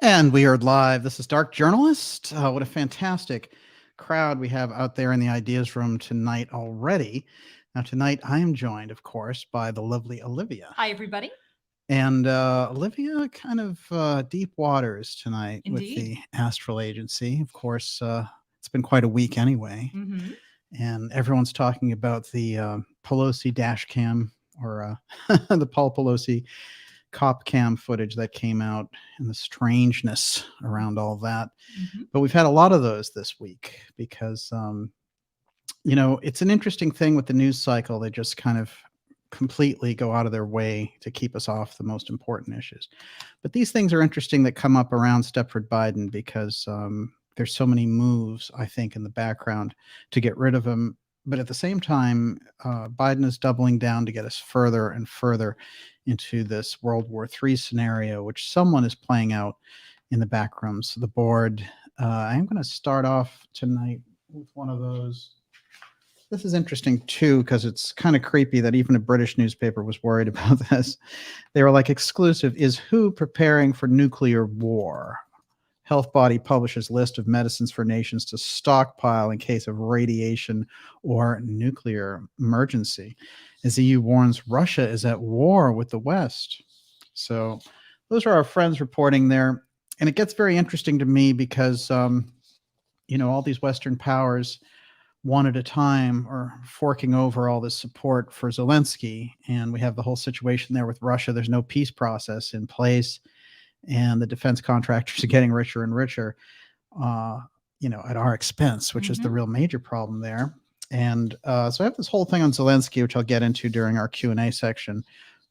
And we are live. This is Dark Journalist. What a fantastic crowd we have out there in the Ideas Room tonight already. Now, tonight I am joined, of course, by the lovely Olivia. Hi, everybody. And Olivia, kind of deep waters tonight with the Indeed. Astral Agency. Of course, it's been quite a week anyway. Mm-hmm. And everyone's talking about the Pelosi dash cam or the Paul Pelosi cop cam footage that came out and the strangeness around all that. Mm-hmm. But we've had a lot of those this week because, it's an interesting thing with the news cycle. They just kind of completely go out of their way to keep us off the most important issues. But these things are interesting that come up around Stepford Biden because there's so many moves, I think, in the background to get rid of him. But at the same time, Biden is doubling down to get us further and further into this World War III scenario, which someone is playing out in the back rooms of the board. I'm going to start off tonight with one of those. This is interesting, too, because it's kind of creepy that even a British newspaper was worried about this. They were like, exclusive, is WHO preparing for nuclear war? Health body publishes list of medicines for nations to stockpile in case of radiation or nuclear emergency. As the EU warns Russia is at war with the West. So those are our friends reporting there. And it gets very interesting to me because, all these Western powers one at a time are forking over all this support for Zelensky. And we have the whole situation there with Russia. There's no peace process in place. And the defense contractors are getting richer and richer, at our expense, which is the real major problem there. And so I have this whole thing on Zelensky, which I'll get into during our Q&A section.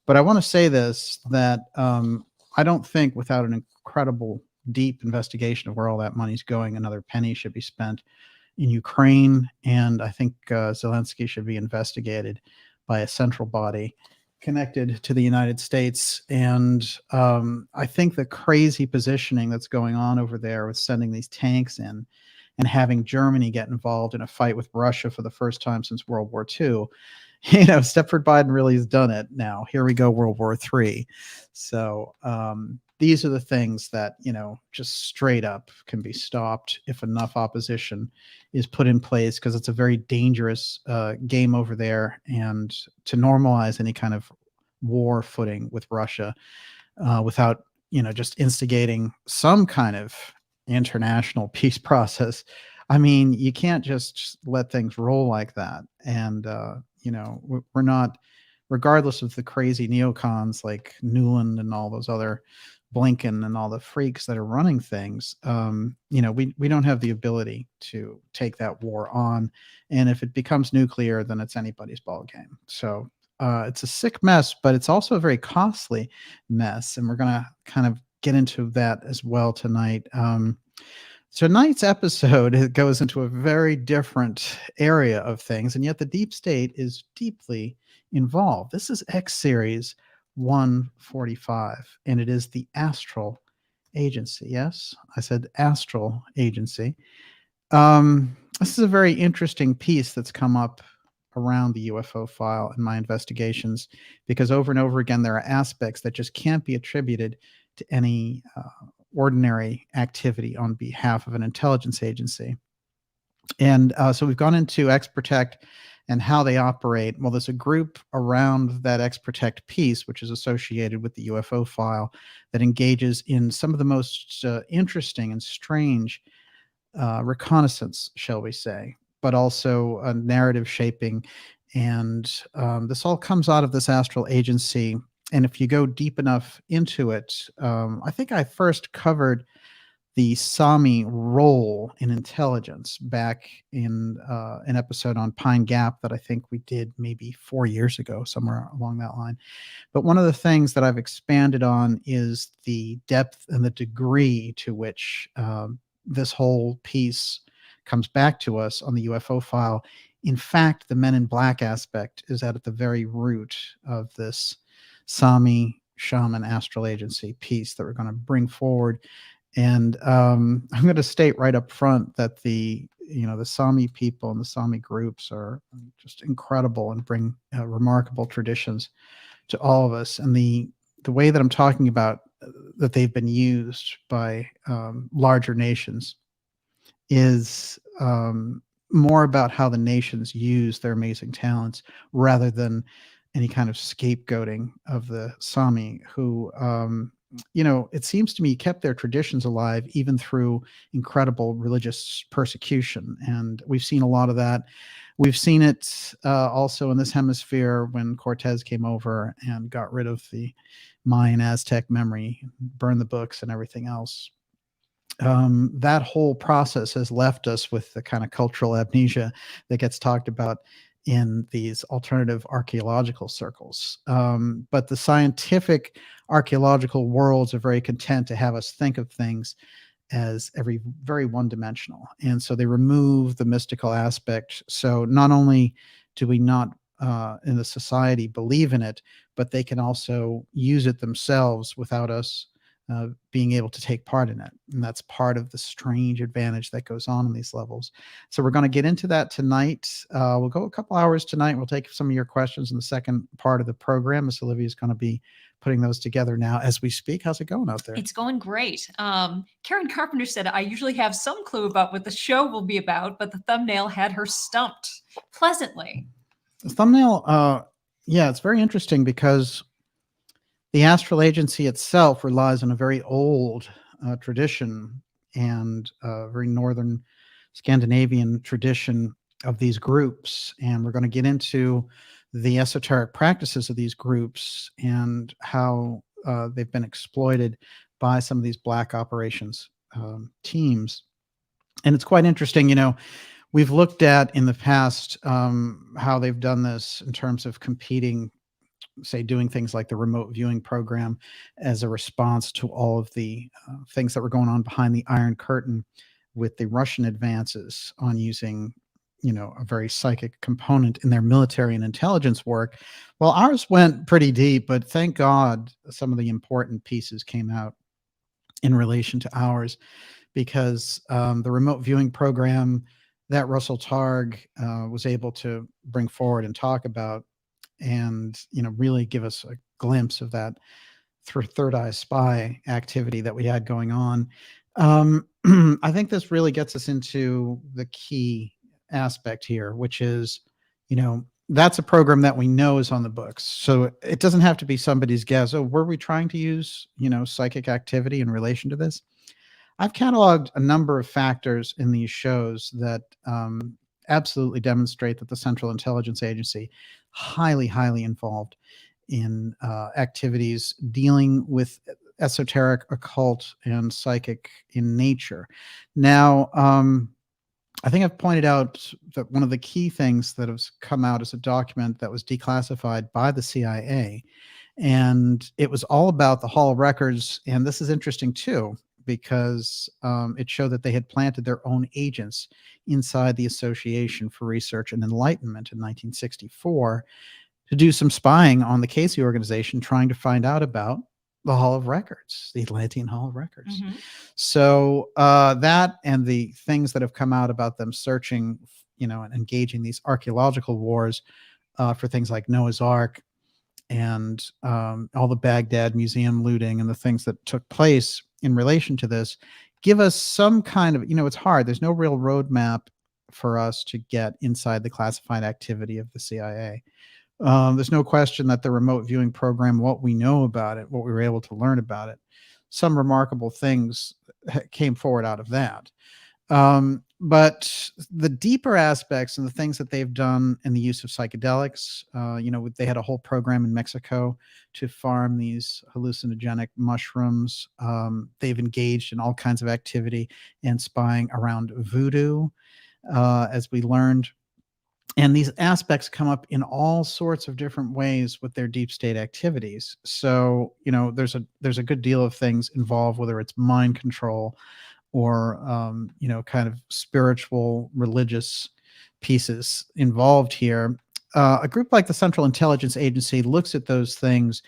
But I want to say this, that I don't think without an incredible, deep investigation of where all that money's going, another penny should be spent in Ukraine. And I think Zelensky should be investigated by a central body connected to the United States. And I think the crazy positioning that's going on over there with sending these tanks in and having Germany get involved in a fight with Russia for the first time since World War II, Stepford Biden really has done it now. Here we go, World War III. So these are the things that, just straight up can be stopped if enough opposition is put in place, because it's a very dangerous game over there. And to normalize any kind of war footing with Russia without, just instigating some kind of international peace process. I mean, you can't just let things roll like that. And, we're not, regardless of the crazy neocons like Newland and all those other Blinken and all the freaks that are running things, we don't have the ability to take that war on. And if it becomes nuclear, then it's anybody's ball game. So it's a sick mess, but it's also a very costly mess. And we're going to kind of get into that as well tonight. Tonight's episode, it goes into a very different area of things, and yet the deep state is deeply involved. This is X Series 145, and it is the Astral Agency. Yes, I said Astral Agency. This is a very interesting piece that's come up around the UFO file in my investigations, because over and over again, there are aspects that just can't be attributed to any ordinary activity on behalf of an intelligence agency. And so we've gone into X-Protect and how they operate. Well, there's a group around that X-Protect piece, which is associated with the UFO file, that engages in some of the most interesting and strange reconnaissance, shall we say, but also narrative shaping. And this all comes out of this Astral Agency. And if you go deep enough into it, I think I first covered the SAMI role in intelligence back in an episode on Pine Gap that I think we did maybe 4 years ago, somewhere along that line. But one of the things that I've expanded on is the depth and the degree to which this whole piece comes back to us on the UFO file. In fact, the Men in Black aspect is at the very root of this SAMI, Shaman, Astral Agency piece that we're going to bring forward. And I'm going to state right up front that the SAMI people and the SAMI groups are just incredible and bring remarkable traditions to all of us. And the way that I'm talking about that they've been used by larger nations is more about how the nations use their amazing talents rather than any kind of scapegoating of the Sami, who, it seems to me kept their traditions alive even through incredible religious persecution. And we've seen a lot of that. We've seen it also in this hemisphere when Cortez came over and got rid of the Mayan Aztec memory, burned the books and everything else. That whole process has left us with the kind of cultural amnesia that gets talked about in these alternative archaeological circles. But the scientific archaeological worlds are very content to have us think of things as very one-dimensional. And so they remove the mystical aspect. So not only do we not in the society believe in it, but they can also use it themselves without us being able to take part in it. And that's part of the strange advantage that goes on in these levels. So we're going to get into that tonight. We'll go a couple hours tonight. We'll take some of your questions in the second part of the program. Miss Olivia is going to be putting those together now as we speak. How's it going out there? It's going great. Karen Carpenter said, I usually have some clue about what the show will be about, but the thumbnail had her stumped pleasantly. The thumbnail, yeah, it's very interesting because the Astral Agency itself relies on a very old tradition and very northern Scandinavian tradition of these groups. And we're going to get into the esoteric practices of these groups and how they've been exploited by some of these black operations teams. And it's quite interesting, we've looked at in the past how they've done this in terms of competing, say, doing things like the remote viewing program as a response to all of the things that were going on behind the Iron Curtain with the Russian advances on using, a very psychic component in their military and intelligence work. Well, ours went pretty deep, but thank God some of the important pieces came out in relation to ours, because the remote viewing program that Russell Targ was able to bring forward and talk about and, really give us a glimpse of that third eye spy activity that we had going on. I think this really gets us into the key aspect here, which is, that's a program that we know is on the books. So it doesn't have to be somebody's guess. Oh, were we trying to use, psychic activity in relation to this? I've cataloged a number of factors in these shows that absolutely demonstrate that the Central Intelligence Agency highly, highly involved in activities dealing with esoteric, occult, and psychic in nature. Now, I think I've pointed out that one of the key things that has come out is a document that was declassified by the CIA, and it was all about the Hall of Records. And this is interesting too, because it showed that they had planted their own agents inside the Association for Research and Enlightenment in 1964 to do some spying on the Casey organization, trying to find out about the Hall of Records, the Atlantean Hall of Records. Mm-hmm. So that and the things that have come out about them searching, and engaging these archaeological wars for things like Noah's Ark and all the Baghdad museum looting and the things that took place in relation to this give us some kind of, it's hard. There's no real roadmap for us to get inside the classified activity of the CIA. There's no question that the remote viewing program, what we know about it, what we were able to learn about it, some remarkable things came forward out of that. But the deeper aspects and the things that they've done in the use of psychedelics, they had a whole program in Mexico to farm these hallucinogenic mushrooms. They've engaged in all kinds of activity and spying around voodoo, as we learned. And these aspects come up in all sorts of different ways with their deep state activities. So, there's a good deal of things involved, whether it's mind control or, kind of spiritual, religious pieces involved here. A group like the Central Intelligence Agency looks at those things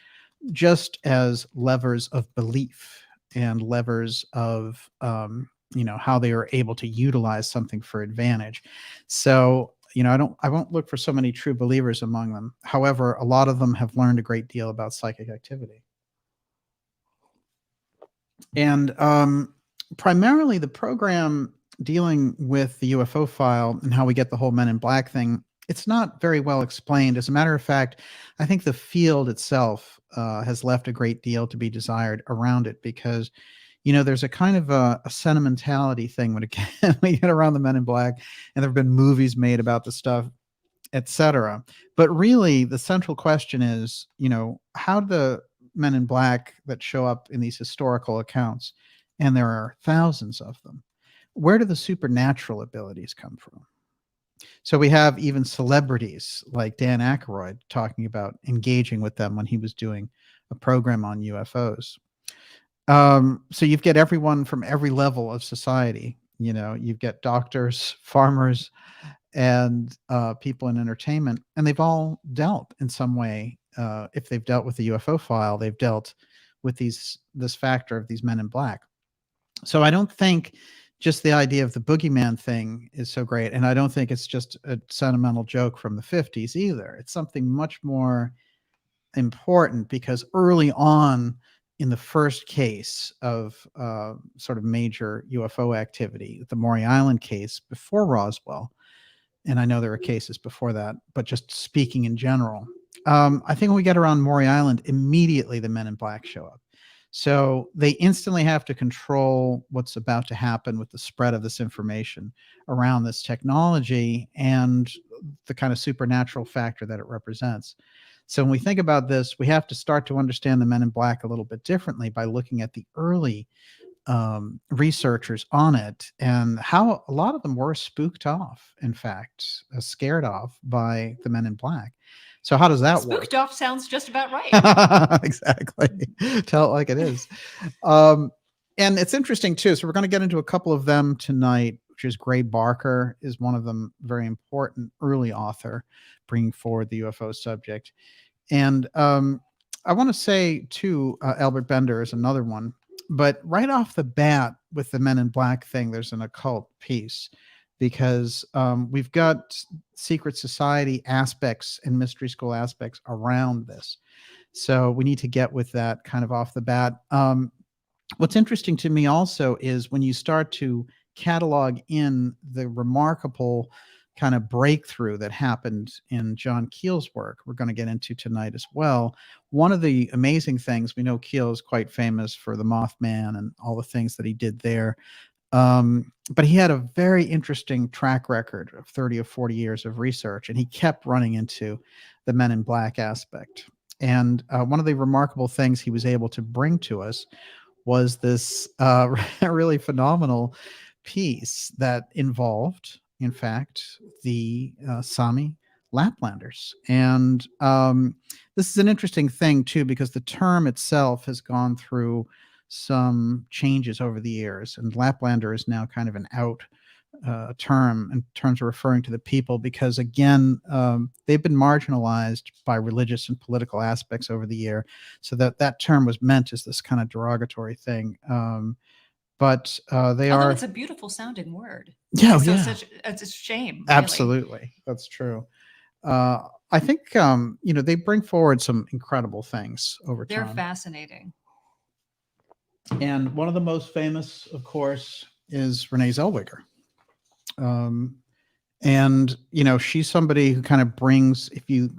just as levers of belief and levers of, how they are able to utilize something for advantage. So, I won't look for so many true believers among them. However, a lot of them have learned a great deal about psychic activity. And primarily the program dealing with the UFO file and how we get the whole Men in Black thing, it's not very well explained. As a matter of fact, I think the field itself has left a great deal to be desired around it, because there's a kind of a sentimentality thing when we get around the Men in Black, and there have been movies made about the stuff, etc. But really, the central question is, how do the Men in Black that show up in these historical accounts, and there are thousands of them, where do the supernatural abilities come from? So we have even celebrities like Dan Aykroyd talking about engaging with them when he was doing a program on UFOs. So you get everyone from every level of society. You get doctors, farmers, and people in entertainment, and they've all dealt in some way. If they've dealt with the UFO file, they've dealt with this factor of these Men in Black. So I don't think just the idea of the boogeyman thing is so great, and I don't think it's just a sentimental joke from the 50s either. It's something much more important, because early on in the first case of sort of major UFO activity, the Maury Island case before Roswell, and I know there were cases before that, but just speaking in general, I think when we get around Maury Island, immediately the Men in Black show up. So they instantly have to control what's about to happen with the spread of this information around this technology and the kind of supernatural factor that it represents. So when we think about this, we have to start to understand the Men in Black a little bit differently by looking at the early researchers on it, and how a lot of them were spooked off, in fact, scared off by the Men in Black. So how does that work? Spooked off sounds just about right. Exactly. Tell it like it is. And it's interesting too. So we're going to get into a couple of them tonight, which is Gray Barker is one of them, very important early author bringing forward the UFO subject. And I want to say too, Albert Bender is another one. But right off the bat with the Men in Black thing, there's an occult piece, because we've got secret society aspects and mystery school aspects around this. So we need to get with that kind of off the bat. What's interesting to me also is when you start to catalog in the remarkable kind of breakthrough that happened in John Keel's work, we're going to get into tonight as well. One of the amazing things, we know Keel is quite famous for the Mothman and all the things that he did there. But he had a very interesting track record of 30 or 40 years of research, and he kept running into the Men in Black aspect. And one of the remarkable things he was able to bring to us was this really phenomenal piece that involved, in fact, the SAMI Laplanders. And this is an interesting thing, too, because the term itself has gone through some changes over the years, and Laplander is now kind of an out term in terms of referring to the people, because again, they've been marginalized by religious and political aspects over the year, so that term was meant as this kind of derogatory thing. But they Although are. It's a beautiful sounding word. Yeah, so yeah. It's a shame. Absolutely, really. That's true. I think they bring forward some incredible things over time. They're fascinating. And one of the most famous, of course, is Renee Zellweger. And, she's somebody who kind of brings, if you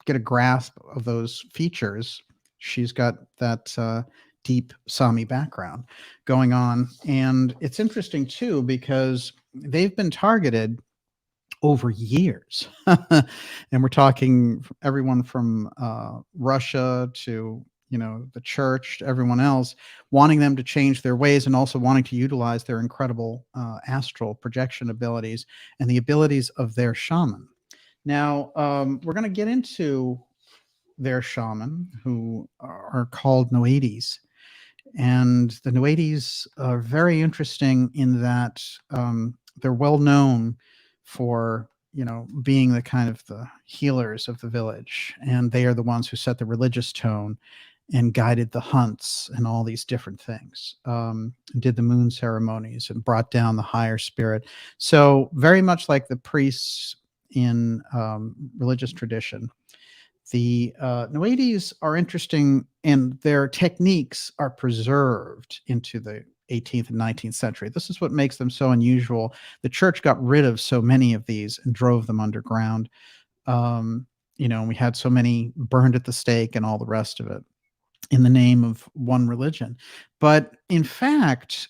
get a grasp of those features, she's got that deep Sami background going on. And it's interesting, too, because they've been targeted over years. And we're talking everyone from Russia to the church, to everyone else, wanting them to change their ways and also wanting to utilize their incredible astral projection abilities and the abilities of their shaman. Now, we're going to get into their shaman, who are called Noedes. And the Noedes are very interesting in that they're well known for being the kind of the healers of the village, and they are the ones who set the religious tone and guided the hunts and all these different things, did the moon ceremonies and brought down the higher spirit. So very much like the priests in religious tradition, The Noedes are interesting, and their techniques are preserved into the 18th and 19th century. This is what makes them so unusual. The church got rid of so many of these and drove them underground. We had so many burned at the stake and all the rest of it in the name of one religion. But in fact,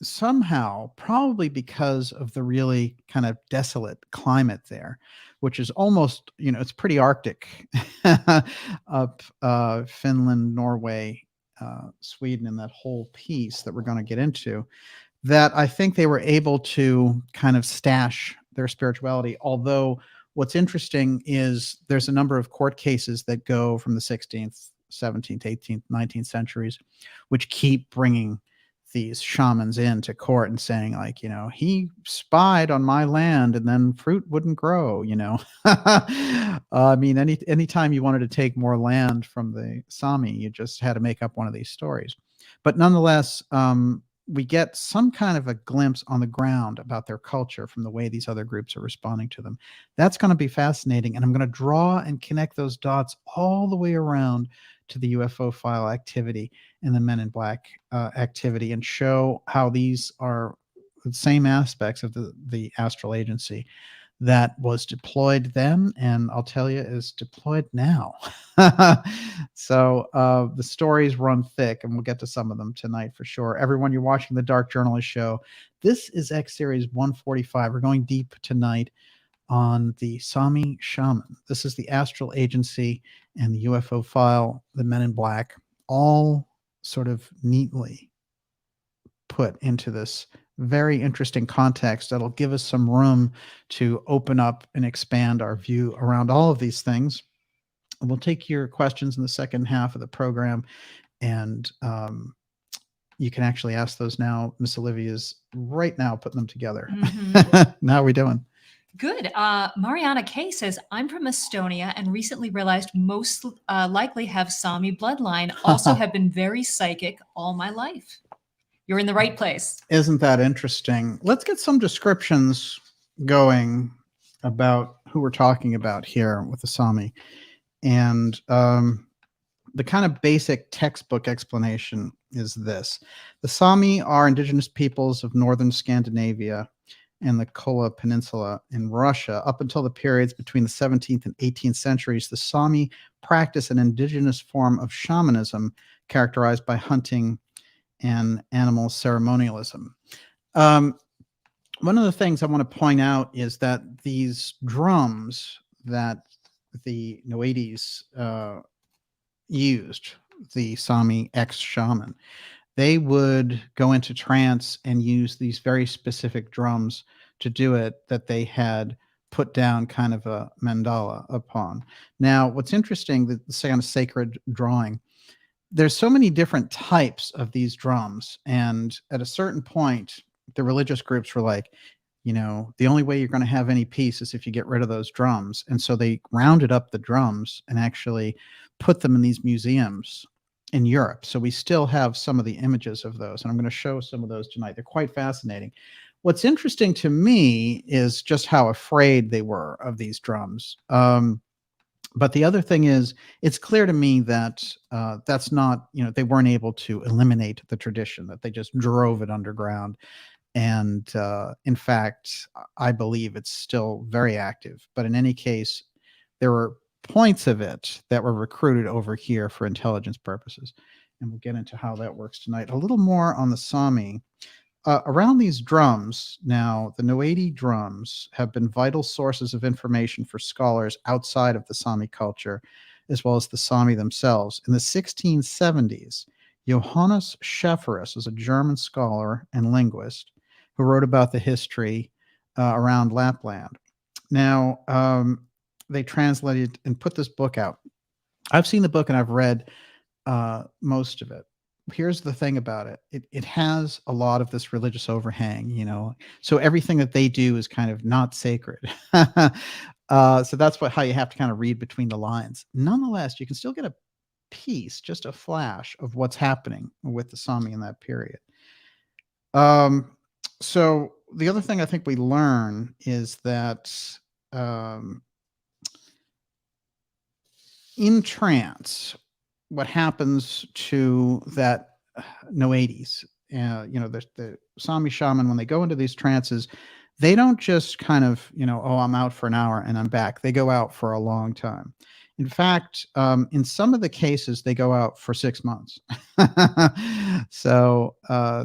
somehow, probably because of the really kind of desolate climate there, which is almost, it's pretty Arctic up Finland, Norway, Sweden, and that whole piece that we're going to get into, that I think they were able to kind of stash their spirituality. Although what's interesting is there's a number of court cases that go from the 16th, 17th, 18th, 19th centuries, which keep bringing these shamans into court and saying, like, he spied on my land and then fruit wouldn't grow. I mean, anytime you wanted to take more land from the Sami, you just had to make up one of these stories. But nonetheless, we get some kind of a glimpse on the ground about their culture from the way these other groups are responding to them. That's going to be fascinating. And I'm going to draw and connect those dots all the way around to the UFO file activity and the Men in Black activity, and show how these are the same aspects of the Astral Agency that was deployed then, and I'll tell you, is deployed now. So the stories run thick, and we'll get to some of them tonight for sure. Everyone, you're watching the Dark Journalist Show. This is X Series 145. We're going deep tonight on the SAMI Shaman. This is the Astral Agency and the UFO file, the Men in Black, all sort of neatly put into this very interesting context that'll give us some room to open up and expand our view around all of these things. And we'll take your questions in the second half of the program, and you can actually ask those now. Miss Olivia's right now putting them together. Now, how are we doing? Good. Mariana K says, I'm from Estonia and recently realized most likely have Sami bloodline. Also have been very psychic all my life. You're in the right place. Isn't that interesting? Let's get some descriptions going about who we're talking about here with the Sami. And the kind of basic textbook explanation is this. The Sami are indigenous peoples of northern Scandinavia and the Kola Peninsula in Russia. Up until the periods between the 17th and 18th centuries, the Sami practiced an indigenous form of shamanism characterized by hunting and animal ceremonialism. One of the things I want to point out is that these drums that the Noedes used, the Sami ex-shaman, they would go into trance and use these very specific drums to do it that they had put down kind of a mandala upon. Now, what's interesting, the kind of sacred drawing, there's so many different types of these drums. And at a certain point, the religious groups were like, the only way you're going to have any peace is if you get rid of those drums. And so they rounded up the drums and actually put them in these museums in Europe. So we still have some of the images of those, and I'm going to show some of those tonight. They're quite fascinating. What's interesting to me is just how afraid they were of these drums. But the other thing is, it's clear to me that that's not, they weren't able to eliminate the tradition, that they just drove it underground. And in fact, I believe it's still very active. But in any case, there were points of it that were recruited over here for intelligence purposes. And we'll get into how that works tonight. A little more on the Sami. Around these drums, now, the Noedi drums have been vital sources of information for scholars outside of the Sami culture, as well as the Sami themselves. In the 1670s, Johannes Schäferus was a German scholar and linguist who wrote about the history around Lapland. Now, they translated and put this book out. I've seen the book and I've read most of it. Here's the thing about it. It has a lot of this religious overhang, so everything that they do is kind of not sacred. So that's how you have to kind of read between the lines. Nonetheless, you can still get a piece, just a flash of what's happening with the Sami in that period. So the other thing I think we learn is that in trance, what happens to that no-80s, the Sami shaman, when they go into these trances, they don't just kind of, oh, I'm out for an hour and I'm back. They go out for a long time. In fact, in some of the cases, they go out for 6 months. So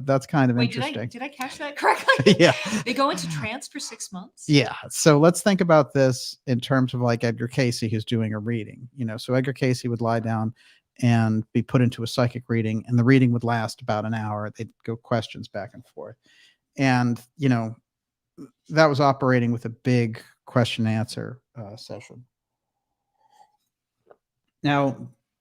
that's kind of Wait, interesting. did I catch that correctly? Yeah. They go into trance for 6 months? Yeah. So let's think about this in terms of like Edgar Cayce, who's doing a reading. So Edgar Cayce would lie down and be put into a psychic reading, and the reading would last about an hour. They'd go questions back and forth. And, that was operating with a big question and answer session. Now,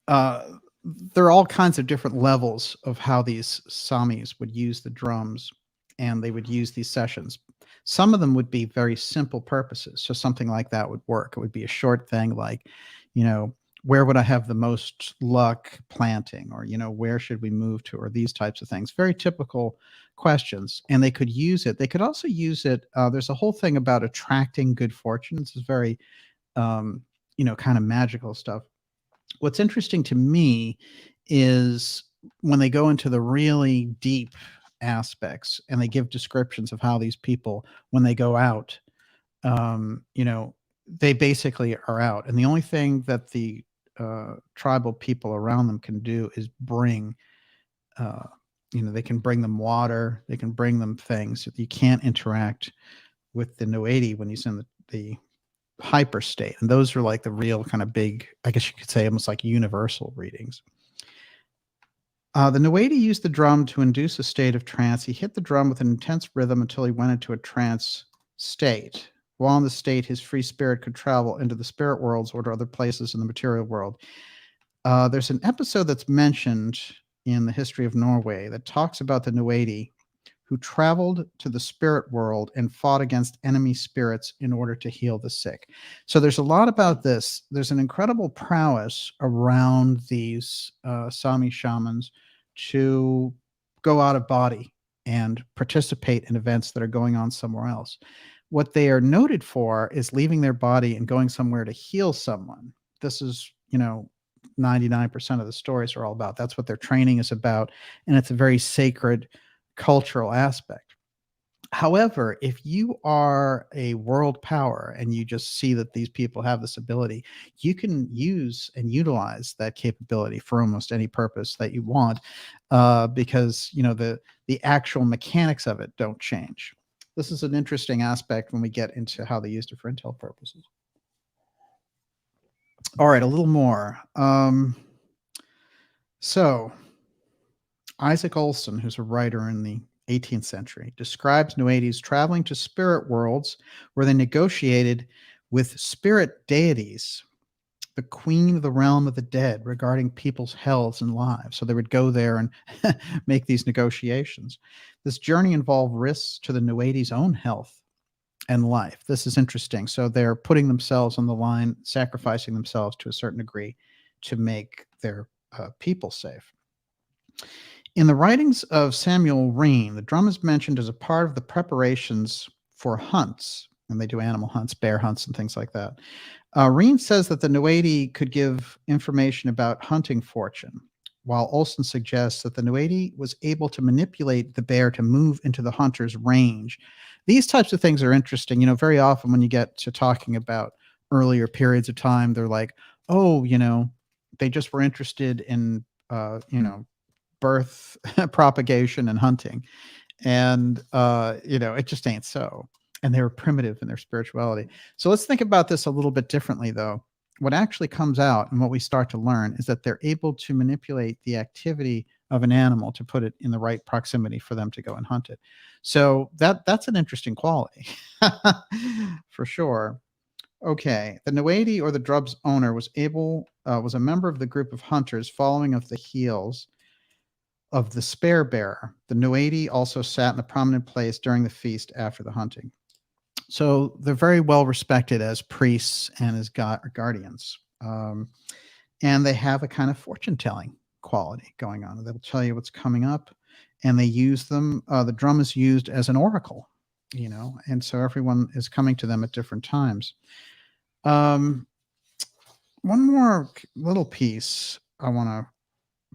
there are all kinds of different levels of how these Samis would use the drums, and they would use these sessions. Some of them would be very simple purposes. So something like that would work. It would be a short thing like, where would I have the most luck planting? Or, where should we move to? Or these types of things. Very typical questions. And they could use it. They could also use it. There's a whole thing about attracting good fortune. This is very, kind of magical stuff. What's interesting to me is when they go into the really deep aspects and they give descriptions of how these people, when they go out, they basically are out. And the only thing that the tribal people around them can do is bring, they can bring them water, they can bring them things. You can't interact with the no-80 when he's in the hyper state. And those are like the real kind of big, I guess you could say almost like universal readings. The no-80 used the drum to induce a state of trance. He hit the drum with an intense rhythm until he went into a trance state. While in the state, his free spirit could travel into the spirit worlds or to other places in the material world. There's an episode that's mentioned in the history of Norway that talks about the no-80 who traveled to the spirit world and fought against enemy spirits in order to heal the sick. So there's a lot about this. There's an incredible prowess around these Sami shamans to go out of body and participate in events that are going on somewhere else. What they are noted for is leaving their body and going somewhere to heal someone. This is, 99% of the stories are all about. That's what their training is about. And it's a very sacred cultural aspect. However, if you are a world power and you just see that these people have this ability, you can use and utilize that capability for almost any purpose that you want, because the actual mechanics of it don't change. This is an interesting aspect when we get into how they used it for intel purposes. All right, a little more. So Isaac Olson, who's a writer in the 18th century, describes no-80s traveling to spirit worlds where they negotiated with spirit deities, the queen of the realm of the dead, regarding people's healths and lives. So they would go there and make these negotiations. This journey involved risks to the no-80s' own health and life. This is interesting. So they're putting themselves on the line, sacrificing themselves to a certain degree to make their people safe. In the writings of Samuel Reen, the drum is mentioned as a part of the preparations for hunts, and they do animal hunts, bear hunts, and things like that. Reen says that the no-80 could give information about hunting fortune, while Olson suggests that the no-80 was able to manipulate the bear to move into the hunter's range. These types of things are interesting. Very often when you get to talking about earlier periods of time, they're like, oh, they just were interested in, birth propagation and hunting. And, it just ain't so. And they were primitive in their spirituality. So let's think about this a little bit differently, though. What actually comes out and what we start to learn is that they're able to manipulate the activity of an animal to put it in the right proximity for them to go and hunt it. So that's an interesting quality for sure. Okay, the no-80 or the drum's owner was a member of the group of hunters following of the heels of the spare bearer. The no-80 also sat in a prominent place during the feast after the hunting. So they're very well respected as priests and as guardians. And they have a kind of fortune-telling quality going on. They'll tell you what's coming up, and they use them. The drum is used as an oracle, and so everyone is coming to them at different times. one more little piece I want to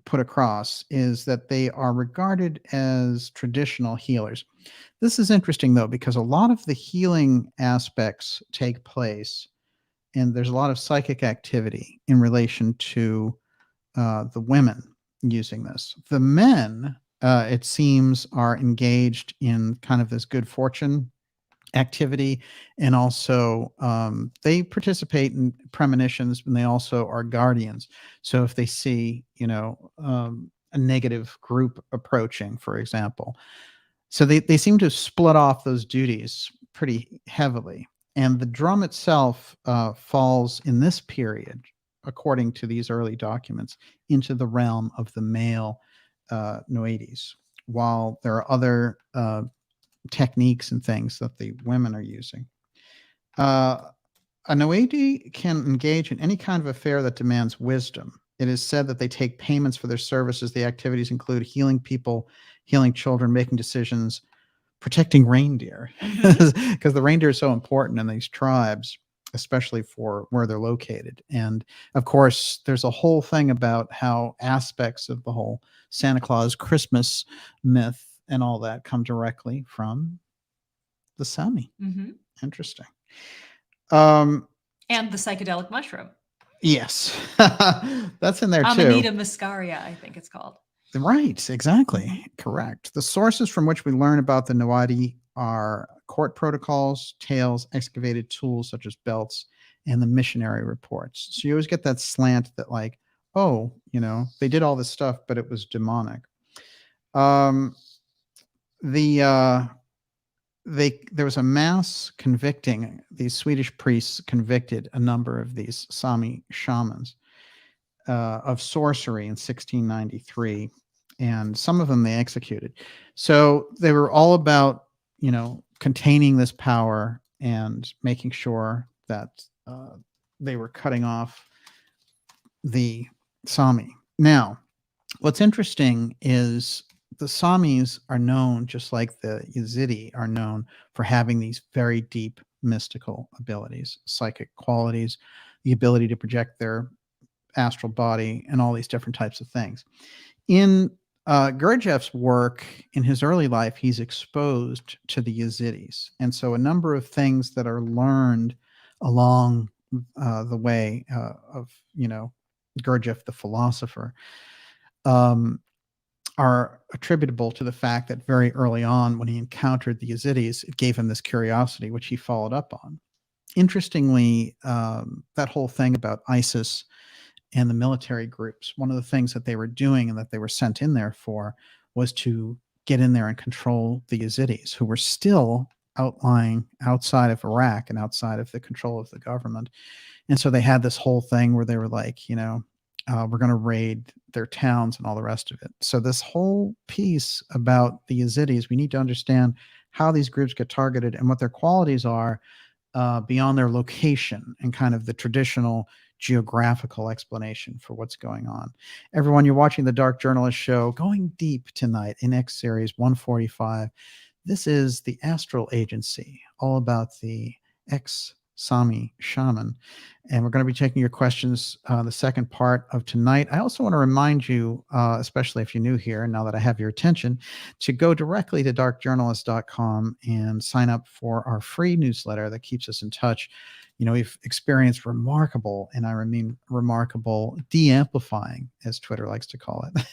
put across is that they are regarded as traditional healers. This is interesting, though, because a lot of the healing aspects take place, and there's a lot of psychic activity in relation to the women using this. The men, it seems, are engaged in kind of this good fortune activity, and also they participate in premonitions, and they also are guardians. So if they see, a negative group approaching, for example, so they seem to split off those duties pretty heavily. And the drum itself falls in this period, according to these early documents, into the realm of the male Noedes, while there are other techniques and things that the women are using. A Noedi can engage in any kind of affair that demands wisdom. It is said that they take payments for their services. The activities include healing people, healing children, making decisions, protecting reindeer, because the reindeer is so important in these tribes, especially for where they're located. And of course, there's a whole thing about how aspects of the whole Santa Claus Christmas myth and all that come directly from the SAMI. Mm-hmm. Interesting. And the psychedelic mushroom. Yes, that's in there too. Amanita muscaria, I think it's called. Right, exactly. Correct. The sources from which we learn about the Noadi are court protocols, tales, excavated tools such as belts, and the missionary reports. So you always get that slant that, like, oh, they did all this stuff, but it was demonic. There was a mass convicting. These Swedish priests convicted a number of these Sami shamans of sorcery in 1693, and some of them they executed. So they were all about, containing this power and making sure that they were cutting off the Sami. Now, what's interesting is the Samis are known, just like the Yazidi are known, for having these very deep mystical abilities, psychic qualities, the ability to project their astral body, and all these different types of things. In Gurdjieff's work, in his early life, he's exposed to the Yazidis. And so a number of things that are learned along the way of, Gurdjieff, the philosopher, are attributable to the fact that very early on, when he encountered the Yazidis, it gave him this curiosity, which he followed up on. Interestingly, that whole thing about ISIS and the military groups, one of the things that they were doing and that they were sent in there for was to get in there and control the Yazidis, who were still outlying outside of Iraq and outside of the control of the government. And so they had this whole thing where they were like, we're going to raid their towns and all the rest of it. So this whole piece about the Yazidis, we need to understand how these groups get targeted and what their qualities are beyond their location and kind of the traditional geographical explanation for what's going on. Everyone, you're watching the Dark Journalist Show, going deep tonight in X Series 145. This is the Astral Agency, all about the ex-SAMI shaman. And we're going to be taking your questions the second part of tonight. I also want to remind you, especially if you're new here, now that I have your attention, to go directly to darkjournalist.com and sign up for our free newsletter that keeps us in touch. We've experienced remarkable, and I mean remarkable, de-amplifying, as Twitter likes to call it.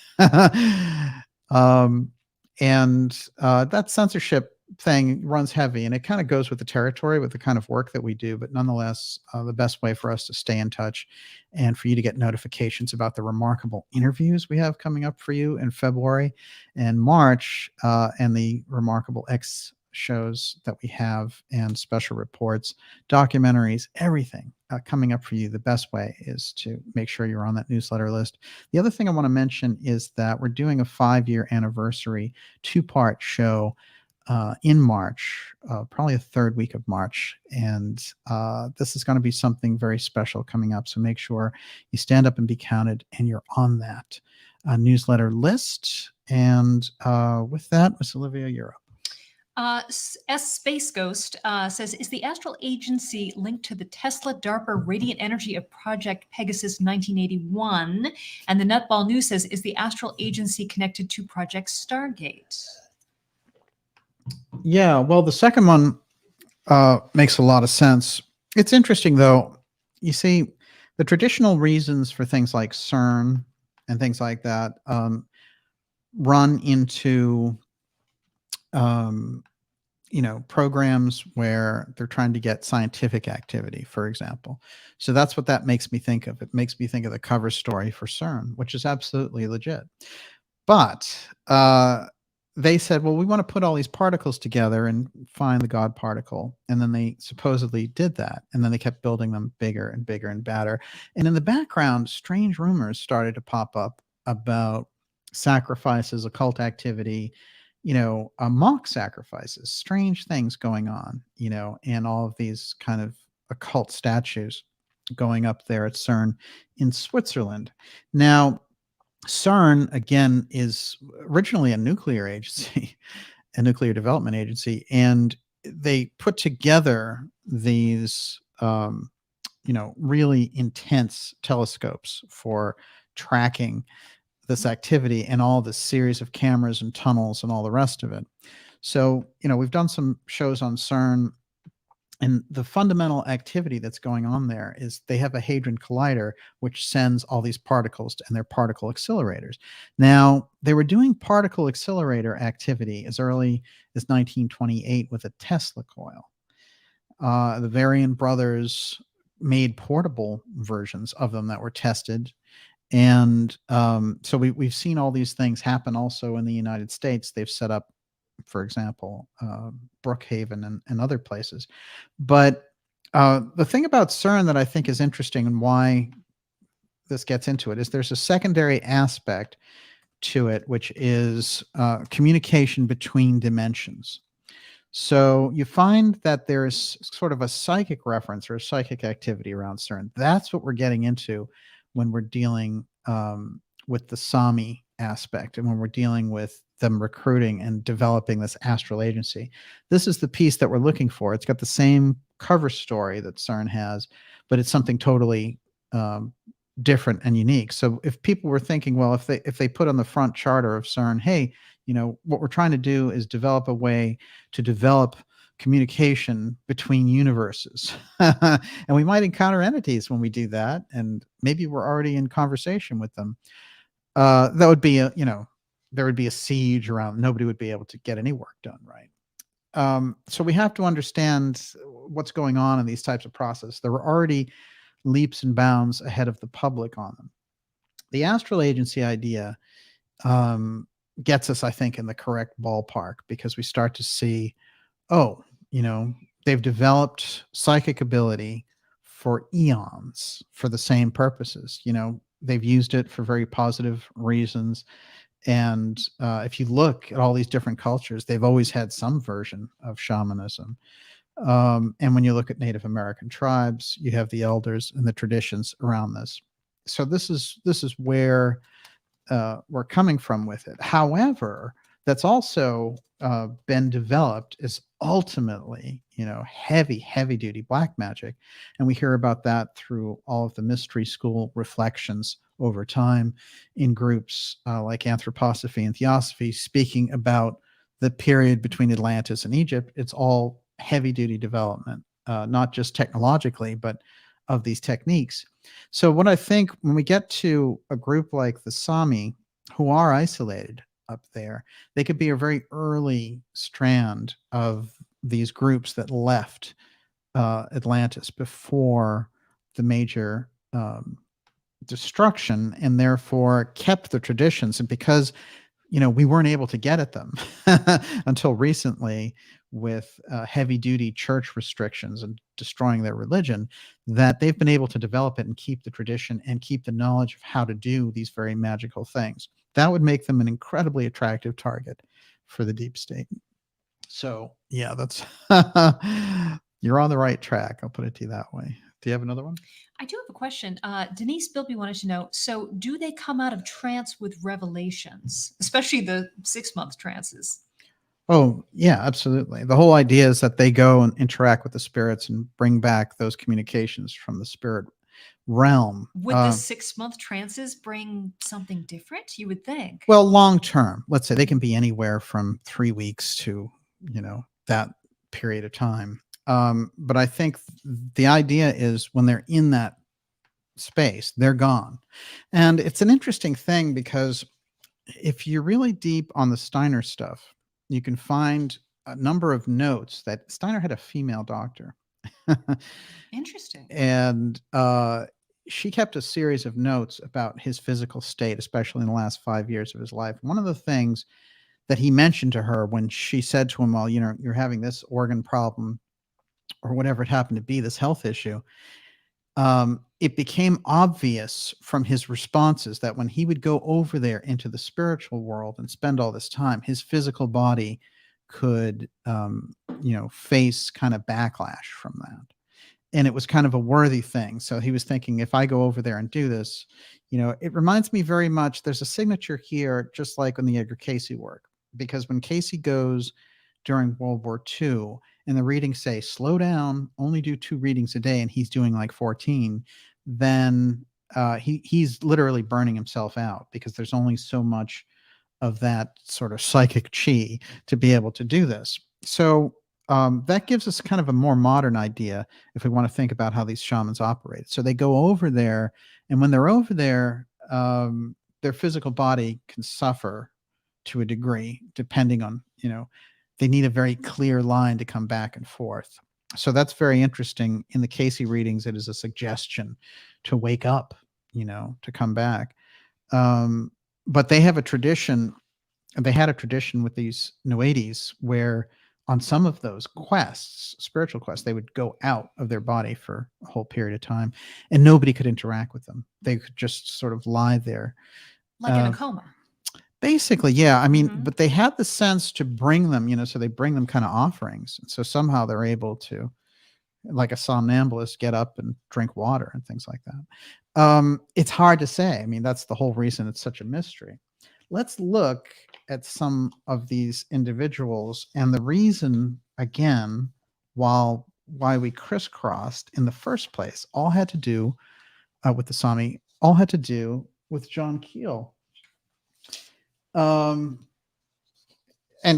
That censorship thing runs heavy, and it kind of goes with the territory, with the kind of work that we do. But nonetheless, the best way for us to stay in touch and for you to get notifications about the remarkable interviews we have coming up for you in February and March, and the remarkable X shows that we have, and special reports, documentaries, everything coming up for you. The best way is to make sure you're on that newsletter list. The other thing I want to mention is that we're doing a 5-year anniversary 2-part show in March, probably the third week of March. And this is going to be something very special coming up. So make sure you stand up and be counted and you're on that newsletter list. And with that, Miss Olivia, you're up. Space Ghost says, is the Astral Agency linked to the Tesla DARPA Radiant Energy of Project Pegasus 1981? And the Nutball News says, is the Astral Agency connected to Project Stargate? Yeah, well, the second one makes a lot of sense. It's interesting, though. You see, the traditional reasons for things like CERN and things like that run into programs where they're trying to get scientific activity, for example. So that's what that makes me think of. It makes me think of the cover story for CERN, which is absolutely legit. But they said, well, we want to put all these particles together and find the God particle. And then they supposedly did that. And then they kept building them bigger and bigger and badder. And in the background, strange rumors started to pop up about sacrifices, occult activity, mock sacrifices, strange things going on, and all of these kind of occult statues going up there at CERN in Switzerland. Now, CERN, again, is originally a nuclear agency, a nuclear development agency, and they put together these, really intense telescopes for tracking this activity and all this series of cameras and tunnels and all the rest of it. So, we've done some shows on CERN, and the fundamental activity that's going on there is they have a Hadron Collider, which sends all these particles and their particle accelerators. Now, they were doing particle accelerator activity as early as 1928 with a Tesla coil. The Varian brothers made portable versions of them that were tested. And so we've seen all these things happen also in the United States. They've set up, for example, Brookhaven and other places. But the thing about CERN that I think is interesting and why this gets into it is there's a secondary aspect to it, which is communication between dimensions. So you find that there's sort of a psychic reference or a psychic activity around CERN. That's what we're getting into when we're dealing with the SAMI aspect and when we're dealing with them recruiting and developing this astral agency. This is the piece that we're looking for. It's got the same cover story that CERN has, but it's something totally different and unique. So if people were thinking, well, if they put on the front charter of CERN, hey, what we're trying to do is develop a way to develop communication between universes. And we might encounter entities when we do that, and maybe we're already in conversation with them. That would be there would be a siege around. Nobody would be able to get any work done, right? So we have to understand what's going on in these types of processes. There were already leaps and bounds ahead of the public on them. The Astral Agency idea gets us, I think, in the correct ballpark, because we start to see, they've developed psychic ability for eons for the same purposes. They've used it for very positive reasons. And if you look at all these different cultures, they've always had some version of shamanism. And when you look at Native American tribes, you have the elders and the traditions around this. So this is where we're coming from with it. However, that's also been developed is ultimately, heavy duty black magic. And we hear about that through all of the mystery school reflections over time in groups like Anthroposophy and Theosophy, speaking about the period between Atlantis and Egypt. It's all heavy duty development, not just technologically, but of these techniques. So what I think when we get to a group like the SAMI, who are isolated up there, they could be a very early strand of these groups that left Atlantis before the major destruction, and therefore kept the traditions. And because we weren't able to get at them until recently with heavy duty church restrictions and destroying their religion, that they've been able to develop it and keep the tradition and keep the knowledge of how to do these very magical things. That would make them an incredibly attractive target for the deep state. So yeah, that's you're on the right track. I'll put it to you that way. Do you have another one? I do have a question. Denise Bilby wanted to know, so do they come out of trance with revelations, especially the 6-month trances? Oh, yeah, absolutely. The whole idea is that they go and interact with the spirits and bring back those communications from the spirit realm. Would the 6-month trances bring something different? You would think. Well, long term, let's say they can be anywhere from 3 weeks to, that period of time. But I think the idea is when they're in that space, they're gone. And it's an interesting thing because if you're really deep on the Steiner stuff, you can find a number of notes that Steiner had a female doctor. Interesting. And she kept a series of notes about his physical state, especially in the last 5 years of his life. One of the things that he mentioned to her when she said to him, well, you're having this organ problem or whatever it happened to be, this health issue, it became obvious from his responses that when he would go over there into the spiritual world and spend all this time, his physical body could, face kind of backlash from that. And it was kind of a worthy thing. So he was thinking, if I go over there and do this, it reminds me very much, there's a signature here, just like on the Edgar Cayce work, because when Cayce goes during World War II and the readings say, slow down, only do 2 readings a day, and he's doing like 14, then he's literally burning himself out because there's only so much of that sort of psychic chi to be able to do this. So that gives us kind of a more modern idea if we want to think about how these shamans operate. So they go over there, and when they're over there, their physical body can suffer to a degree, depending on, they need a very clear line to come back and forth. So that's very interesting. In the Cayce readings, it is a suggestion to wake up, to come back. But they have a tradition, and they had a tradition with these Noedes where on some of those quests, spiritual quests, they would go out of their body for a whole period of time and nobody could interact with them. They could just sort of lie there. Like in a coma. Basically, yeah. I mean, Mhm. but they had the sense to bring them, so they bring them kind of offerings. So somehow they're able to, like a somnambulist, get up and drink water and things like that. It's hard to say. I mean, that's the whole reason it's such a mystery. Let's look at some of these individuals, and the reason, again, why we crisscrossed in the first place, all had to do with the SAMI, all had to do with John Keel. And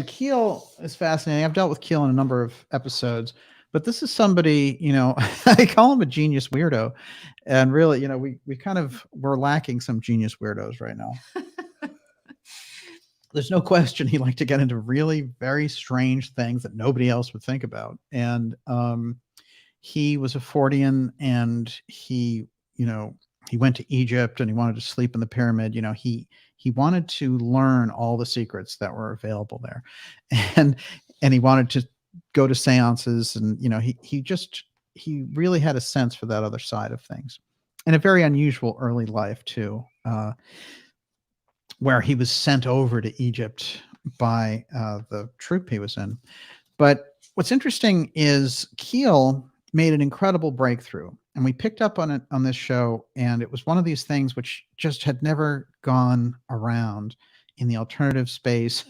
Keel is fascinating. I've dealt with Keel in a number of episodes, but this is somebody, I call him a genius weirdo. And really, we're lacking some genius weirdos right now. There's no question he liked to get into really very strange things that nobody else would think about. And he was a Fortean, and he went to Egypt and he wanted to sleep in the pyramid. He wanted to learn all the secrets that were available there. And he wanted to go to seances, and he really had a sense for that other side of things. And a very unusual early life too, where he was sent over to Egypt by the troop he was in. But what's interesting is Keel made an incredible breakthrough, and we picked up on it on this show, and it was one of these things which just had never gone around in the alternative space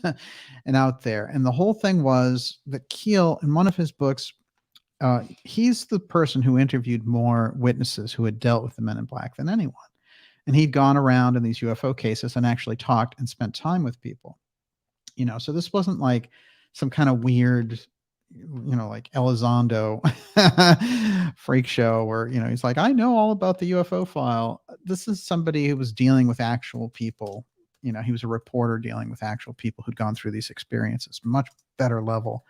and out there. And the whole thing was that Keel, in one of his books, he's the person who interviewed more witnesses who had dealt with the Men in Black than anyone. And he'd gone around in these UFO cases and actually talked and spent time with people. So this wasn't like some kind of weird, like Elizondo freak show where, he's like, I know all about the UFO file. This is somebody who was dealing with actual people. He was a reporter dealing with actual people who'd gone through these experiences, much better level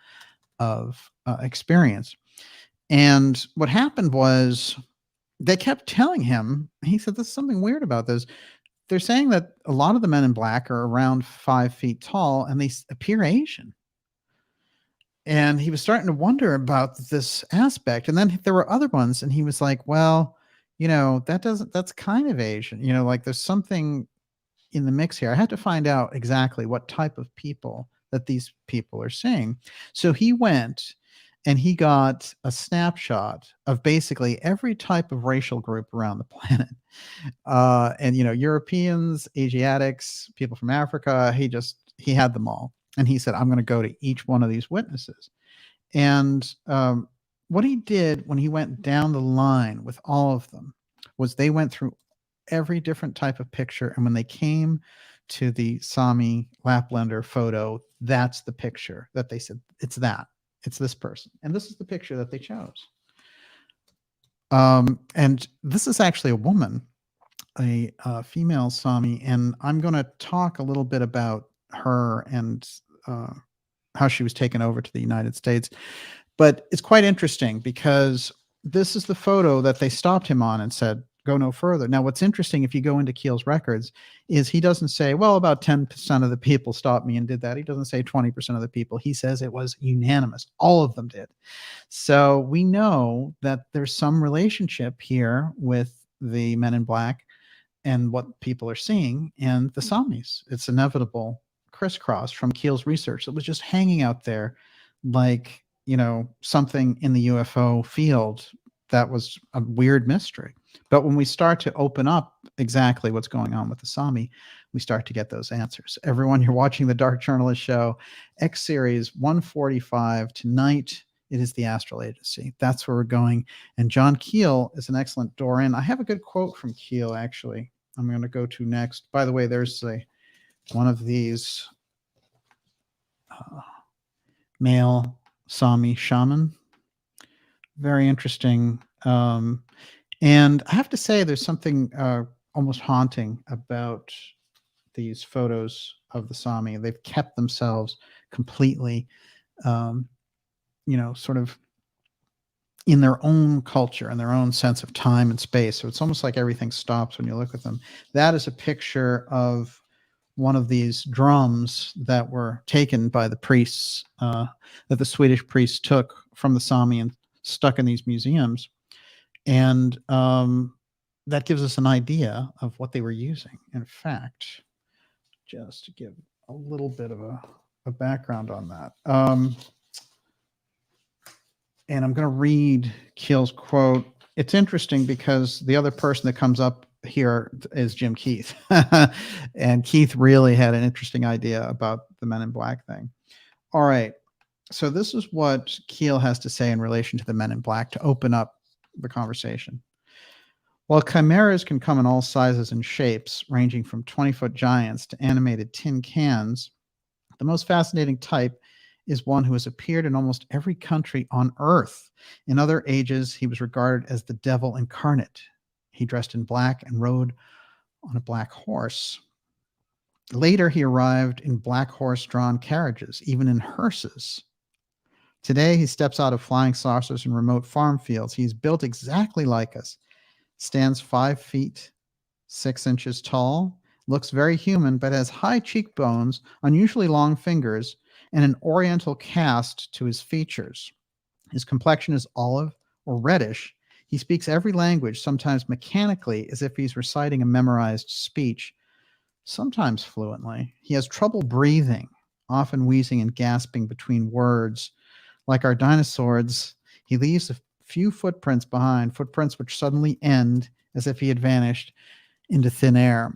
of experience. And what happened was they kept telling him, he said, there's something weird about this. They're saying that a lot of the Men in Black are around 5 feet tall and they appear Asian. And he was starting to wonder about this aspect. And then there were other ones, and he was like, well, that's kind of Asian, like there's something in the mix here. I had to find out exactly what type of people that these people are seeing. So he went and he got a snapshot of basically every type of racial group around the planet. And Europeans, Asiatics, people from Africa, he had them all. And he said, I'm going to go to each one of these witnesses. And what he did when he went down the line with all of them was they went through every different type of picture. And when they came to the SAMI Laplander photo, that's the picture that they said, it's this person. And this is the picture that they chose. And this is actually a woman, a female SAMI. And I'm going to talk a little bit about her and how she was taken over to the United States. But it's quite interesting because this is the photo that they stopped him on and said, go no further. Now, what's interesting, if you go into Keel's records, is he doesn't say, well, about 10% of the people stopped me and did that. He doesn't say 20% of the people. He says it was unanimous. All of them did. So we know that there's some relationship here with the Men in Black and what people are seeing and the SAMIs. It's inevitable crisscross from Keel's research. It was just hanging out there like, something in the UFO field that was a weird mystery. But when we start to open up exactly what's going on with the SAMI, we start to get those answers. Everyone, you're watching the Dark Journalist Show, X Series 145. Tonight, it is the Astral Agency. That's where we're going. And John Keel is an excellent door in. I have a good quote from Keel, actually. I'm going to go to next. By the way, there's one of these male SAMI shaman. Very interesting. And I have to say, there's something almost haunting about these photos of the SAMI. They've kept themselves completely, sort of in their own culture and their own sense of time and space. So it's almost like everything stops when you look at them. That is a picture of one of these drums that were taken by the priests, that the Swedish priests took from the SAMI and stuck in these museums. And that gives us an idea of what they were using. In fact, just to give a little bit of a background on that. And I'm going to read Keel's quote. It's interesting because the other person that comes up here is Jim Keith. And Keith really had an interesting idea about the Men in Black thing. All right. So this is what Keel has to say in relation to the Men in Black to open up the conversation. While chimeras can come in all sizes and shapes, ranging from 20-foot giants to animated tin cans, the most fascinating type is one who has appeared in almost every country on Earth. In other ages, he was regarded as the devil incarnate. He dressed in black and rode on a black horse. Later, he arrived in black horse-drawn carriages, even in hearses. Today, he steps out of flying saucers in remote farm fields. He's built exactly like us, stands 5 feet 6 inches tall, looks very human, but has high cheekbones, unusually long fingers, and an oriental cast to his features. His complexion is olive or reddish. He speaks every language, sometimes mechanically, as if he's reciting a memorized speech, sometimes fluently. He has trouble breathing, often wheezing and gasping between words. Like our dinosaurs, he leaves a few footprints behind, footprints which suddenly end as if he had vanished into thin air.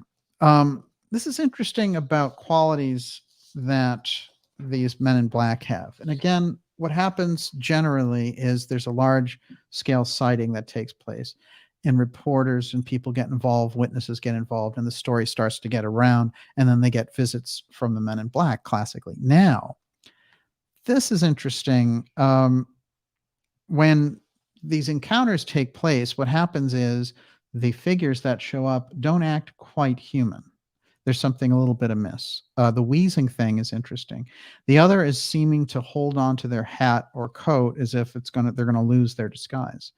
This is interesting about qualities that these Men in Black have. And again, what happens generally is there's a large scale sighting that takes place, and reporters and people get involved, witnesses get involved, and the story starts to get around, and then they get visits from the Men in Black classically. Now, this is interesting. When these encounters take place, what happens is the figures that show up don't act quite human. There's something a little bit amiss. The wheezing thing is interesting. The other is seeming to hold on to their hat or coat as if they're going to lose their disguise.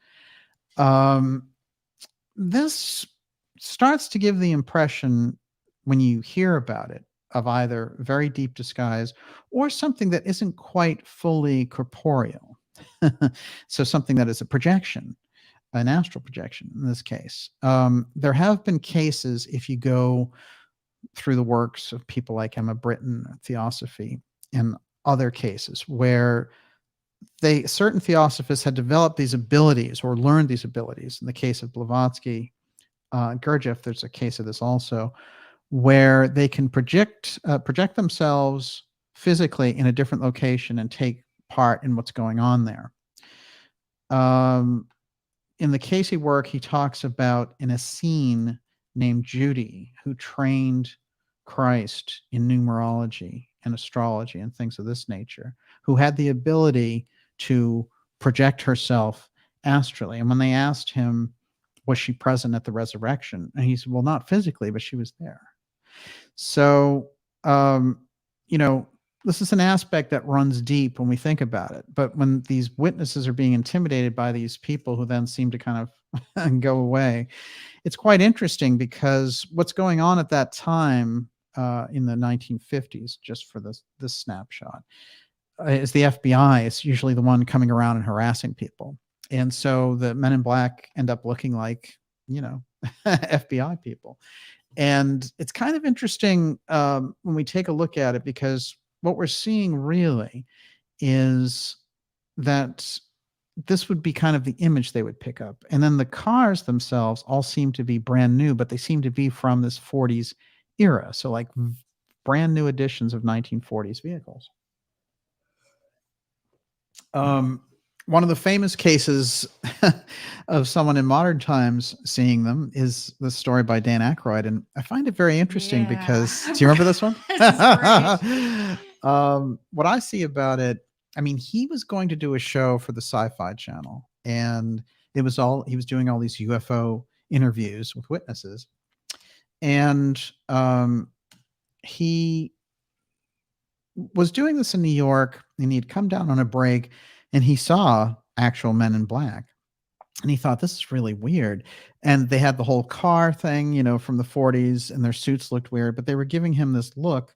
This starts to give the impression, when you hear about it, of either very deep disguise or something that isn't quite fully corporeal. So something that is a projection, an astral projection in this case. There have been cases, if you go through the works of people like Emma Britton, Theosophy, and other cases where certain theosophists had developed these abilities or learned these abilities. In the case of Blavatsky, Gurdjieff, there's a case of this also, where they can project themselves physically in a different location and take part in what's going on there. In the Casey work, he talks about an Essene named Judy who trained Christ in numerology and astrology and things of this nature, who had the ability to project herself astrally. And when they asked him, was she present at the resurrection? And he said, well, not physically, but she was there. So, you know, this is an aspect that runs deep when we think about it. But when these witnesses are being intimidated by these people who then seem to kind of go away, it's quite interesting because what's going on at that time in the 1950s, just for this snapshot, is the FBI. It's usually the one coming around and harassing people. And so the men in black end up looking like, you know, FBI people. And it's kind of interesting when we take a look at it, because what we're seeing really is that this would be kind of the image they would pick up. And then the cars themselves all seem to be brand new, but they seem to be from this 40s era. So like brand new editions of 1940s vehicles. One of the famous cases of someone in modern times seeing them is the story by Dan Aykroyd. And I find it very interesting because, do you remember this one? What I see about it, I mean, he was going to do a show for the Sci-Fi Channel, and he was doing all these UFO interviews with witnesses. And he was doing this in New York, and he'd come down on a break, and he saw actual men in black. And he thought, this is really weird. And they had the whole car thing, you know, from the 40s, and their suits looked weird, but they were giving him this look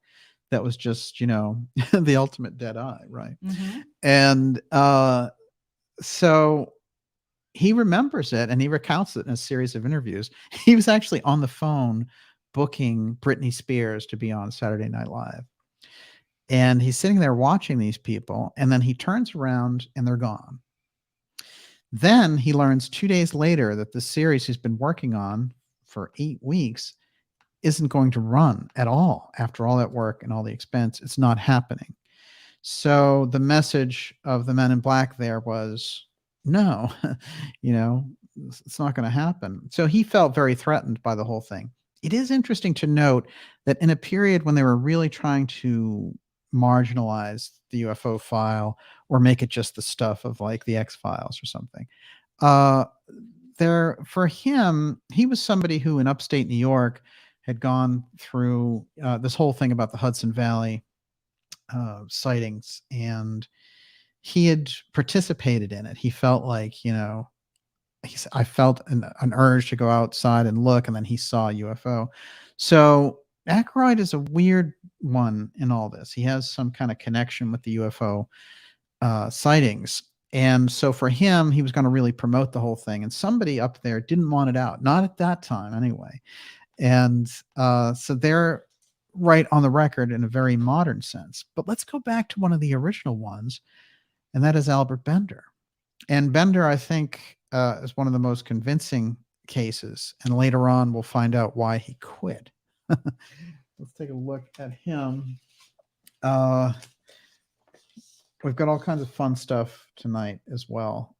that was just, you know, the ultimate dead eye, right? Mm-hmm. And so he remembers it, and he recounts it in a series of interviews. He was actually on the phone booking Britney Spears to be on Saturday Night Live. And he's sitting there watching these people, and then he turns around and they're gone. Then he learns 2 days later that the series he's been working on for 8 weeks isn't going to run at all. After all that work and all the expense, it's not happening. So the message of the men in black there was, no, you know, it's not going to happen. So he felt very threatened by the whole thing. It is interesting to note that in a period when they were really trying to marginalize the UFO file or make it just the stuff of like the X-Files or something, for him, he was somebody who in upstate New York had gone through this whole thing about the Hudson Valley sightings, and he had participated in it. He felt like, you know, I felt an urge to go outside and look, and then he saw a UFO. So Aykroyd is a weird one in all this. He has some kind of connection with the UFO sightings. And so for him, he was going to really promote the whole thing. And somebody up there didn't want it out, not at that time anyway. And so they're right on the record in a very modern sense. But let's go back to one of the original ones, and that is Albert Bender. And Bender, I think, is one of the most convincing cases. And later on, we'll find out why he quit. Let's take a look at him. We've got all kinds of fun stuff tonight as well,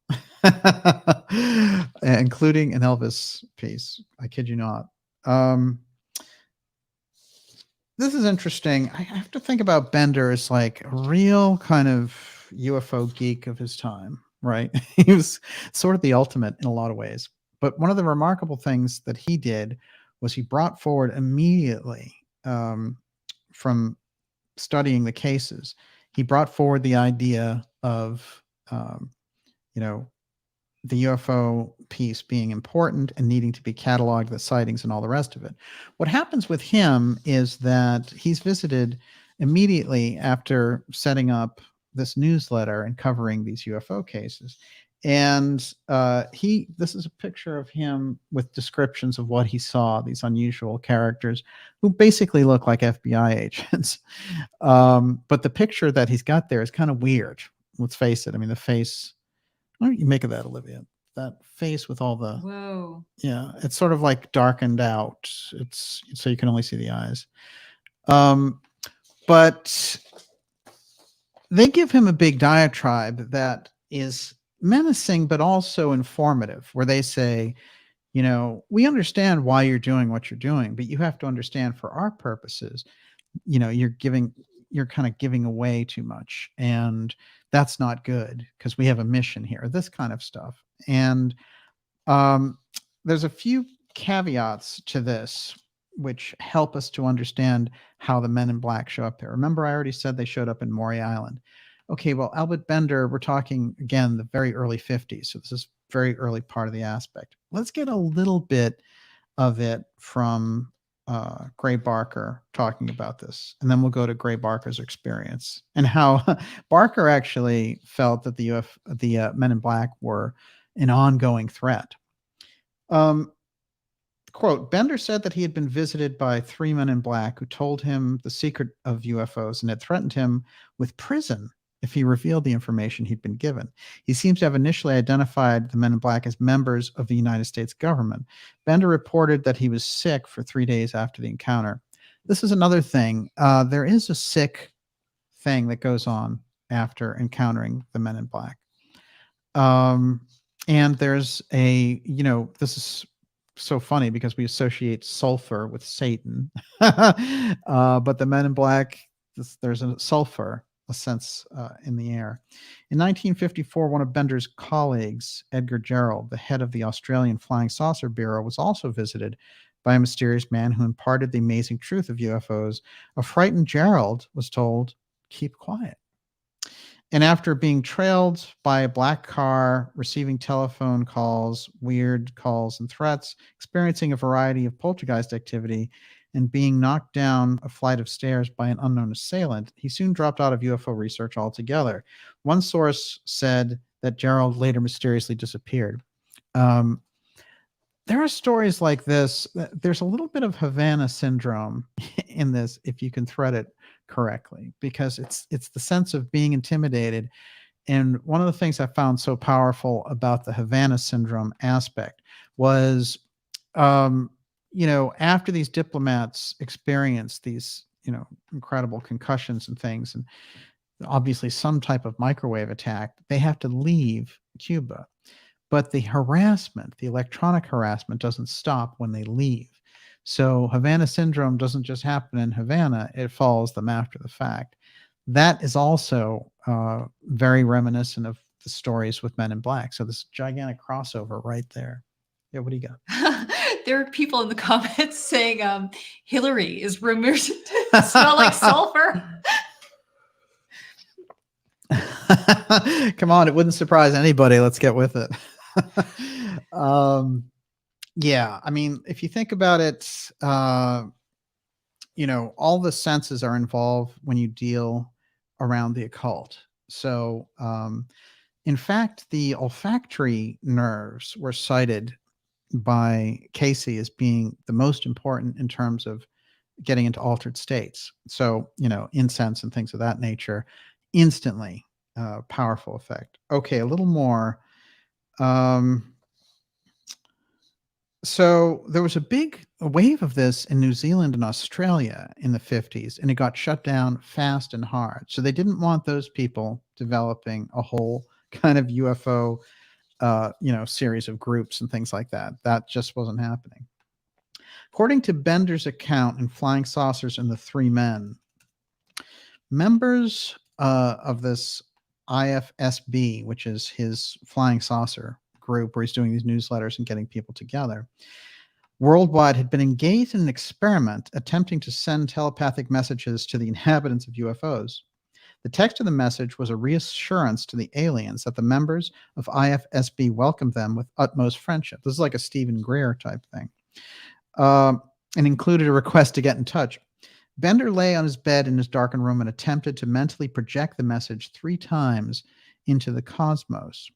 including an Elvis piece. I kid you not. This is interesting. I have to think about Bender as like a real kind of UFO geek of his time, right? He was sort of the ultimate in a lot of ways. But one of the remarkable things that he did was he brought forward immediately from studying the cases. He brought forward the idea of, you know, the UFO piece being important and needing to be cataloged, the sightings and all the rest of it. What happens with him is that he's visited immediately after setting up this newsletter and covering these UFO cases. And this is a picture of him with descriptions of what he saw, these unusual characters who basically look like FBI agents. But the picture that he's got there is kind of weird. Let's face it. I mean, the face, what do you make of that, Olivia? That face with all the, whoa. Yeah, it's sort of like darkened out. It's so you can only see the eyes. But they give him a big diatribe that is menacing but also informative, where they say, you know, we understand why you're doing what you're doing, but you have to understand for our purposes, you know, you're kind of giving away too much, and that's not good because we have a mission here, this kind of stuff. And um, there's a few caveats to this which help us to understand how the Men in Black show up there. Remember, I already said they showed up in Maury Island. Okay, well, Albert Bender, we're talking again the very early 50s. So this is very early part of the aspect. Let's get a little bit of it from Gray Barker talking about this. And then we'll go to Gray Barker's experience and how Barker actually felt that the Men in Black were an ongoing threat. Quote, Bender said that he had been visited by 3 men in black who told him the secret of UFOs and had threatened him with prison if he revealed the information he'd been given. He seems to have initially identified the Men in Black as members of the United States government. Bender reported that he was sick for 3 days after the encounter. This is another thing. There is a sick thing that goes on after encountering the Men in Black. And there's a, you know, this is so funny because we associate sulfur with Satan, but the Men in Black, there's a sulfur, a sense in the air. In 1954, one of Bender's colleagues, Edgar Gerald, the head of the Australian Flying Saucer Bureau, was also visited by a mysterious man who imparted the amazing truth of UFOs. A frightened Gerald was told, keep quiet. And after being trailed by a black car, receiving telephone calls, weird calls and threats, experiencing a variety of poltergeist activity, and being knocked down a flight of stairs by an unknown assailant, he soon dropped out of UFO research altogether. One source said that Gerald later mysteriously disappeared. There are stories like this. There's a little bit of Havana syndrome in this, if you can thread it correctly, because it's the sense of being intimidated. And one of the things I found so powerful about the Havana syndrome aspect was, you know, after these diplomats experienced these, you know, incredible concussions and things, and obviously some type of microwave attack, they have to leave Cuba. But the harassment, the electronic harassment, doesn't stop when they leave. So Havana syndrome doesn't just happen in Havana, it follows them after the fact. That is also very reminiscent of the stories with Men in Black. So this gigantic crossover right there. Yeah, what do you got? There are people in the comments saying Hillary is rumored to smell like sulfur. Come on, it wouldn't surprise anybody. Let's get with it. Yeah, I mean, if you think about it, you know, all the senses are involved when you deal around the occult. So, in fact, the olfactory nerves were cited by Casey as being the most important in terms of getting into altered states. So, you know, incense and things of that nature, instantly powerful effect. Okay, a little more. So there was a wave of this in New Zealand and Australia in the 50s, and it got shut down fast and hard. So they didn't want those people developing a whole kind of UFO, you know, series of groups and things like that. That just wasn't happening. According to Bender's account in Flying Saucers and the Three Men, members of this IFSB, which is his flying saucer group where he's doing these newsletters and getting people together, worldwide had been engaged in an experiment attempting to send telepathic messages to the inhabitants of UFOs. The text of the message was a reassurance to the aliens that the members of IFSB welcomed them with utmost friendship. This is like a Stephen Greer type thing. And included a request to get in touch. Bender lay on his bed in his darkened room and attempted to mentally project the message 3 times into the cosmos.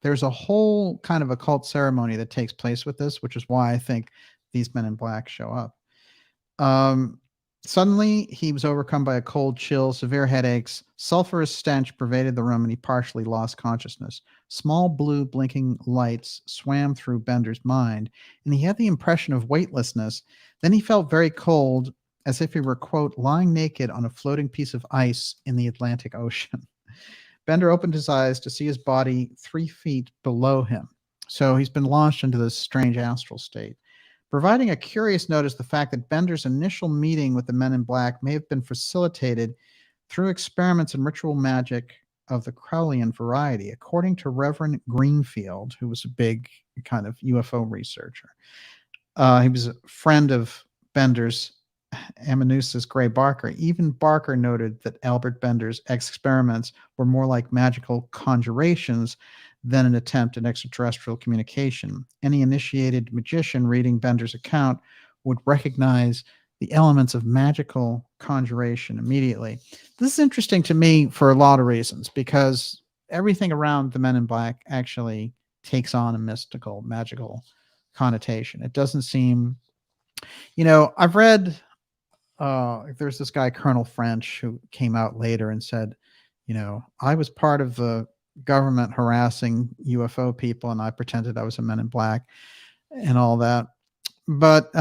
There's a whole kind of occult ceremony that takes place with this, which is why I think these Men in Black show up. Suddenly, he was overcome by a cold chill, severe headaches, sulfurous stench pervaded the room, and he partially lost consciousness. Small blue blinking lights swam through Bender's mind, and he had the impression of weightlessness. Then he felt very cold, as if he were, quote, lying naked on a floating piece of ice in the Atlantic Ocean. Bender opened his eyes to see his body 3 feet below him. So he's been launched into this strange astral state. Providing a curious note is the fact that Bender's initial meeting with the men in black may have been facilitated through experiments in ritual magic of the Crowleyan variety, according to Reverend Greenfield, who was a big kind of UFO researcher. He was a friend of Bender's, amanuensis Gray Barker. Even Barker noted that Albert Bender's experiments were more like magical conjurations than an attempt at extraterrestrial communication. Any initiated magician reading Bender's account would recognize the elements of magical conjuration immediately. This is interesting to me for a lot of reasons, because everything around the Men in Black actually takes on a mystical, magical connotation. It doesn't seem, I've read, there's this guy, Colonel French, who came out later and said, I was part of the government harassing UFO people, and I pretended I was a Men in Black and all that. But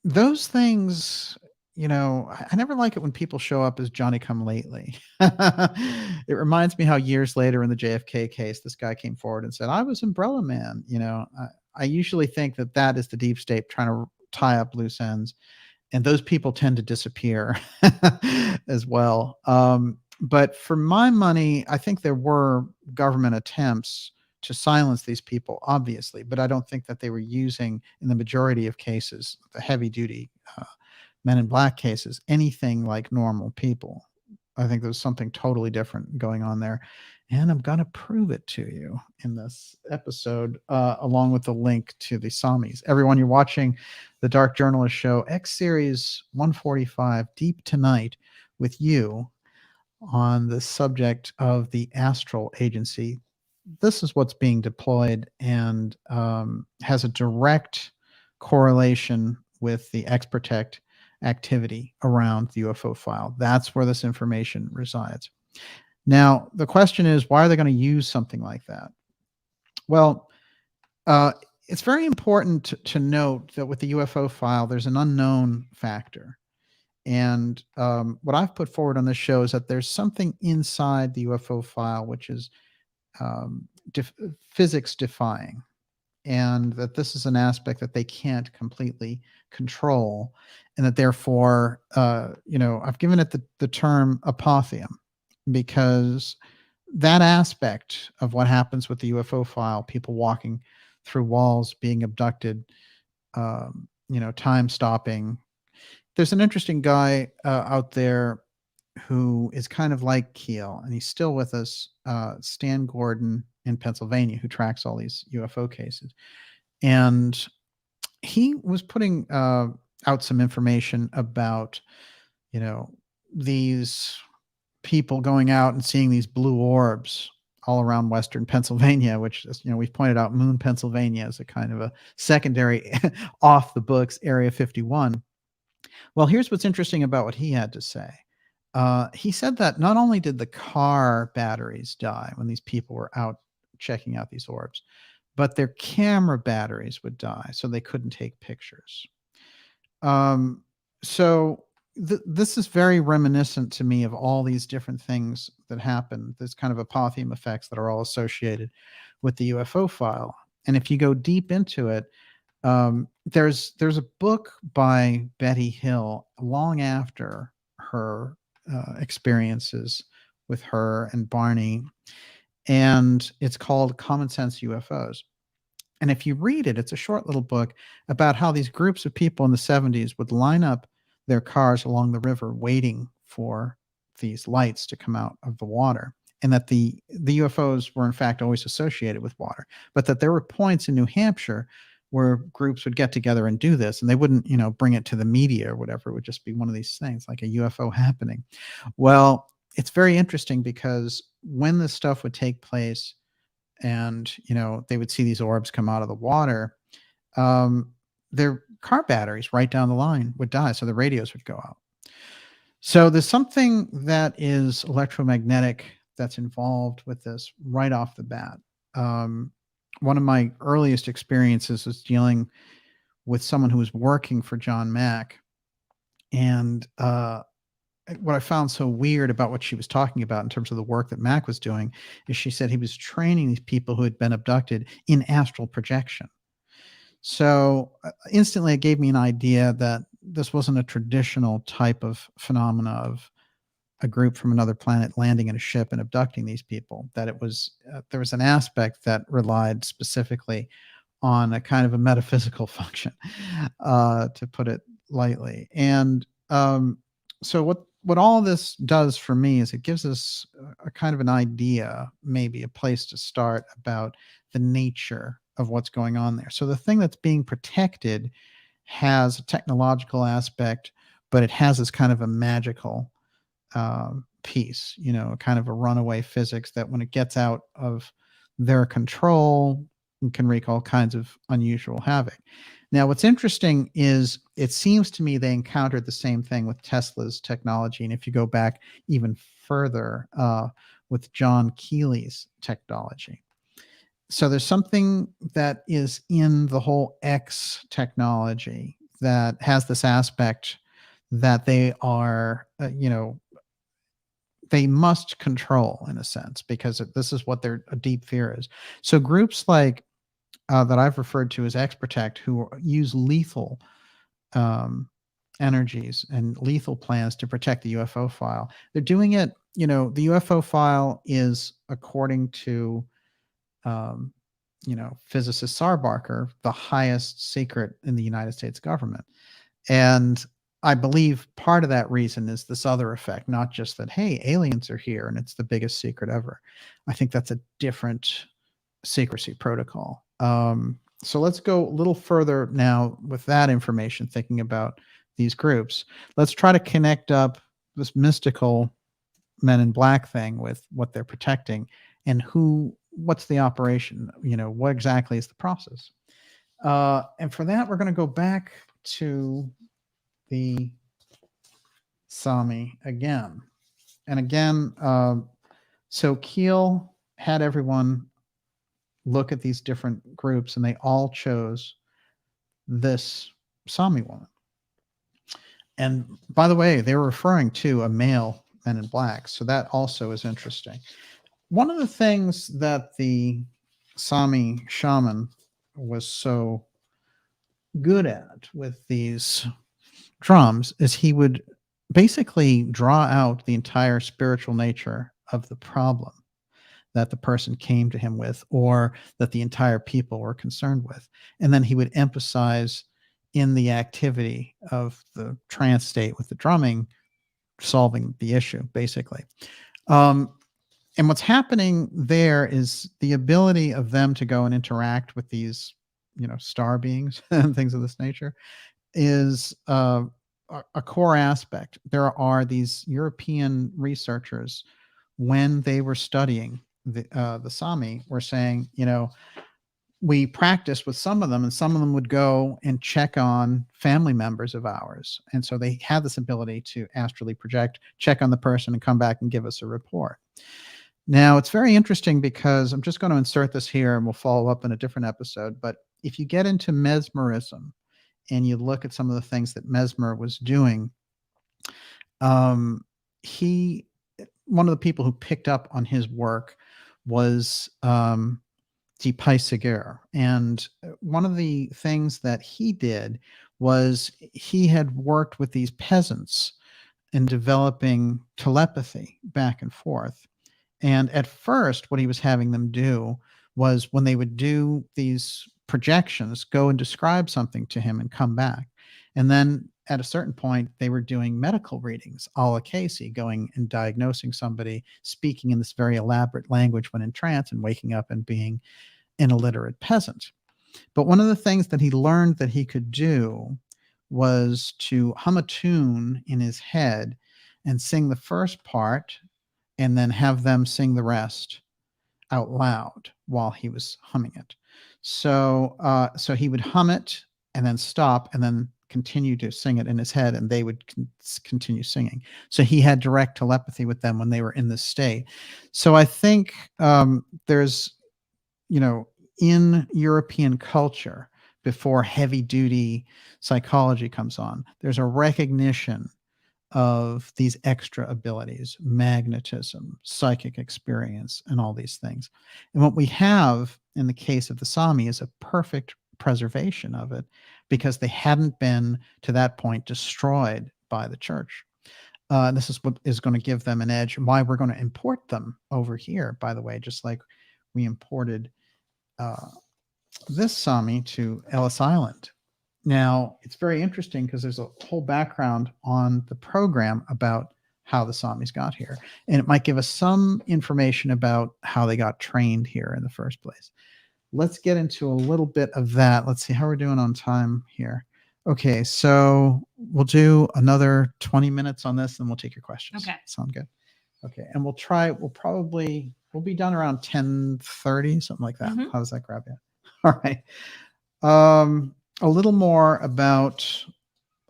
those things, I never like it when people show up as Johnny come lately. It reminds me how years later in the JFK case, this guy came forward and said, I was Umbrella Man. I usually think that is the deep state trying to tie up loose ends, and those people tend to disappear as well. But for my money, I think there were government attempts to silence these people, obviously, but I don't think that they were using, in the majority of cases, the heavy duty Men in Black cases, anything like normal people. I think there's something totally different going on there. And I'm going to prove it to you in this episode, along with the link to the SAMIs. Everyone, you're watching the Dark Journalist Show, X Series 145, Deep Tonight, with you on the subject of the Astral Agency. This is what's being deployed and has a direct correlation with the X-Protect activity around the UFO file. That's where this information resides. Now, the question is, why are they going to use something like that? Well, it's very important to note that with the UFO file, there's an unknown factor. And what I've put forward on this show is that there's something inside the UFO file which is physics defying, and that this is an aspect that they can't completely control, and that therefore, I've given it the term apotheum, because that aspect of what happens with the UFO file, people walking through walls, being abducted, time stopping. There's an interesting guy out there who is kind of like Keel, and he's still with us, Stan Gordon in Pennsylvania, who tracks all these UFO cases. And he was putting out some information about, these people going out and seeing these blue orbs all around Western Pennsylvania, which is, we've pointed out Moon, Pennsylvania as a kind of a secondary off the books Area 51. Well, here's what's interesting about what he had to say. He said that not only did the car batteries die when these people were out checking out these orbs, but their camera batteries would die, so they couldn't take pictures. So this is very reminiscent to me of all these different things that happen. There's kind of apotheum effects that are all associated with the UFO file. And if you go deep into it, there's a book by Betty Hill long after her experiences with her and Barney, and it's called Common Sense UFOs. And if you read it, it's a short little book about how these groups of people in the 70s would line up their cars along the river waiting for these lights to come out of the water, and that the UFOs were in fact always associated with water, but that there were points in New Hampshire where groups would get together and do this, and they wouldn't, bring it to the media or whatever. It would just be one of these things like a UFO happening. Well, it's very interesting, because when this stuff would take place and, they would see these orbs come out of the water, their car batteries right down the line would die. So the radios would go out. So there's something that is electromagnetic that's involved with this right off the bat. One of my earliest experiences was dealing with someone who was working for John Mack, And what I found so weird about what she was talking about in terms of the work that Mac was doing is she said he was training these people who had been abducted in astral projection. So instantly it gave me an idea that this wasn't a traditional type of phenomena of a group from another planet landing in a ship and abducting these people, that it was there was an aspect that relied specifically on a kind of a metaphysical function, to put it lightly. And so what all this does for me is it gives us a kind of an idea, maybe a place to start about the nature of what's going on there. So the thing that's being protected has a technological aspect, but it has this kind of a magical piece, you know, kind of a runaway physics that when it gets out of their control, it can wreak all kinds of unusual havoc. Now, what's interesting is it seems to me they encountered the same thing with Tesla's technology. And if you go back even further with John Keely's technology. So there's something that is in the whole X technology that has this aspect that they are, they must control in a sense, because this is what their deep fear is. So groups like that I've referred to as X-Protect, who use lethal energies and lethal plans to protect the UFO file. They're doing it, the UFO file is, according to, physicist Sarbarker, the highest secret in the United States government. And I believe part of that reason is this other effect, not just that, hey, aliens are here and it's the biggest secret ever. I think that's a different secrecy protocol. So let's go a little further now with that information, thinking about these groups. Let's try to connect up this mystical Men in Black thing with what they're protecting and what's the operation, what exactly is the process. And for that, we're going to go back to the SAMI again. And again, so Keel had everyone look at these different groups, and they all chose this SAMI woman. And by the way, they were referring to a male Men in Black, so that also is interesting. One of the things that the SAMI shaman was so good at with these drums is he would basically draw out the entire spiritual nature of the problem that the person came to him with, or that the entire people were concerned with. And then he would emphasize in the activity of the trance state with the drumming, solving the issue, basically. And what's happening there is the ability of them to go and interact with these, star beings and things of this nature is a core aspect. There are these European researchers, when they were studying the SAMI, were saying, we practiced with some of them, and some of them would go and check on family members of ours. And so they had this ability to astrally project, check on the person, and come back and give us a report. Now, it's very interesting because I'm just going to insert this here and we'll follow up in a different episode. But if you get into mesmerism and you look at some of the things that Mesmer was doing, one of the people who picked up on his work was Deepai Segar. And one of the things that he did was he had worked with these peasants in developing telepathy back and forth. And at first, what he was having them do was, when they would do these projections, go and describe something to him and come back. And then at a certain point, they were doing medical readings, a la Casey, going and diagnosing somebody, speaking in this very elaborate language when in trance, and waking up and being an illiterate peasant. But one of the things that he learned that he could do was to hum a tune in his head and sing the first part, and then have them sing the rest out loud while he was humming it. So he would hum it and then stop and then continue to sing it in his head, and they would continue singing. So he had direct telepathy with them when they were in this state. So I think there's, in European culture, before heavy duty psychology comes on. There's a recognition of these extra abilities, magnetism, psychic experience, and all these things. And what we have in the case of the Sami is a perfect preservation of it, because they hadn't been to that point destroyed by the church. This is what is going to give them an edge, and why we're going to import them over here, by the way, just like we imported this Sami to Ellis Island. Now, it's very interesting because there's a whole background on the program about how the Samis got here. And it might give us some information about how they got trained here in the first place. Let's get into a little bit of that. Let's see how we're doing on time here. Okay, so we'll do another 20 minutes on this, and we'll take your questions. Okay. Sound good? Okay, and we'll be done around 10:30, something like that. Mm-hmm. How does that grab you? All right. A little more about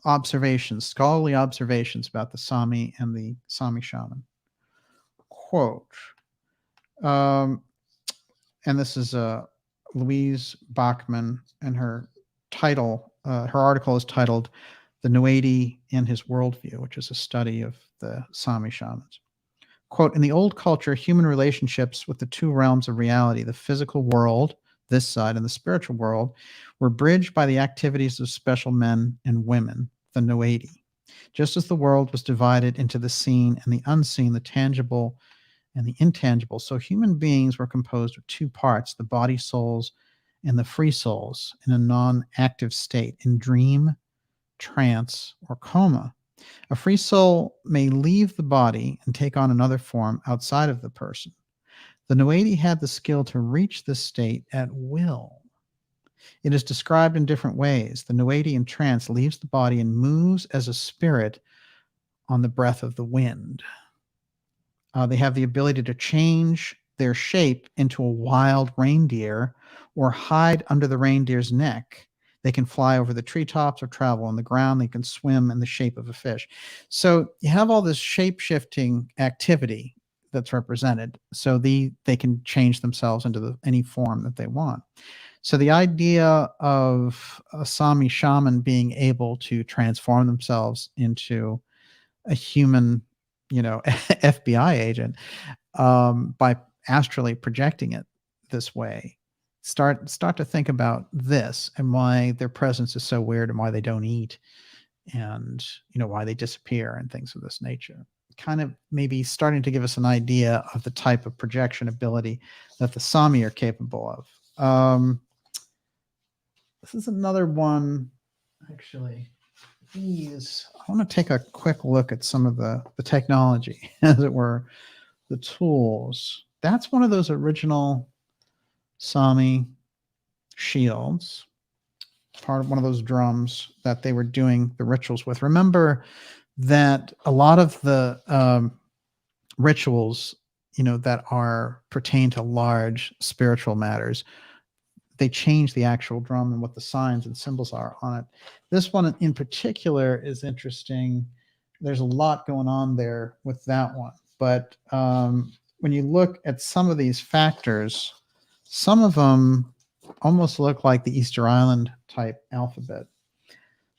observations, scholarly observations about the Sami and the Sami shaman. Quote, and this is Louise Bachman, and her article is titled "The Nuedi and His Worldview," which is a study of the Sami shamans. Quote, in the old culture, human relationships with the two realms of reality, the physical world, this side, and the spiritual world, were bridged by the activities of special men and women, the Nuedi. Just as the world was divided into the seen and the unseen, the tangible and the intangible, so human beings were composed of two parts, the body souls and the free souls, in a non-active state, in dream, trance, or coma. A free soul may leave the body and take on another form outside of the person. The Nuedi had the skill to reach this state at will. It is described in different ways. The Nuedi in trance leaves the body and moves as a spirit on the breath of the wind. They have the ability to change their shape into a wild reindeer or hide under the reindeer's neck. They can fly over the treetops or travel on the ground. They can swim in the shape of a fish. So you have all this shape-shifting activity that's represented. So they can change themselves into any form that they want. So the idea of a Sami shaman being able to transform themselves into a human, FBI agent by astrally projecting it this way, start to think about this and why their presence is so weird and why they don't eat and, why they disappear and things of this nature. Kind of maybe starting to give us an idea of the type of projection ability that the Sami are capable of. This is another one, actually. I want to take a quick look at some of the technology, as it were, the tools. That's one of those original Sami shields, part of one of those drums that they were doing the rituals with. Remember that a lot of the rituals, that pertain to large spiritual matters, they change the actual drum and what the signs and symbols are on it. This one in particular is interesting. There's a lot going on there with that one. But when you look at some of these factors, some of them almost look like the Easter Island type alphabet.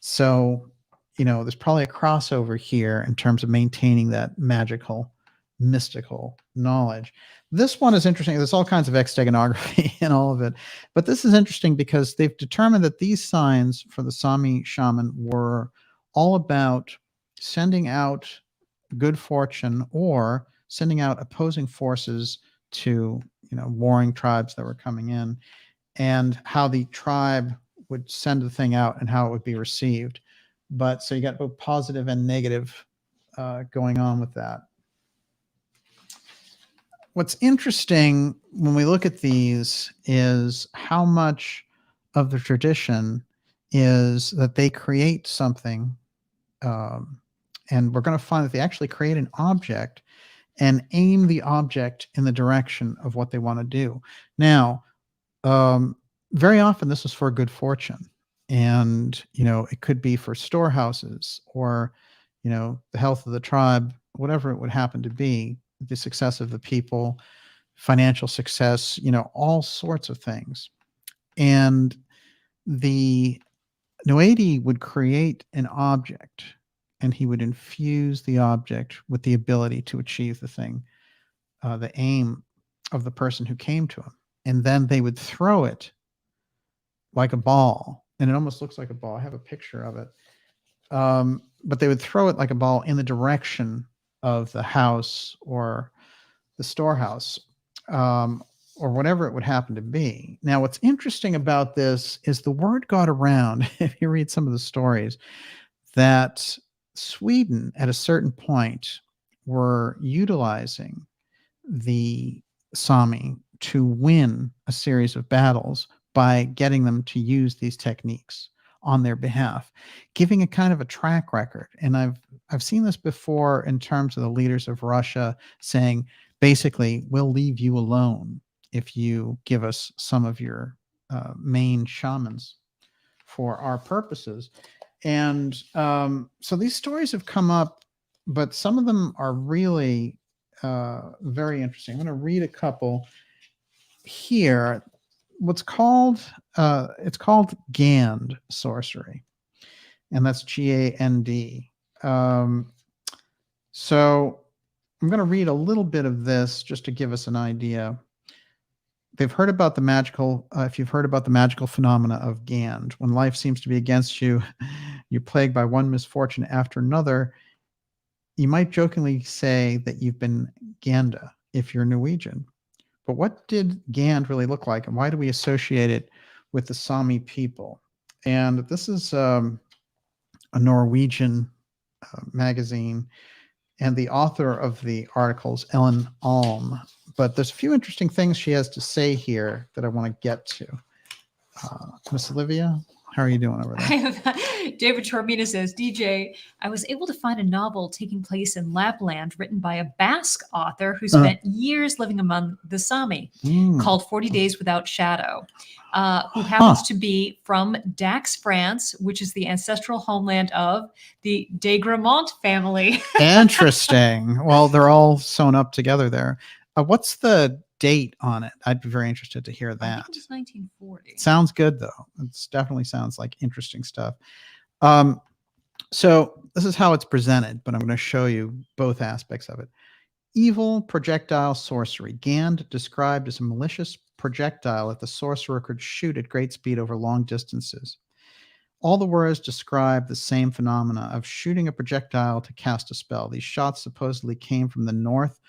So, there's probably a crossover here in terms of maintaining that magical, mystical knowledge. This one is interesting. There's all kinds of extegonography and all of it. But this is interesting because they've determined that these signs for the Sami shaman were all about sending out good fortune or sending out opposing forces to, warring tribes that were coming in, and how the tribe would send the thing out and how it would be received. But so you got both positive and negative going on with that. What's interesting when we look at these is how much of the tradition is that they create something, and we're going to find that they actually create an object and aim the object in the direction of what they want to do. Now, very often this is for good fortune, and it could be for storehouses or the health of the tribe, whatever it would happen to be, the success of the people, financial success, all sorts of things. And the Noedi would create an object, and he would infuse the object with the ability to achieve the thing, the aim of the person who came to him. And then they would throw it like a ball, and it almost looks like a ball. I have a picture of it. But they would throw it like a ball in the direction of the house or the storehouse, or whatever it would happen to be. Now, what's interesting about this is the word got around, if you read some of the stories, that Sweden at a certain point were utilizing the Sami to win a series of battles by getting them to use these techniques on their behalf, giving a kind of a track record. And I've seen this before in terms of the leaders of Russia saying, basically, we'll leave you alone if you give us some of your main shamans for our purposes. And so these stories have come up, but some of them are really very interesting. I'm going to read a couple here. What's called it's called Gand sorcery, and that's Gand. So I'm going to read a little bit of this just to give us an idea. They've heard about the magical, if you've heard about the magical phenomena of Gand, when life seems to be against you, you're plagued by one misfortune after another, you might jokingly say that you've been Ganda if you're Norwegian. But what did Gand really look like, and why do we associate it with the Sami people? And this is a Norwegian magazine, and the author of the articles, Ellen Alm. But there's a few interesting things she has to say here that I want to get to. Miss Olivia, how are you doing over there? David Chormina says, DJ, I was able to find a novel taking place in Lapland written by a Basque author who spent years living among the Sami, called 40 Days Without Shadow, who happens to be from Dax, France, which is the ancestral homeland of the Degremont family. Interesting. Well, they're all sewn up together there. What's the date on it? I'd be very interested to hear that. I think it was 1940. Sounds good, though. It definitely sounds like interesting stuff. So this is how it's presented, but I'm going to show you both aspects of it. Evil projectile sorcery. Gand described as a malicious projectile that the sorcerer could shoot at great speed over long distances. All the words describe the same phenomena of shooting a projectile to cast a spell. These shots supposedly came from the north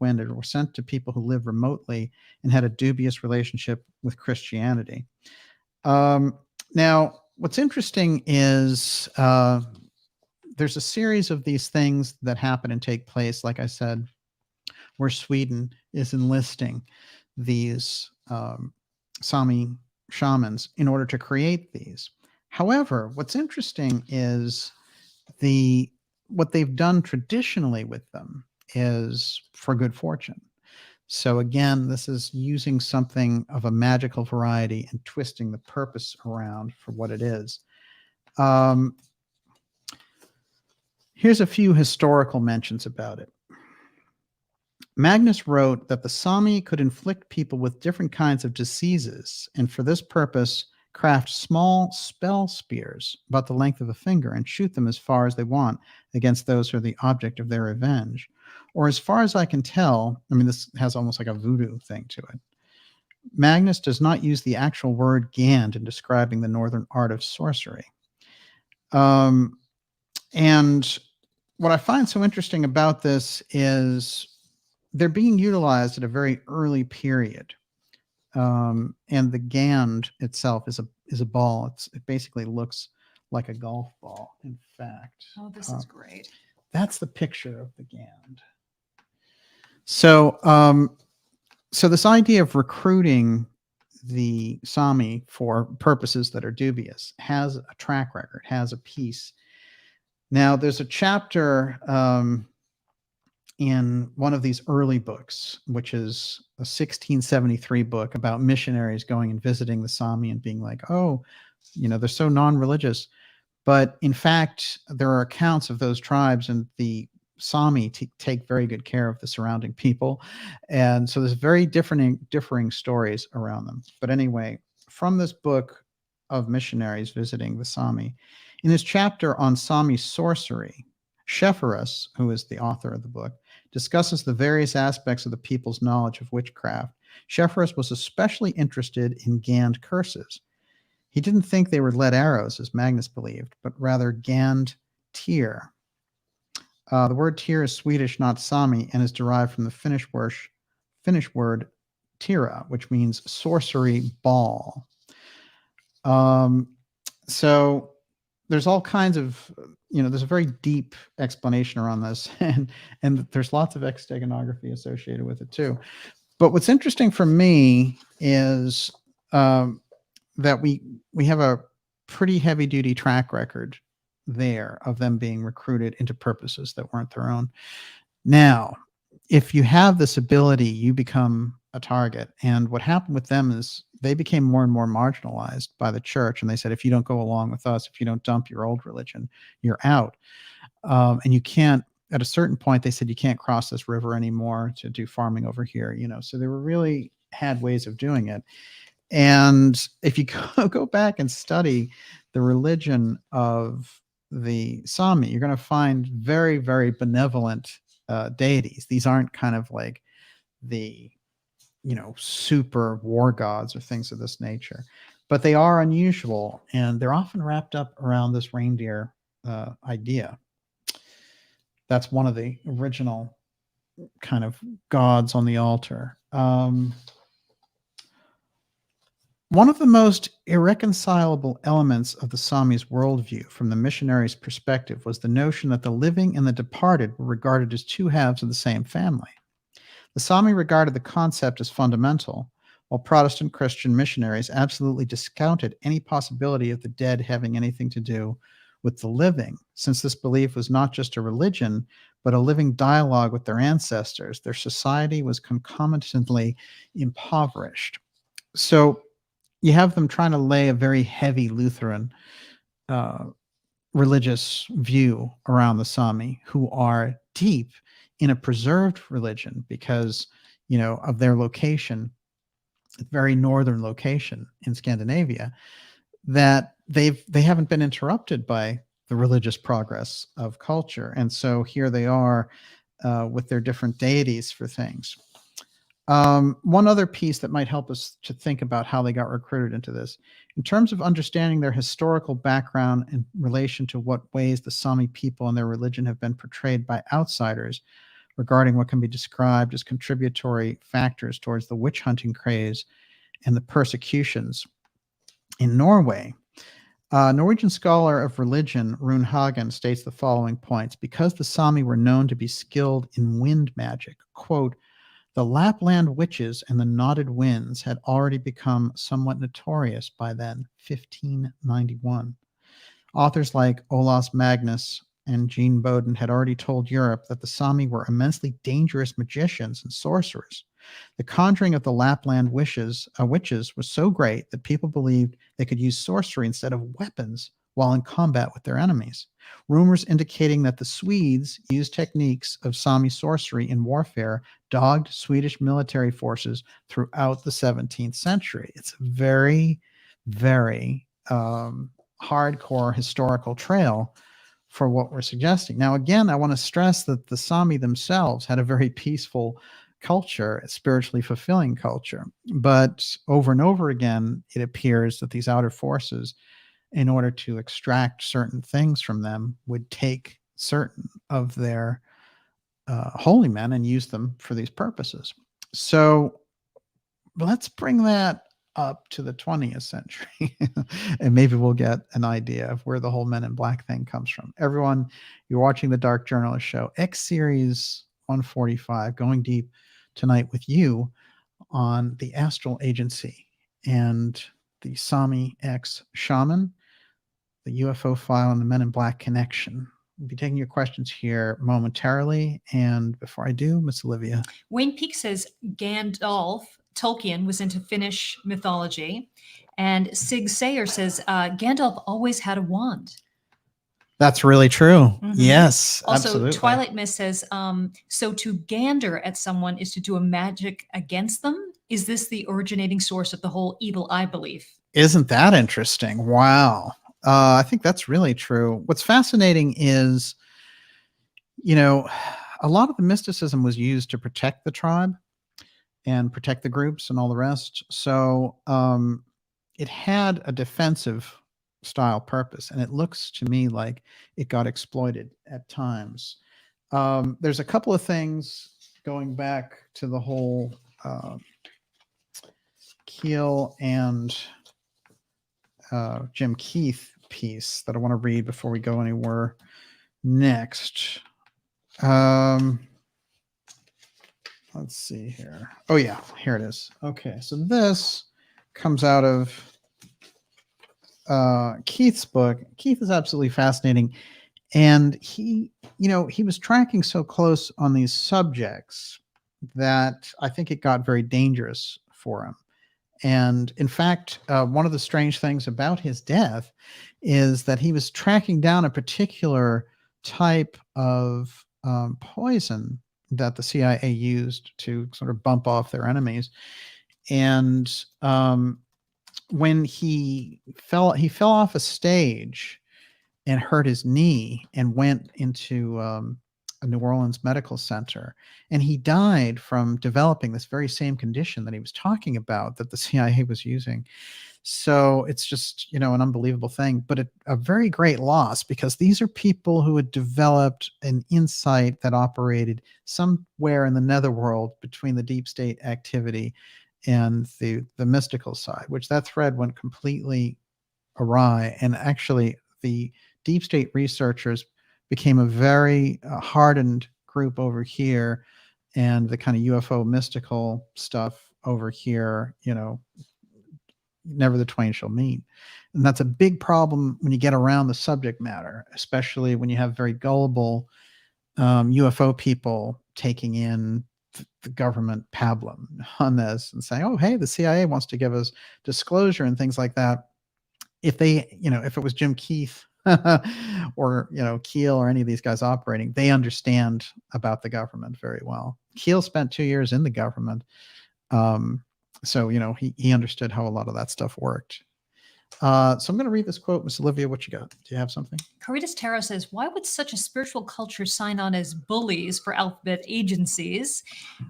wind, and were sent to people who lived remotely and had a dubious relationship with Christianity. Now, what's interesting is there's a series of these things that happen and take place, like I said, where Sweden is enlisting these Sami shamans in order to create these. However, what's interesting is what they've done traditionally with them is for good fortune. So again, this is using something of a magical variety and twisting the purpose around for what it is. Here's a few historical mentions about it. Magnus wrote that the Sami could inflict people with different kinds of diseases, and for this purpose craft small spell spears about the length of a finger and shoot them as far as they want against those who are the object of their revenge. Or as far as I can tell, I mean, this has almost like a voodoo thing to it. Magnus does not use the actual word Gand in describing the northern art of sorcery. And what I find so interesting about this is they're being utilized at a very early period. And the Gand itself is a ball. It basically looks like a golf ball, in fact. Oh, this is great. That's the picture of the Gand. So, so this idea of recruiting the Sami for purposes that are dubious has a track record, has a piece. Now, there's a chapter in one of these early books, which is a 1673 book about missionaries going and visiting the Sami and being like, oh, you know, they're so non-religious. But in fact, there are accounts of those tribes, and the Sami take very good care of the surrounding people. And so there's very differing stories around them. But anyway, from this book, of missionaries visiting the Sami. In his chapter on Sami sorcery, Shepherus, who is the author of the book, discusses the various aspects of the people's knowledge of witchcraft. Shepherus was especially interested in Gand curses. He didn't think they were lead arrows, as Magnus believed, but rather Gand tear. The word tear is Swedish, not Sami, and is derived from the Finnish word tira, which means sorcery ball. So there's all kinds of, there's a very deep explanation around this, and there's lots of extegonography associated with it too. But what's interesting for me is that we have a pretty heavy duty track record there of them being recruited into purposes that weren't their own. Now, if you have this ability, you become a target. And what happened with them is they became more and more marginalized by the church. And they said, if you don't go along with us, if you don't dump your old religion, you're out. And you can't, at a certain point, they said, you can't cross this river anymore to do farming over here. So they were really had ways of doing it. And if you go back and study the religion of the Sami, you're going to find very, very benevolent deities. These aren't kind of like the, super war gods or things of this nature, but they are unusual, and they're often wrapped up around this reindeer idea. That's one of the original kind of gods on the altar. One of the most irreconcilable elements of the Sami's worldview from the missionaries' perspective was the notion that the living and the departed were regarded as two halves of the same family. The Sami regarded the concept as fundamental, while Protestant Christian missionaries absolutely discounted any possibility of the dead having anything to do with the living, since this belief was not just a religion, but a living dialogue with their ancestors. Their society was concomitantly impoverished. So you have them trying to lay a very heavy Lutheran religious view around the Sami, who are deep in a preserved religion because, of their location, very northern location in Scandinavia, that they haven't been interrupted by the religious progress of culture. And so here they are with their different deities for things. One other piece that might help us to think about how they got recruited into this, in terms of understanding their historical background in relation to what ways the Sami people and their religion have been portrayed by outsiders regarding what can be described as contributory factors towards the witch hunting craze and the persecutions in Norway. Norwegian scholar of religion Rune Hagen states the following points. Because the Sami were known to be skilled in wind magic, quote, the Lapland witches and the knotted winds had already become somewhat notorious by then, 1591. Authors like Olaus Magnus and Jean Bodin had already told Europe that the Sami were immensely dangerous magicians and sorcerers. The conjuring of the Lapland witches was so great that people believed they could use sorcery instead of weapons while in combat with their enemies. Rumors indicating that the Swedes used techniques of Sami sorcery in warfare dogged Swedish military forces throughout the 17th century. It's a very, very hardcore historical trail for what we're suggesting. Now, again, I want to stress that the Sami themselves had a very peaceful culture, a spiritually fulfilling culture. But over and over again, it appears that these outer forces, in order to extract certain things from them, would take certain of their holy men and use them for these purposes. So let's bring that up to the 20th century and maybe we'll get an idea of where the whole Men in Black thing comes from. Everyone, you're watching the Dark Journalist Show, X Series 145, going deep tonight with you on the Astral Agency and the Sami X Shaman, the UFO file, and the Men in Black connection. We'll be taking your questions here momentarily. And before I do, Miss Olivia. Wayne Peak says Gandalf, Tolkien, was into Finnish mythology. And Sig Sayer says Gandalf always had a wand. That's really true. Mm-hmm. Yes, also, absolutely. Twilight Mist says, so to gander at someone is to do a magic against them? Is this the originating source of the whole evil eye belief? Isn't that interesting? Wow. I think that's really true. What's fascinating is, a lot of the mysticism was used to protect the tribe and protect the groups and all the rest. So it had a defensive style purpose, and it looks to me like it got exploited at times. There's a couple of things going back to the whole Keel and Jim Keith piece that I want to read before we go anywhere next. Let's see here. Oh yeah, here it is. Okay, so this comes out of Keith's book. Keith is absolutely fascinating, and he was tracking so close on these subjects that I think it got very dangerous for him. And in fact, one of the strange things about his death is that he was tracking down a particular type of poison that the CIA used to sort of bump off their enemies. And when he fell off a stage and hurt his knee and went into a New Orleans medical center, and he died from developing this very same condition that he was talking about that the CIA was using. So it's just, an unbelievable thing, but a very great loss, because these are people who had developed an insight that operated somewhere in the netherworld between the deep state activity and the mystical side, which that thread went completely awry. And actually the deep state researchers became a very hardened group over here, and the kind of UFO mystical stuff over here, never the twain shall meet. And that's a big problem when you get around the subject matter, especially when you have very gullible UFO people taking in the government pablum on this and saying, oh, hey, the CIA wants to give us disclosure and things like that. If they, if it was Jim Keith or, Keel or any of these guys operating, they understand about the government very well. Keel spent 2 years in the government. So, he understood how a lot of that stuff worked. So I'm going to read this quote. Miss Olivia, what you got? Do you have something? Caritas Tarot says, why would such a spiritual culture sign on as bullies for alphabet agencies?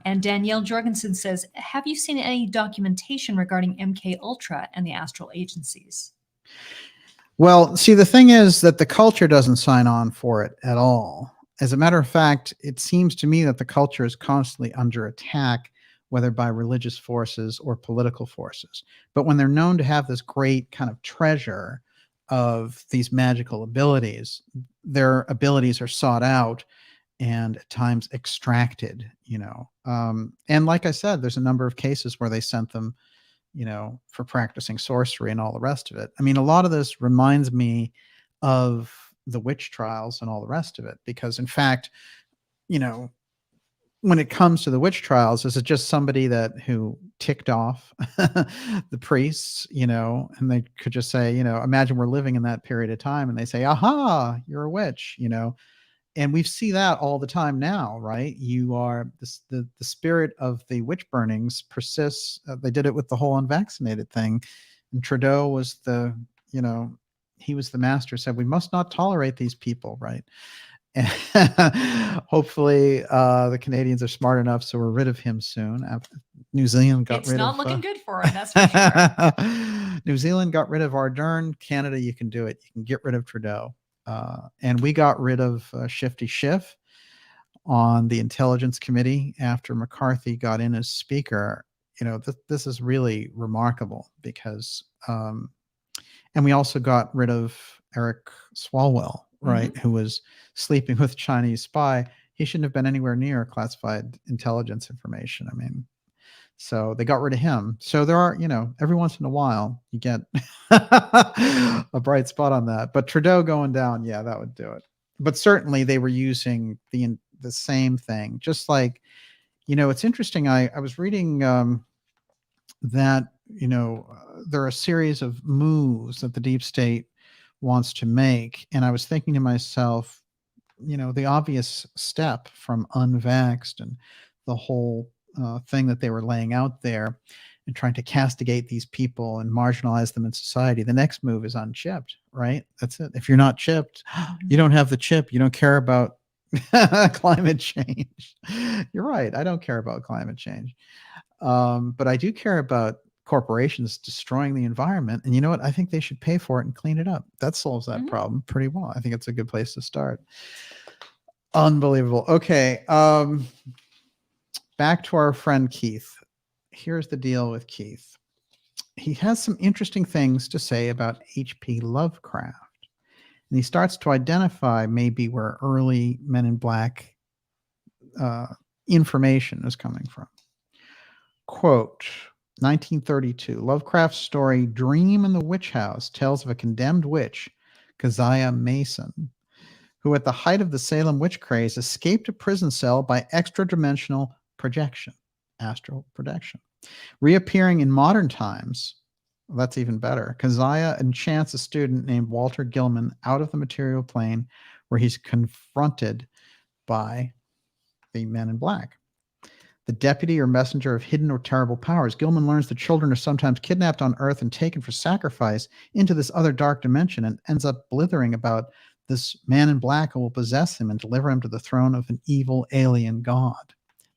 And Danielle Jorgensen says, have you seen any documentation regarding MK Ultra and the Astral Agencies? Well, see, the thing is that the culture doesn't sign on for it at all. As a matter of fact, it seems to me that the culture is constantly under attack, whether by religious forces or political forces. But when they're known to have this great kind of treasure of these magical abilities, their abilities are sought out and at times extracted, and like I said, there's a number of cases where they sent them, for practicing sorcery and all the rest of it. I mean, a lot of this reminds me of the witch trials and all the rest of it, because in fact, when it comes to the witch trials, is it just somebody who ticked off the priests, and they could just say, imagine we're living in that period of time, and they say, aha, you're a witch, and we see that all the time now, right? You are the spirit of the witch burnings persists. They did it with the whole unvaccinated thing, and Trudeau was he was the master, said we must not tolerate these people, right? And hopefully the Canadians are smart enough, so we're rid of him soon. After New Zealand got rid of... It's not looking good for him, that's for sure. New Zealand got rid of Ardern. Canada, you can do it. You can get rid of Trudeau. And we got rid of Shifty Schiff on the Intelligence Committee after McCarthy got in as Speaker. This is really remarkable because... and we also got rid of Eric Swalwell, right, who was sleeping with a Chinese spy. He shouldn't have been anywhere near classified intelligence information. I mean, so they got rid of him. So there are, every once in a while you get a bright spot on that. But Trudeau going down, yeah, that would do it. But certainly they were using the same thing. Just like, it's interesting. I was reading that, there are a series of moves that the deep state wants to make. And I was thinking to myself, the obvious step from unvaxxed and the whole thing that they were laying out there and trying to castigate these people and marginalize them in society, the next move is unchipped, right? That's it. If you're not chipped, you don't have the chip. You don't care about climate change. You're right. I don't care about climate change. But I do care about corporations destroying the environment. And you know what? I think they should pay for it and clean it up. That solves that problem pretty well. I think it's a good place to start. Unbelievable. Okay. Back to our friend Keith. Here's the deal with Keith. He has some interesting things to say about H.P. Lovecraft. And he starts to identify maybe where early Men in Black information is coming from. Quote, 1932, Lovecraft's story Dream in the Witch House tells of a condemned witch, Keziah Mason, who at the height of the Salem witch craze escaped a prison cell by extra-dimensional projection, astral projection. Reappearing in modern times, well, that's even better. Keziah enchants a student named Walter Gilman out of the material plane, where he's confronted by the Men in Black. The deputy or messenger of hidden or terrible powers, Gilman learns that children are sometimes kidnapped on Earth and taken for sacrifice into this other dark dimension, and ends up blithering about this man in black who will possess him and deliver him to the throne of an evil alien god.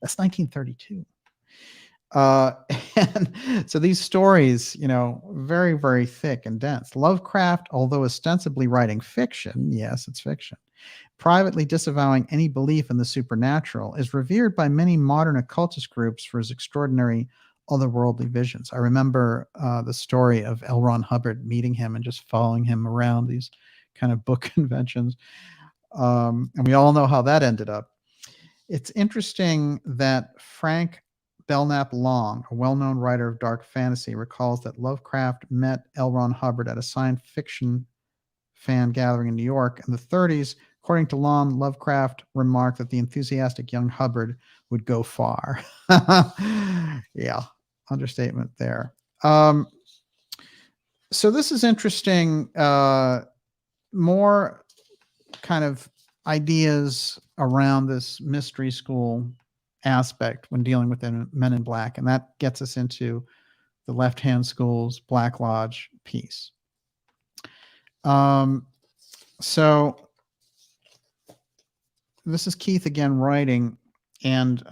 That's 1932. And so these stories, you know, very, very thick and dense. Lovecraft, although ostensibly writing fiction, yes, it's fiction, privately disavowing any belief in the supernatural, is revered by many modern occultist groups for his extraordinary otherworldly visions. I remember the story of L. Ron Hubbard meeting him and just following him around these kind of book conventions. And we all know how that ended up. It's interesting that Frank Belknap Long, a well-known writer of dark fantasy, recalls that Lovecraft met L. Ron Hubbard at a science fiction fan gathering in New York in the 30s. According to Long, Lovecraft remarked that the enthusiastic young Hubbard would go far. Yeah, understatement there. So this is interesting. More kind of ideas around this mystery school aspect when dealing with Men in Black, and that gets us into the Left Hand School's Black Lodge piece. So this is Keith again writing, and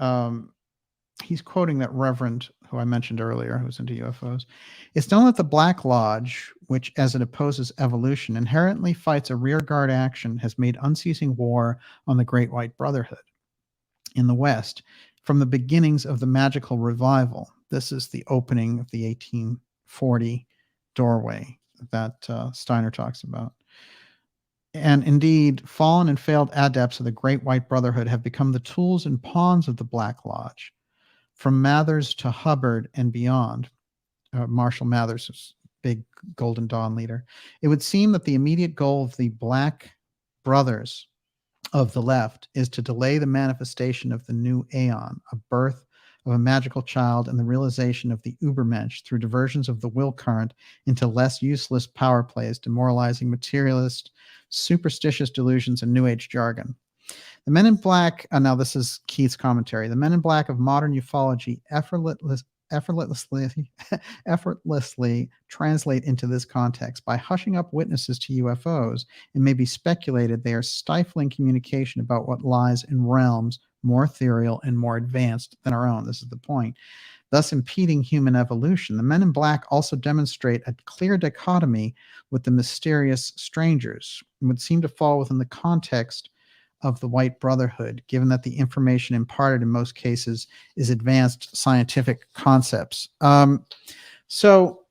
he's quoting that Reverend who I mentioned earlier, who's into UFOs. It's known that the Black Lodge, which as it opposes evolution, inherently fights a rearguard action, has made unceasing war on the Great White Brotherhood in the West from the beginnings of the magical revival. This is the opening of the 1840 doorway that Steiner talks about. And indeed, fallen and failed adepts of the Great White Brotherhood have become the tools and pawns of the Black Lodge. From Mathers to Hubbard and beyond, Marshall Mathers is big Golden Dawn leader, it would seem that the immediate goal of the Black Brothers of the left is to delay the manifestation of the new aeon, a birth of a magical child, and the realization of the Ubermensch through diversions of the will current into less useless power plays, demoralizing materialist, superstitious delusions, and New Age jargon. The Men in Black, now this is Keith's commentary, the Men in Black of modern ufology effortlessly translate into this context. By hushing up witnesses to UFOs, it may be speculated they are stifling communication about what lies in realms more ethereal and more advanced than our own. This is the point. Thus impeding human evolution. The Men in Black also demonstrate a clear dichotomy with the mysterious strangers, and would seem to fall within the context of the White Brotherhood, given that the information imparted in most cases is advanced scientific concepts. So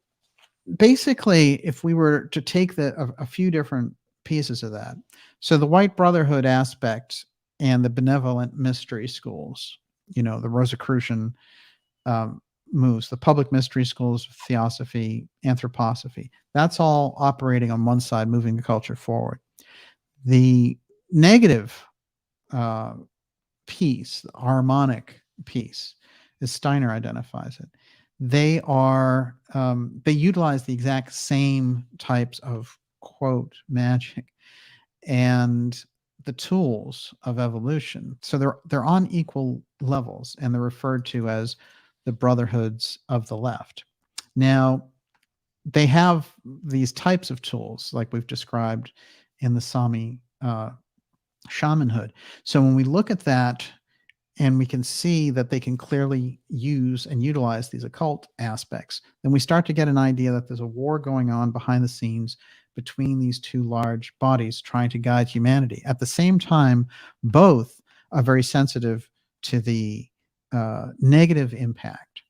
basically, if we were to take a few different pieces of that, so the White Brotherhood aspect and the benevolent mystery schools, you know, the Rosicrucian moves, the public mystery schools, theosophy, anthroposophy, that's all operating on one side, moving the culture forward. The negative piece, the harmonic piece, as Steiner identifies it, they are they utilize the exact same types of quote magic and the tools of evolution. So they're on equal levels, and they're referred to as the brotherhoods of the left. Now, they have these types of tools like we've described in the SAMI shamanhood. So when we look at that and we can see that they can clearly use and utilize these occult aspects, then we start to get an idea that there's a war going on behind the scenes between these two large bodies trying to guide humanity. At the same time, both are very sensitive to the negative impact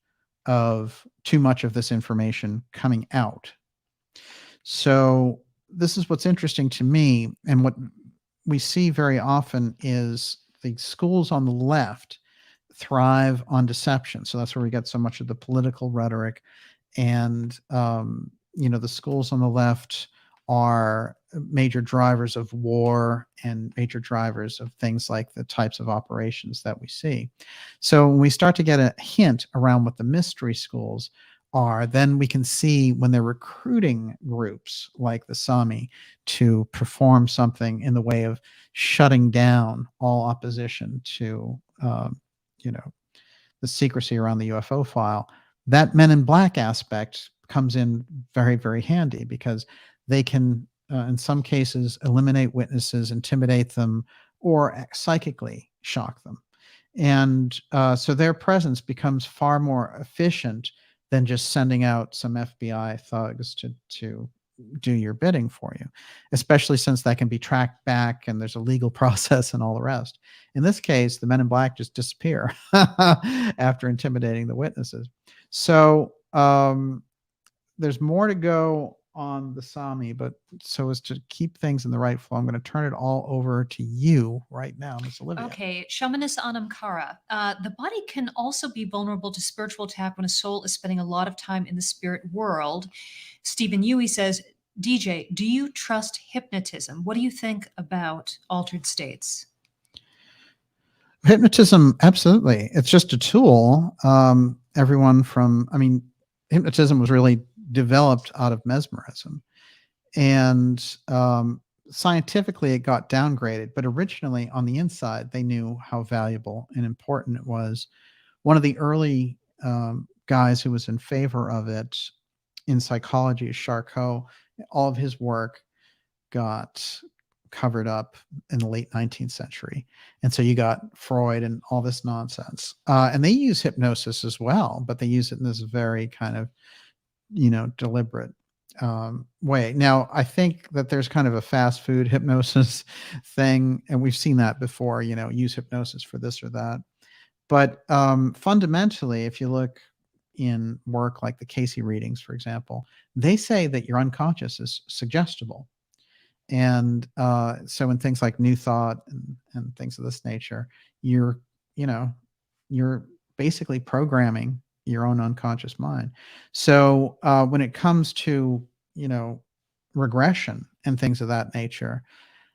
of too much of this information coming out. So this is what's interesting to me, and what we see very often is the schools on the left thrive on deception. So that's where we get so much of the political rhetoric. And, the schools on the left are major drivers of war and major drivers of things like the types of operations that we see. So when we start to get a hint around what the mystery schools are, then we can see when they're recruiting groups like the SAMI to perform something in the way of shutting down all opposition to, the secrecy around the UFO file. That Men in Black aspect comes in very, very handy, because they can, in some cases, eliminate witnesses, intimidate them, or psychically shock them. And so their presence becomes far more efficient than just sending out some FBI thugs to do your bidding for you, especially since that can be tracked back and there's a legal process and all the rest. In this case, the Men in Black just disappear after intimidating the witnesses. So there's more to go on the SAMI, but so as to keep things in the right flow, I'm going to turn it all over to you right now, Miss Olivia. Okay, Shamanist Anamkara. The body can also be vulnerable to spiritual attack when a soul is spending a lot of time in the spirit world. Stephen Yui says, DJ, do you trust hypnotism? What do you think about altered states? Hypnotism, absolutely. It's just a tool. Hypnotism was really developed out of mesmerism, and scientifically it got downgraded, but originally on the inside they knew how valuable and important it was. One of the early guys who was in favor of it in psychology is Charcot. All of his work got covered up in the late 19th century, and so you got Freud and all this nonsense, and they use hypnosis as well, but they use it in this very kind of deliberate way. Now, I think that there's kind of a fast food hypnosis thing, and we've seen that before, use hypnosis for this or that. But fundamentally, if you look in work like the Casey readings, for example, they say that your unconscious is suggestible. And so in things like New Thought and things of this nature, you're basically programming your own unconscious mind. So when it comes to, regression and things of that nature,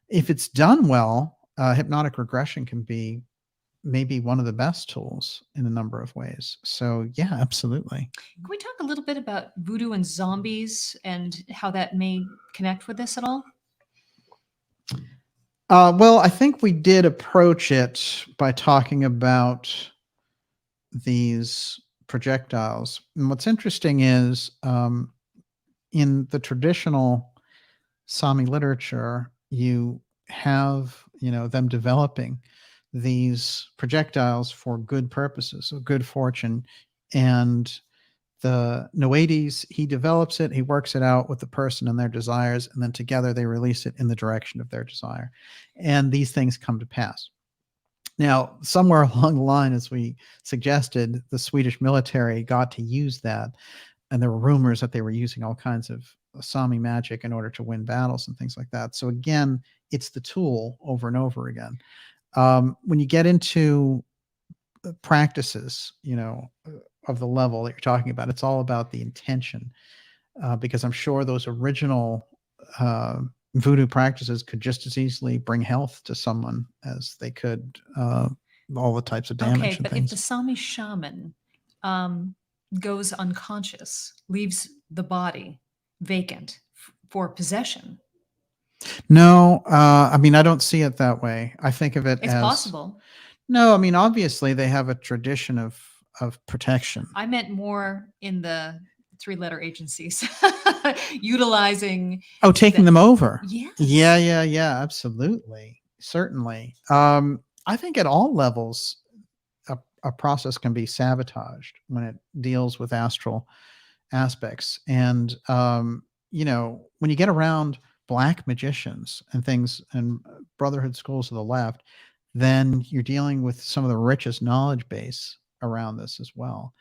if it's done well, hypnotic regression can be maybe one of the best tools in a number of ways. So yeah, absolutely. Can we talk a little bit about voodoo and zombies and how that may connect with this at all? Well, I think we did approach it by talking about these projectiles. And what's interesting is in the traditional SAMI literature, you have, them developing these projectiles for good purposes, so good fortune. And the Noades, he develops it, he works it out with the person and their desires, and then together they release it in the direction of their desire. And these things come to pass. Now, somewhere along the line, as we suggested, the Swedish military got to use that, and there were rumors that they were using all kinds of SAMI magic in order to win battles and things like that. So again, it's the tool over and over again. When you get into practices, of the level that you're talking about, it's all about the intention, because I'm sure those original voodoo practices could just as easily bring health to someone as they could all the types of damage. Okay, and but things. if the SAMI shaman goes unconscious, leaves the body vacant for possession. No, I don't see it that way. I think of it It's as possible. No, I mean, obviously they have a tradition of protection. I meant more in the three-letter agencies utilizing. Oh, taking them over. Yes. Yeah, absolutely. Certainly. I think at all levels, a process can be sabotaged when it deals with astral aspects. And, when you get around black magicians and things and brotherhood schools of the left, then you're dealing with some of the richest knowledge base around this as well.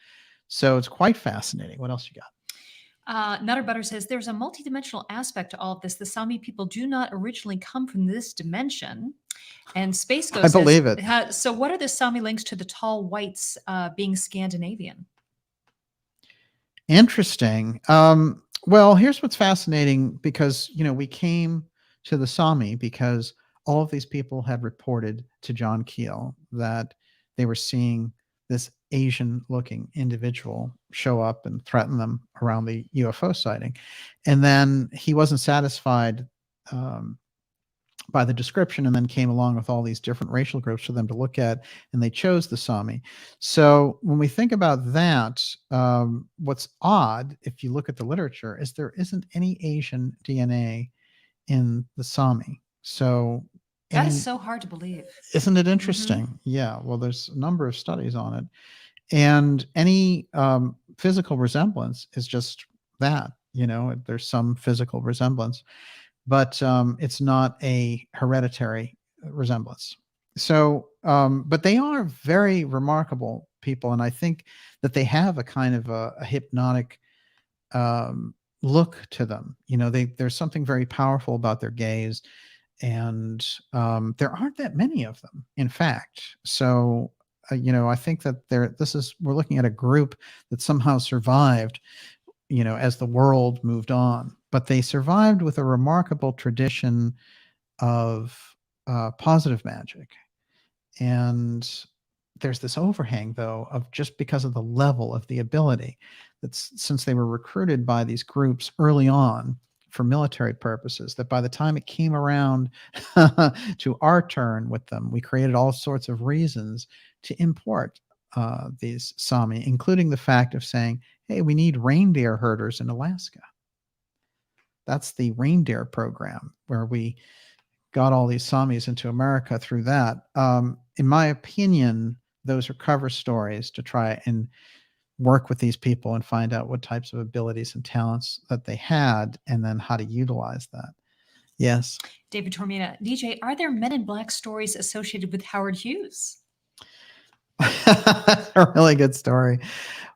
So it's quite fascinating. What else you got? Nutter Butter says there's a multidimensional aspect to all of this. The Sami people do not originally come from this dimension. And Space Ghost I says, believe it. So what are the Sami links to the tall whites being Scandinavian? Interesting. Well, here's what's fascinating, because we came to the Sami because all of these people had reported to John Keel that they were seeing this Asian-looking individual show up and threaten them around the UFO sighting, and then he wasn't satisfied by the description, and then came along with all these different racial groups for them to look at, and they chose the Sami. So when we think about that, what's odd, if you look at the literature, is there isn't any Asian DNA in the Sami. So that is so hard to believe. Isn't it interesting? Mm-hmm. Yeah. Well, there's a number of studies on it, and any physical resemblance is just that. There's some physical resemblance, but it's not a hereditary resemblance. So, but they are very remarkable people, and I think that they have a kind of a hypnotic look to them. There's something very powerful about their gaze, and there aren't that many of them, in fact. So, I think that we're looking at a group that somehow survived, as the world moved on. But they survived with a remarkable tradition of positive magic. And there's this overhang, though, of just because of the level of the ability, since they were recruited by these groups early on for military purposes, that by the time it came around to our turn with them, we created all sorts of reasons to import these Sami, including the fact of saying, hey, we need reindeer herders in Alaska. That's the reindeer program, where we got all these Samis into America through that. In my opinion, those are cover stories to try and work with these people and find out what types of abilities and talents that they had, and then how to utilize that. Yes. David Tormina, DJ, are there Men in Black stories associated with Howard Hughes? A really good story.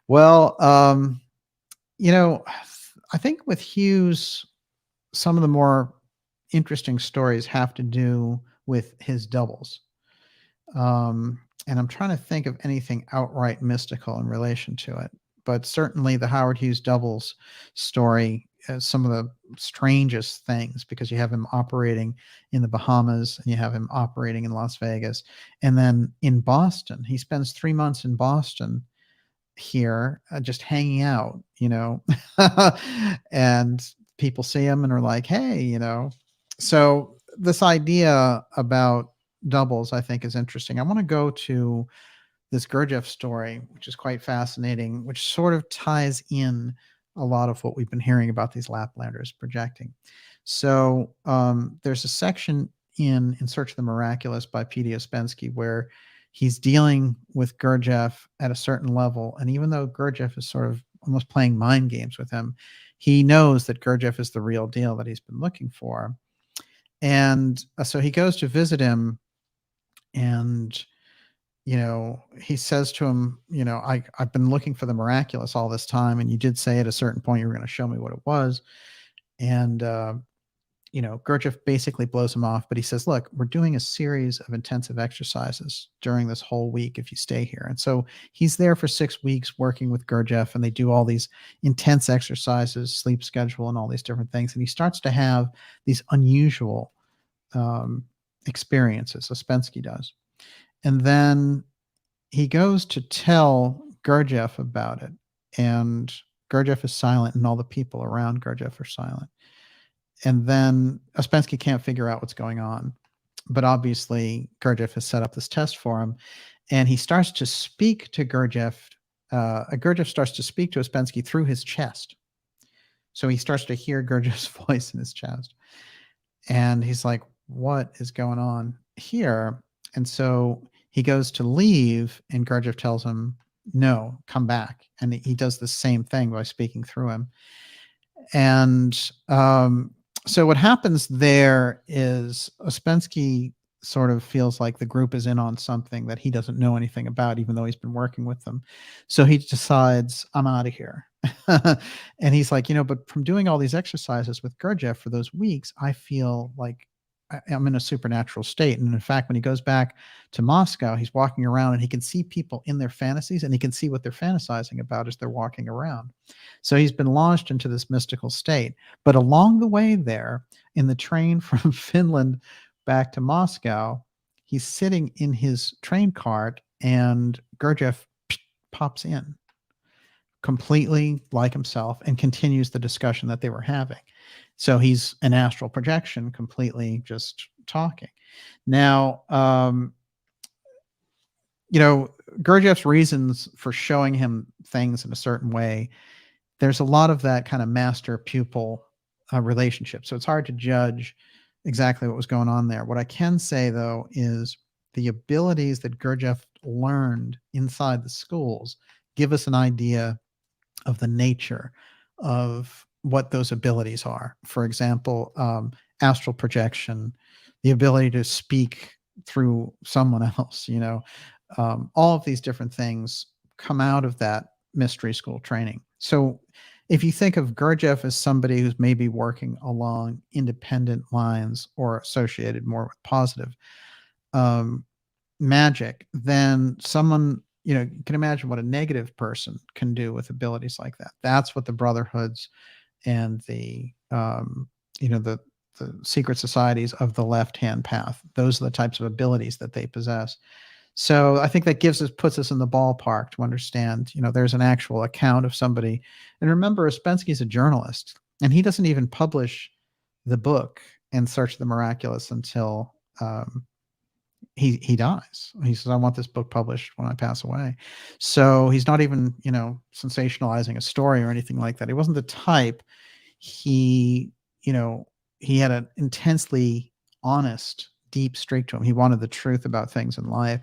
Well, I think with Hughes, some of the more interesting stories have to do with his doubles. And I'm trying to think of anything outright mystical in relation to it. But certainly the Howard Hughes doubles story is some of the strangest things, because you have him operating in the Bahamas, and you have him operating in Las Vegas. And then in Boston, he spends 3 months in Boston here, just hanging out, and people see him and are like, hey, So this idea about doubles, I think, is interesting. I want to go to this Gurdjieff story, which is quite fascinating, which sort of ties in a lot of what we've been hearing about these Laplanders projecting. So there's a section in Search of the Miraculous by P.D. Ouspensky where he's dealing with Gurdjieff at a certain level. And even though Gurdjieff is sort of almost playing mind games with him, he knows that Gurdjieff is the real deal that he's been looking for. And so he goes to visit him, and he says to him, I've been looking for the miraculous all this time, and you did say at a certain point you were going to show me what it was. And Gurdjieff basically blows him off, but he says, look, we're doing a series of intensive exercises during this whole week if you stay here. And so he's there for 6 weeks working with Gurdjieff, and they do all these intense exercises, sleep schedule, and all these different things. And he starts to have these unusual experiences. Ouspensky does. And then he goes to tell Gurdjieff about it, and Gurdjieff is silent, and all the people around Gurdjieff are silent. And then Ouspensky can't figure out what's going on. But obviously, Gurdjieff has set up this test for him, and he starts to speak to Gurdjieff. Gurdjieff starts to speak to Ouspensky through his chest. So he starts to hear Gurdjieff's voice in his chest. And he's like, what is going on here? And so he goes to leave, and Gurdjieff tells him, no, come back. And he does the same thing by speaking through him. And so what happens there is Ouspensky sort of feels like the group is in on something that he doesn't know anything about, even though he's been working with them. So he decides, I'm out of here. And he's like, but from doing all these exercises with Gurdjieff for those weeks, I feel like I'm in a supernatural state. And in fact, when he goes back to Moscow, he's walking around and he can see people in their fantasies, and he can see what they're fantasizing about as they're walking around. So he's been launched into this mystical state. But along the way there, in the train from Finland back to Moscow, he's sitting in his train cart, and Gurdjieff pops in completely like himself and continues the discussion that they were having. So he's an astral projection, completely just talking. Now, Gurdjieff's reasons for showing him things in a certain way, there's a lot of that kind of master-pupil relationship. So it's hard to judge exactly what was going on there. What I can say, though, is the abilities that Gurdjieff learned inside the schools give us an idea of the nature of what those abilities are. For example, astral projection, the ability to speak through someone else, all of these different things come out of that mystery school training. So if you think of Gurdjieff as somebody who's maybe working along independent lines or associated more with positive magic, then someone, you can imagine what a negative person can do with abilities like that. That's what the brotherhoods and the secret societies of the left-hand path, those are the types of abilities that they possess. So I think that puts us in the ballpark to understand, there's an actual account of somebody. And remember, Ouspensky's a journalist, and he doesn't even publish the book In Search of the Miraculous until he dies. He says, I want this book published when I pass away. So he's not even, sensationalizing a story or anything like that. He wasn't the type. He had an intensely honest, deep streak to him. He wanted the truth about things in life.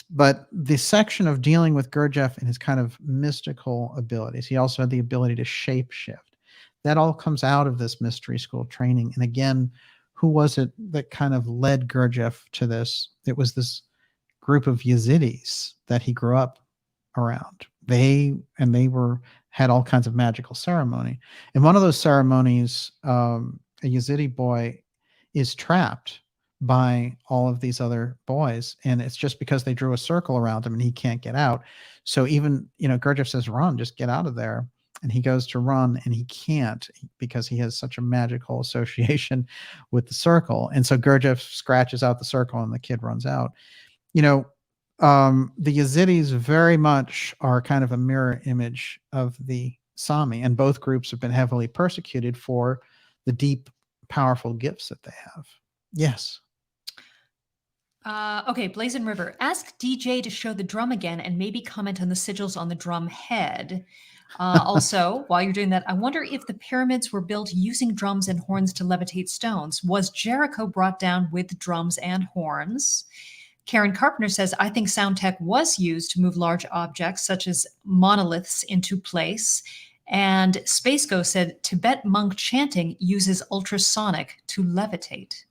But the section of dealing with Gurdjieff and his kind of mystical abilities, he also had the ability to shapeshift. That all comes out of this mystery school training. And again, who was it that kind of led Gurdjieff to this? It was this group of Yazidis that he grew up around. They had all kinds of magical ceremony. In one of those ceremonies, a Yazidi boy is trapped by all of these other boys, and it's just because they drew a circle around him and he can't get out. So even, Gurdjieff says, run, just get out of there. And he goes to run and he can't because he has such a magical association with the circle. And so Gurdjieff scratches out the circle and the kid runs out. The Yazidis very much are kind of a mirror image of the SAMI, and both groups have been heavily persecuted for the deep, powerful gifts that they have. Yes. Okay, Blazing River. Ask DJ to show the drum again and maybe comment on the sigils on the drum head. Also, while you're doing that, I wonder if the pyramids were built using drums and horns to levitate stones. Was Jericho brought down with drums and horns? Karen Carpenter says, I think sound tech was used to move large objects such as monoliths into place. And Space Ghost said, Tibet monk chanting uses ultrasonic to levitate.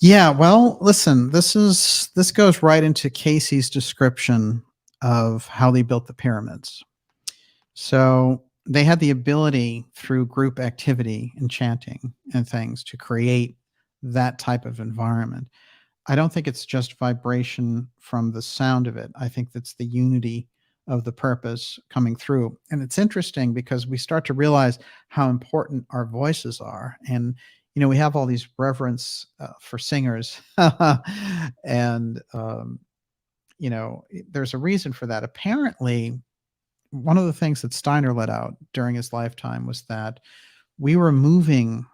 Yeah, well, listen, this goes right into Casey's description of how they built the pyramids. So they had the ability through group activity and chanting and things to create that type of environment. I don't think it's just vibration from the sound of it. I think that's the unity of the purpose coming through. And it's interesting because we start to realize how important our voices are. And we have all these reverence for singers, and there's a reason for that. Apparently, one of the things that Steiner let out during his lifetime was that we were moving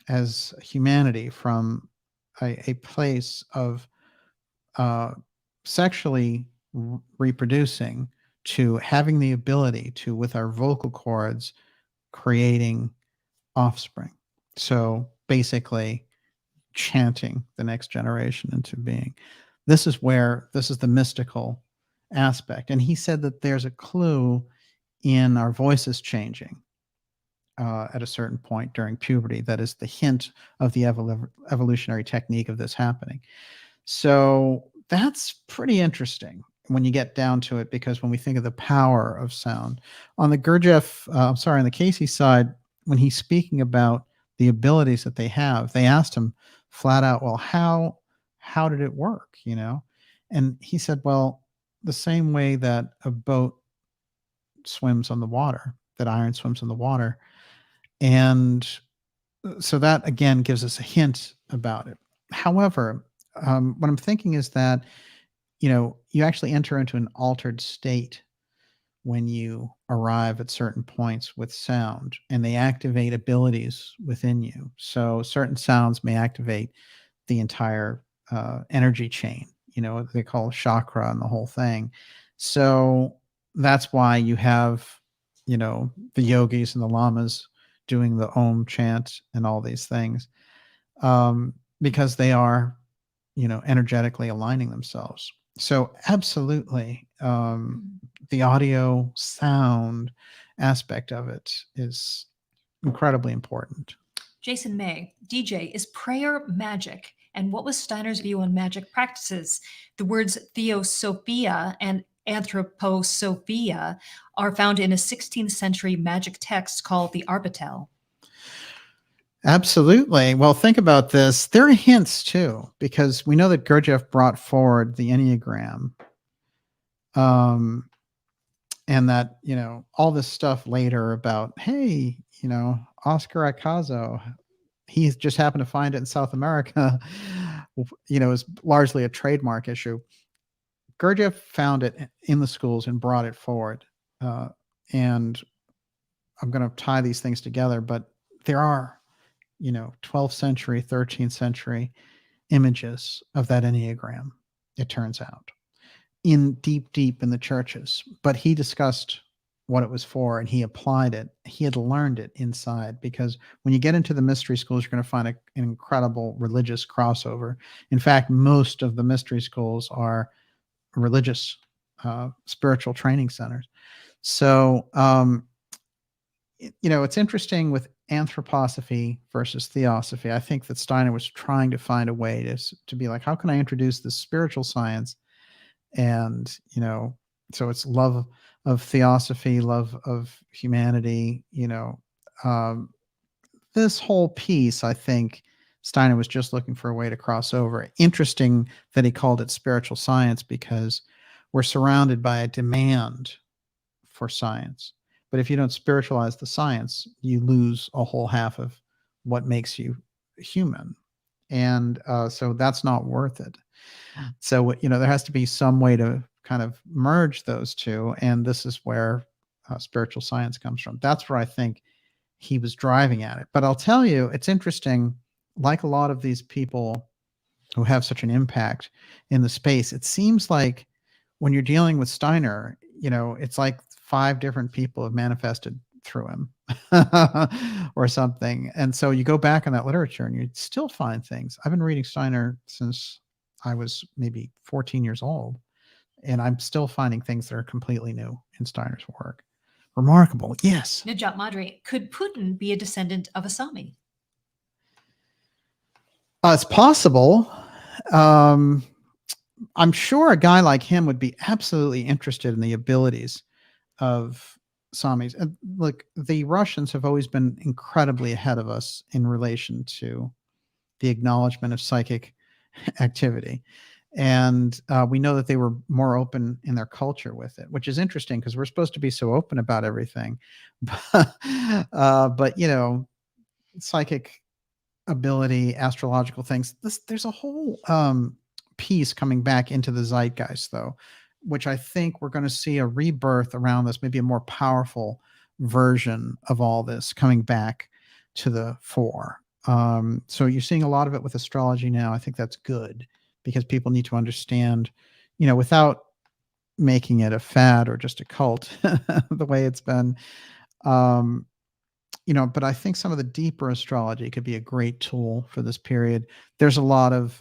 as humanity from a place of sexually reproducing to having the ability to, with our vocal cords, creating offspring. So basically chanting the next generation into being. This is the mystical aspect. And he said that there's a clue in our voices changing at a certain point during puberty. That is the hint of the evolutionary technique of this happening. So that's pretty interesting when you get down to it, because when we think of the power of sound on the on the Casey side, when he's speaking about the abilities that they have, they asked him flat out, well, how did it work? And he said, well, the same way that a boat swims on the water, that iron swims in the water. And so that again gives us a hint about it. However, what I'm thinking is that, you actually enter into an altered state when you arrive at certain points with sound, and they activate abilities within you. So certain sounds may activate the entire energy chain, what they call chakra and the whole thing. So that's why you have, the yogis and the lamas doing the Om chant and all these things, because they are, energetically aligning themselves. So absolutely, the audio sound aspect of it is incredibly important. Jason May, DJ, is prayer magic? And what was Steiner's view on magic practices? The words theosophia and anthroposophia are found in a 16th century magic text called the Arbatel. Absolutely. Well, think about this. There are hints too, because we know that Gurdjieff brought forward the Enneagram, and that, all this stuff later about, hey, Oscar Icazo, he just happened to find it in South America, is largely a trademark issue. Gurdjieff found it in the schools and brought it forward. And I'm going to tie these things together, but there are, 12th century, 13th century images of that Enneagram, it turns out, in deep in the churches. But he discussed what it was for, and he applied it. He had learned it inside, because when you get into the mystery schools, you're going to find an incredible religious crossover. In fact, most of the mystery schools are religious, spiritual training centers. So, it's interesting with anthroposophy versus theosophy. I think that Steiner was trying to find a way to be like, how can I introduce this spiritual science? And, so it's love of theosophy, love of humanity, this whole piece, I think Steiner was just looking for a way to cross over. Interesting that he called it spiritual science, because we're surrounded by a demand for science. But if you don't spiritualize the science, you lose a whole half of what makes you human. And so that's not worth it. So, there has to be some way to kind of merge those two. And this is where spiritual science comes from. That's where I think he was driving at it. But I'll tell you, it's interesting, like a lot of these people who have such an impact in the space, it seems like when you're dealing with Steiner, it's like 5 different people have manifested through him or something. And so you go back in that literature and you still find things. I've been reading Steiner since I was maybe 14 years old, and I'm still finding things that are completely new in Steiner's work. Remarkable. Yes. Najat Madri, could Putin be a descendant of a Sami? It's possible. I'm sure a guy like him would be absolutely interested in the abilities of Samis. And look, the Russians have always been incredibly ahead of us in relation to the acknowledgement of psychic activity. And we know that they were more open in their culture with it, which is interesting because we're supposed to be so open about everything. But psychic ability, astrological things, there's a whole piece coming back into the zeitgeist, though, which I think we're going to see a rebirth around this, maybe a more powerful version of all this coming back to the fore. So you're seeing a lot of it with astrology now. I think that's good because people need to understand, without making it a fad or just a cult the way it's been. But I think some of the deeper astrology could be a great tool for this period. There's a lot of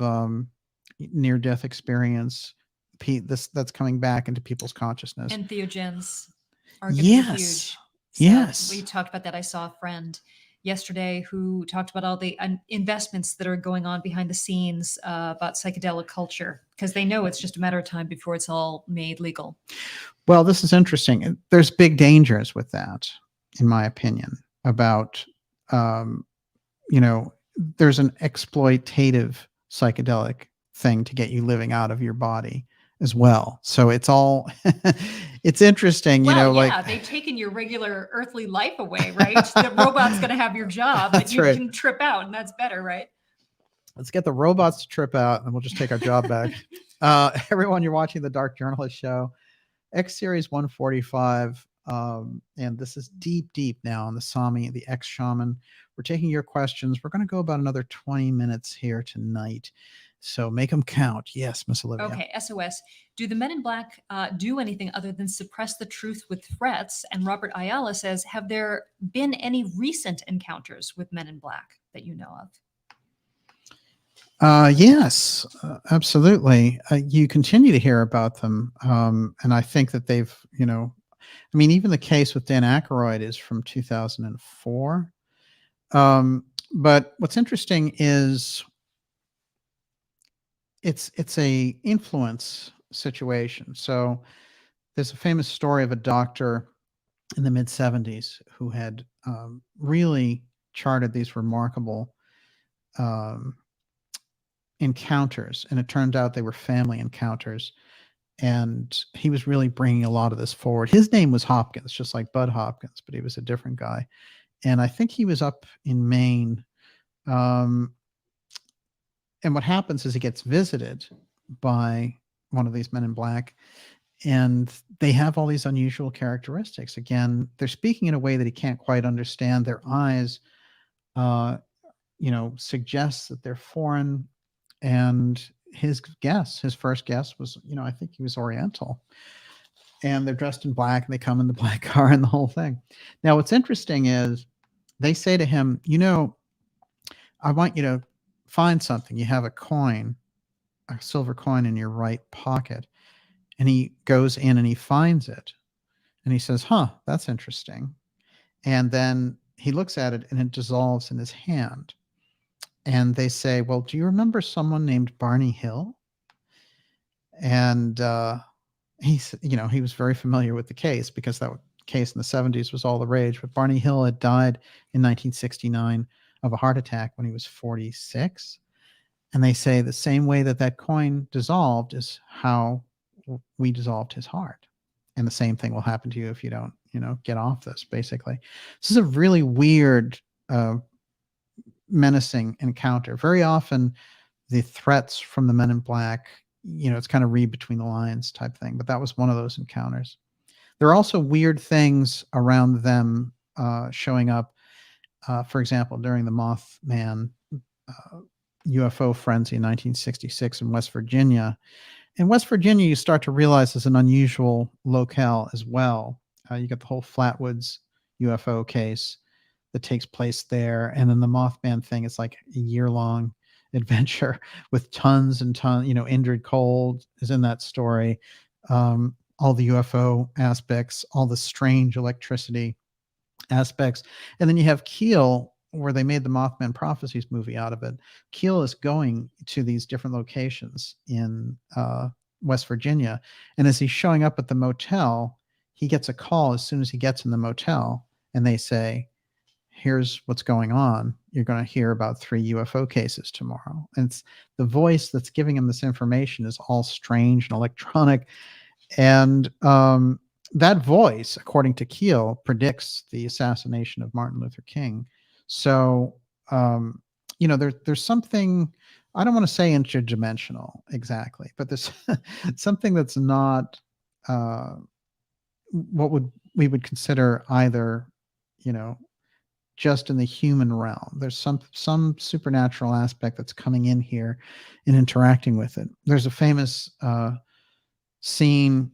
near-death experience that's coming back into people's consciousness. Entheogens are going to be huge. Yes. So Yes. we talked about that. I saw a friend yesterday who talked about all the investments that are going on behind the scenes about psychedelic culture, because they know it's just a matter of time before it's all made legal. Well, this is interesting. There's big dangers with that, in my opinion, about, there's an exploitative psychedelic thing to get you living out of your body as well. So it's all, it's interesting, they've taken your regular earthly life away, right? The robot's going to have your job, but you can trip out, and that's better, right? Let's get the robots to trip out, and we'll just take our job back. Everyone, you're watching the Dark Journalist Show, X Series 145, and this is deep now on the SAMI, the X-Shaman. We're taking your questions. We're going to go about another 20 minutes here tonight. So make them count. Yes, Miss Olivia. Okay, SOS. Do the Men in Black do anything other than suppress the truth with threats? And Robert Ayala says, have there been any recent encounters with Men in Black that you know of? Yes, absolutely. You continue to hear about them. And I think that they've, even the case with Dan Aykroyd is from 2004. But what's interesting is it's a influence situation. So there's a famous story of a doctor in the mid 70s who had really charted these remarkable encounters, and it turned out they were family encounters, and he was really bringing a lot of this forward. His name was Hopkins, just like Bud Hopkins, but he was a different guy, and I think he was up in Maine. And what happens is he gets visited by one of these Men in Black, and they have all these unusual characteristics. Again, they're speaking in a way that he can't quite understand. Their eyes suggests that they're foreign. And his first guess was, I think he was Oriental. And they're dressed in black, and they come in the black car and the whole thing. Now, what's interesting is they say to him, I want you to find something. You have a silver coin in your right pocket. And he goes in and he finds it. And he says, that's interesting. And then he looks at it, and it dissolves in his hand. And they say, well, do you remember someone named Barney Hill? And he was very familiar with the case, because that case in the 70s was all the rage. But Barney Hill had died in 1969 of a heart attack when he was 46. And they say the same way that coin dissolved is how we dissolved his heart. And the same thing will happen to you if you don't, get off this, basically. This is a really weird, menacing encounter. Very often the threats from the Men in Black, it's kind of read between the lines type thing, but that was one of those encounters. There are also weird things around them showing up. For example, during the Mothman UFO frenzy in 1966 in West Virginia. In West Virginia, you start to realize it's an unusual locale as well. You get the whole Flatwoods UFO case that takes place there. And then the Mothman thing is like a year-long adventure with tons and tons, Indrid Cold is in that story. All the UFO aspects, all the strange electricity aspects. And then you have Keel, where they made the Mothman Prophecies movie out of it. Keel is going to these different locations in West Virginia. And as he's showing up at the motel, he gets a call as soon as he gets in the motel, and they say, here's what's going on. You're going to hear about 3 UFO cases tomorrow. And it's the voice that's giving him this information is all strange and electronic. And that voice, according to Keel, predicts the assassination of Martin Luther King. So, there's something, I don't want to say interdimensional exactly, but there's something that's not what we would consider either, just in the human realm. There's some supernatural aspect that's coming in here and interacting with it. There's a famous scene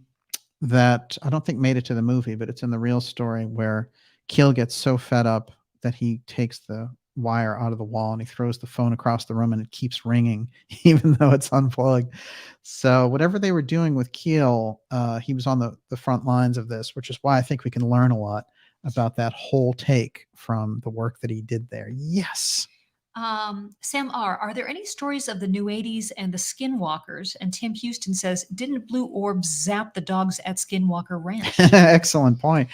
that I don't think made it to the movie, but it's in the real story, where Keel gets so fed up that he takes the wire out of the wall and he throws the phone across the room and it keeps ringing even though it's unplugged. So whatever they were doing with Keel, he was on the front lines of this, which is why I think we can learn a lot about that whole take from the work that he did there. Yes. Sam R., are there any stories of the New 80s and the Skinwalkers? And Tim Houston says, didn't blue orbs zap the dogs at Skinwalker Ranch? Excellent point.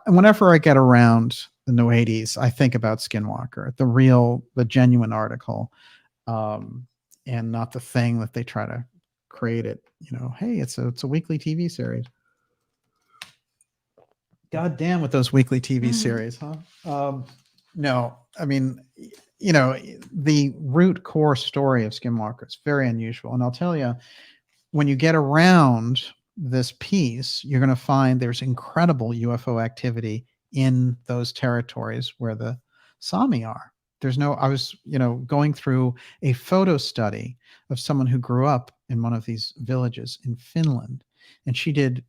Whenever I get around the New 80s, I think about Skinwalker, the genuine article, and not the thing that they try to create it. Hey, it's a weekly TV series. God damn with those weekly TV series, huh? No, I mean, the root core story of Skinwalker is very unusual. And I'll tell you, when you get around this piece, you're going to find there's incredible UFO activity in those territories where the SAMI are. I was, going through a photo study of someone who grew up in one of these villages in Finland. And she did,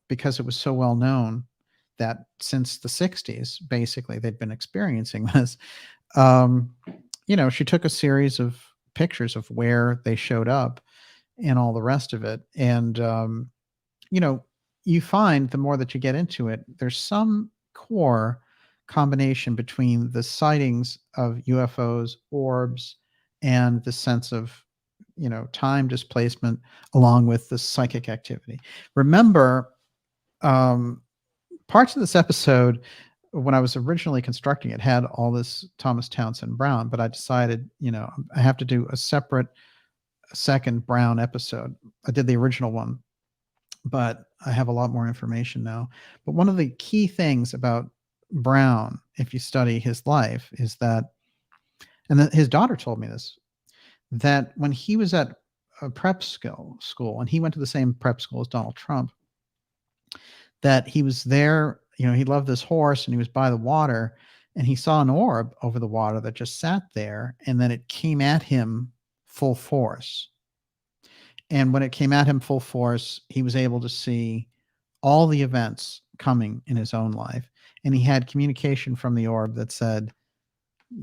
because it was so well known that since the 60s, basically, they'd been experiencing this. She took a series of pictures of where they showed up and all the rest of it. And, you find the more that you get into it, there's some core combination between the sightings of UFOs, orbs, and the sense of, time displacement, along with the psychic activity. Remember, parts of this episode, when I was originally constructing it, had all this Thomas Townsend Brown, but I decided, I have to do a second Brown episode. I did the original one, but I have a lot more information now. But one of the key things about Brown, if you study his life, is that, and his daughter told me this, that when he was at a prep school, and he went to the same prep school as Donald Trump, that he was there, he loved this horse and he was by the water and he saw an orb over the water that just sat there, and then it came at him full force. And when it came at him full force, he was able to see all the events coming in his own life. And he had communication from the orb that said,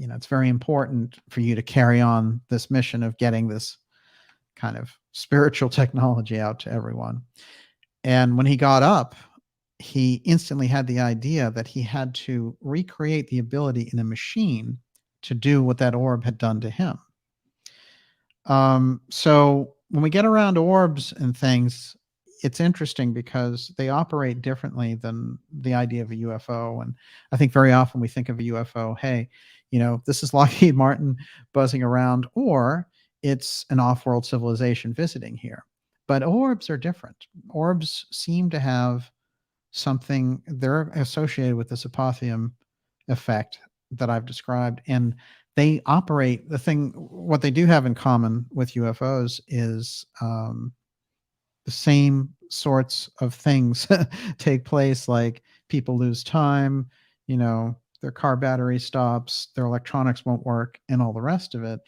it's very important for you to carry on this mission of getting this kind of spiritual technology out to everyone. And when he got up, he instantly had the idea that he had to recreate the ability in a machine to do what that orb had done to him. So when we get around orbs and things, it's interesting because they operate differently than the idea of a UFO. And I think very often we think of a UFO, hey, this is Lockheed Martin buzzing around, or it's an off-world civilization visiting here. But orbs are different. Orbs seem to have something, they're associated with this apotheum effect that I've described, and they operate what they do have in common with UFOs is the same sorts of things take place, like people lose time, their car battery stops, their electronics won't work, and all the rest of it.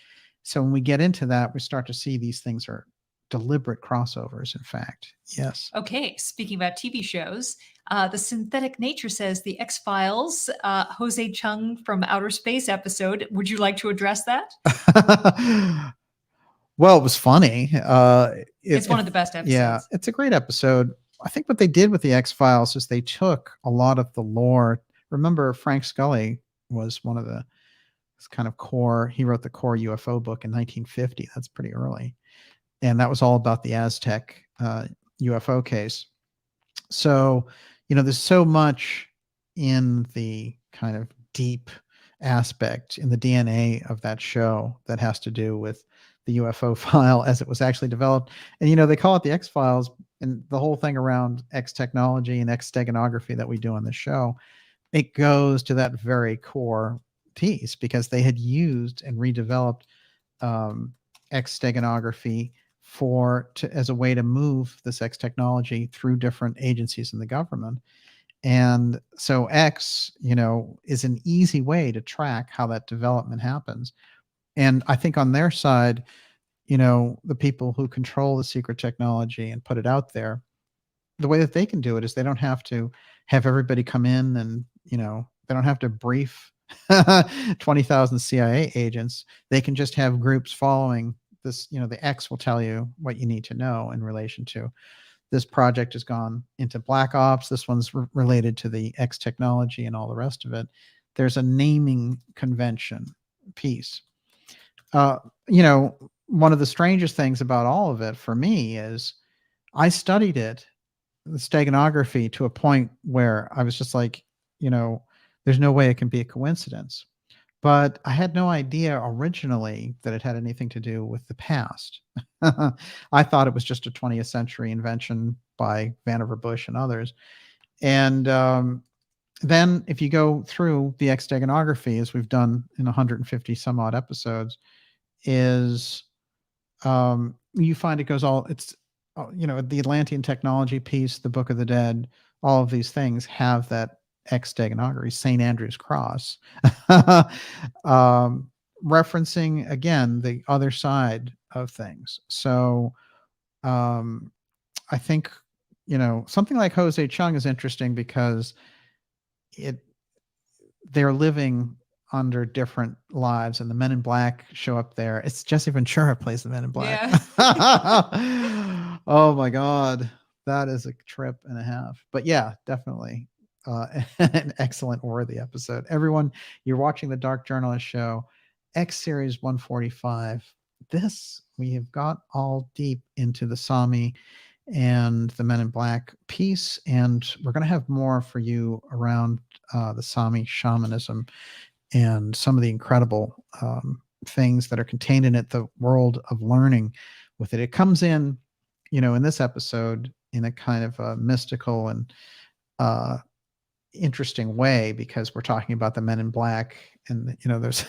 So when we get into that, we start to see these things are deliberate crossovers, in fact. Yes. Okay, speaking about TV shows, the Synthetic Nature says the X-Files, Jose Chung from Outer Space episode. Would you like to address that? Well, it was funny. It's one of the best episodes. Yeah, it's a great episode. I think what they did with the X-Files is they took a lot of the lore. Remember, Frank Scully was one of the kind of core, he wrote the core UFO book in 1950. That's pretty early. And that was all about the Aztec UFO case. So, there's so much in the kind of deep aspect in the DNA of that show that has to do with the UFO file as it was actually developed. And, they call it the X-Files, and the whole thing around X technology and X steganography that we do on the show, it goes to that very core piece because they had used and redeveloped X steganography as a way to move this X technology through different agencies in the government. And so X, is an easy way to track how that development happens. And I think on their side, the people who control the secret technology and put it out there, the way that they can do it is they don't have to have everybody come in and, they don't have to brief 20,000 CIA agents. They can just have groups following this. The X will tell you what you need to know in relation to this project has gone into black ops. This one's related to the X technology and all the rest of it. There's a naming convention piece. One of the strangest things about all of it for me is I studied it, the steganography, to a point where I was just like, there's no way it can be a coincidence. But I had no idea originally that it had anything to do with the past. I thought it was just a 20th century invention by Vannevar Bush and others. And then if you go through the X steganography, as we've done in 150 some odd episodes, is you find it goes all, it's, the Atlantean technology piece, the Book of the Dead, all of these things have that X steganography, St. Andrew's Cross, referencing again the other side of things. So I think something like Jose Chung is interesting because they're living under different lives, and the Men in Black show up there. It's Jesse Ventura plays the Men in Black. Yeah. Oh my God, that is a trip and a half. But yeah, definitely an excellent, worthy episode. Everyone, you're watching the Dark Journalist Show, X Series 145. We have got all deep into the SAMI and the Men in Black piece, and we're going to have more for you around the SAMI shamanism and some of the incredible things that are contained in it, the world of learning with it. It comes in, in this episode in a kind of a mystical and interesting way, because we're talking about the Men in Black, and there's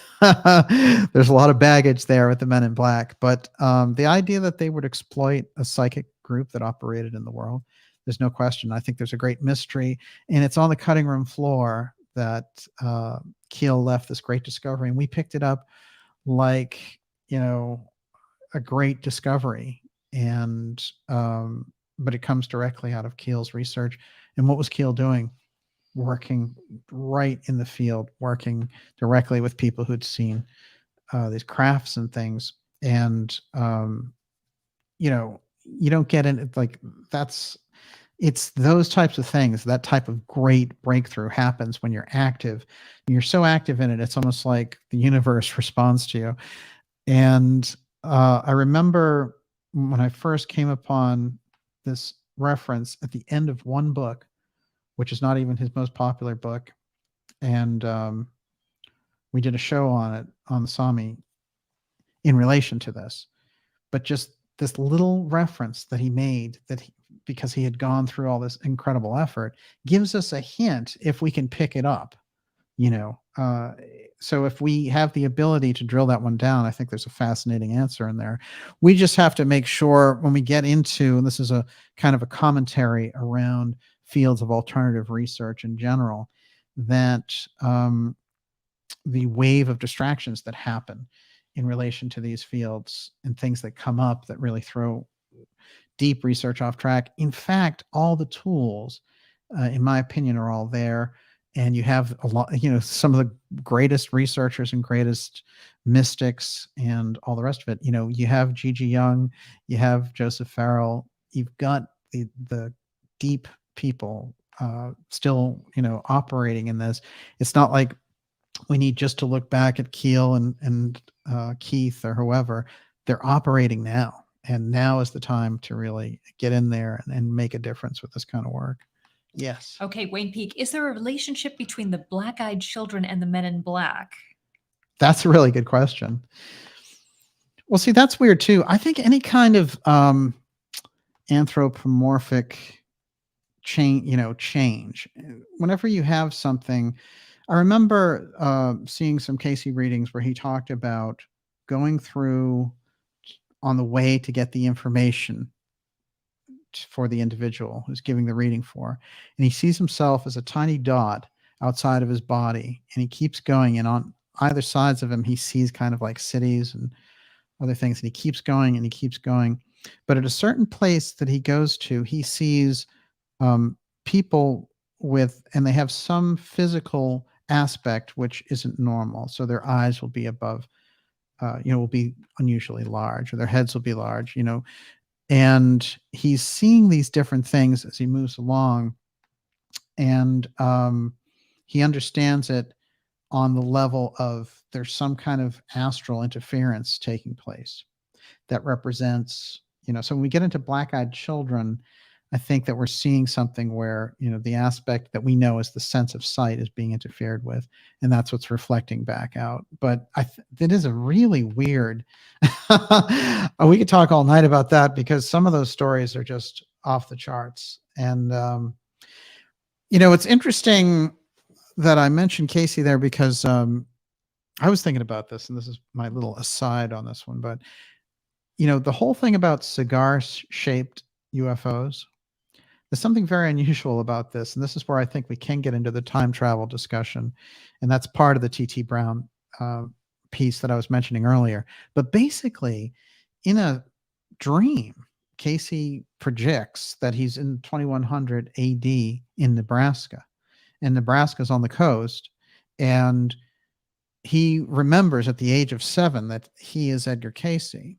there's a lot of baggage there with the Men in Black. But the idea that they would exploit a psychic group that operated in the world, there's no question. I think there's a great mystery, and it's on the cutting room floor that Keel left this great discovery, and we picked it up like a great discovery. And but it comes directly out of Keel's research. And what was Keel doing? Working right in the field, working directly with people who'd seen these crafts and things. And you don't get in like it's those types of things. That type of great breakthrough happens when you're active. You're so active in it, it's almost like the universe responds to you. And I remember when I first came upon this reference at the end of one book, which is not even his most popular book, and we did a show on it on the SAMI in relation to this. But just this little reference that he made, because he had gone through all this incredible effort, gives us a hint if we can pick it up, so if we have the ability to drill that one down, I think there's a fascinating answer in there. We just have to make sure when we get into, and this is a kind of a commentary around fields of alternative research in general, that the wave of distractions that happen in relation to these fields and things that come up that really throw deep research off track. In fact, all the tools, in my opinion, are all there. And you have a lot, some of the greatest researchers and greatest mystics and all the rest of it. You have Gigi Young, you have Joseph Farrell, you've got the deep people still, operating in this. It's not like we need just to look back at Keel and Keith or whoever. They're operating now. And now is the time to really get in there and make a difference with this kind of work. Yes. Okay, Wayne Peak, is there a relationship between the black-eyed children and the Men in Black? That's a really good question. Well, see, that's weird too. I think any kind of anthropomorphic change, whenever you have something, I remember seeing some Casey readings where he talked about going through on the way to get the information for the individual who's giving the reading for. And he sees himself as a tiny dot outside of his body. And he keeps going. And on either sides of him, he sees kind of like cities and other things. And he keeps going and he keeps going. But at a certain place that he goes to, he sees people and they have some physical aspect which isn't normal. So their eyes will be above, will be unusually large, or their heads will be large, and he's seeing these different things as he moves along. And he understands it on the level of there's some kind of astral interference taking place that represents, so when we get into black-eyed children, I think that we're seeing something where, the aspect that we know as the sense of sight is being interfered with, and that's what's reflecting back out. But that is a really weird, we could talk all night about that, because some of those stories are just off the charts. And, it's interesting that I mentioned Casey there, because I was thinking about this, and this is my little aside on this one, but, the whole thing about cigar-shaped UFOs, there's something very unusual about this, and this is where I think we can get into the time travel discussion, and that's part of the T.T. Brown piece that I was mentioning earlier. But basically, in a dream, Casey projects that he's in 2100 AD in Nebraska, and Nebraska's on the coast, and he remembers at the age of 7 that he is Edgar Casey,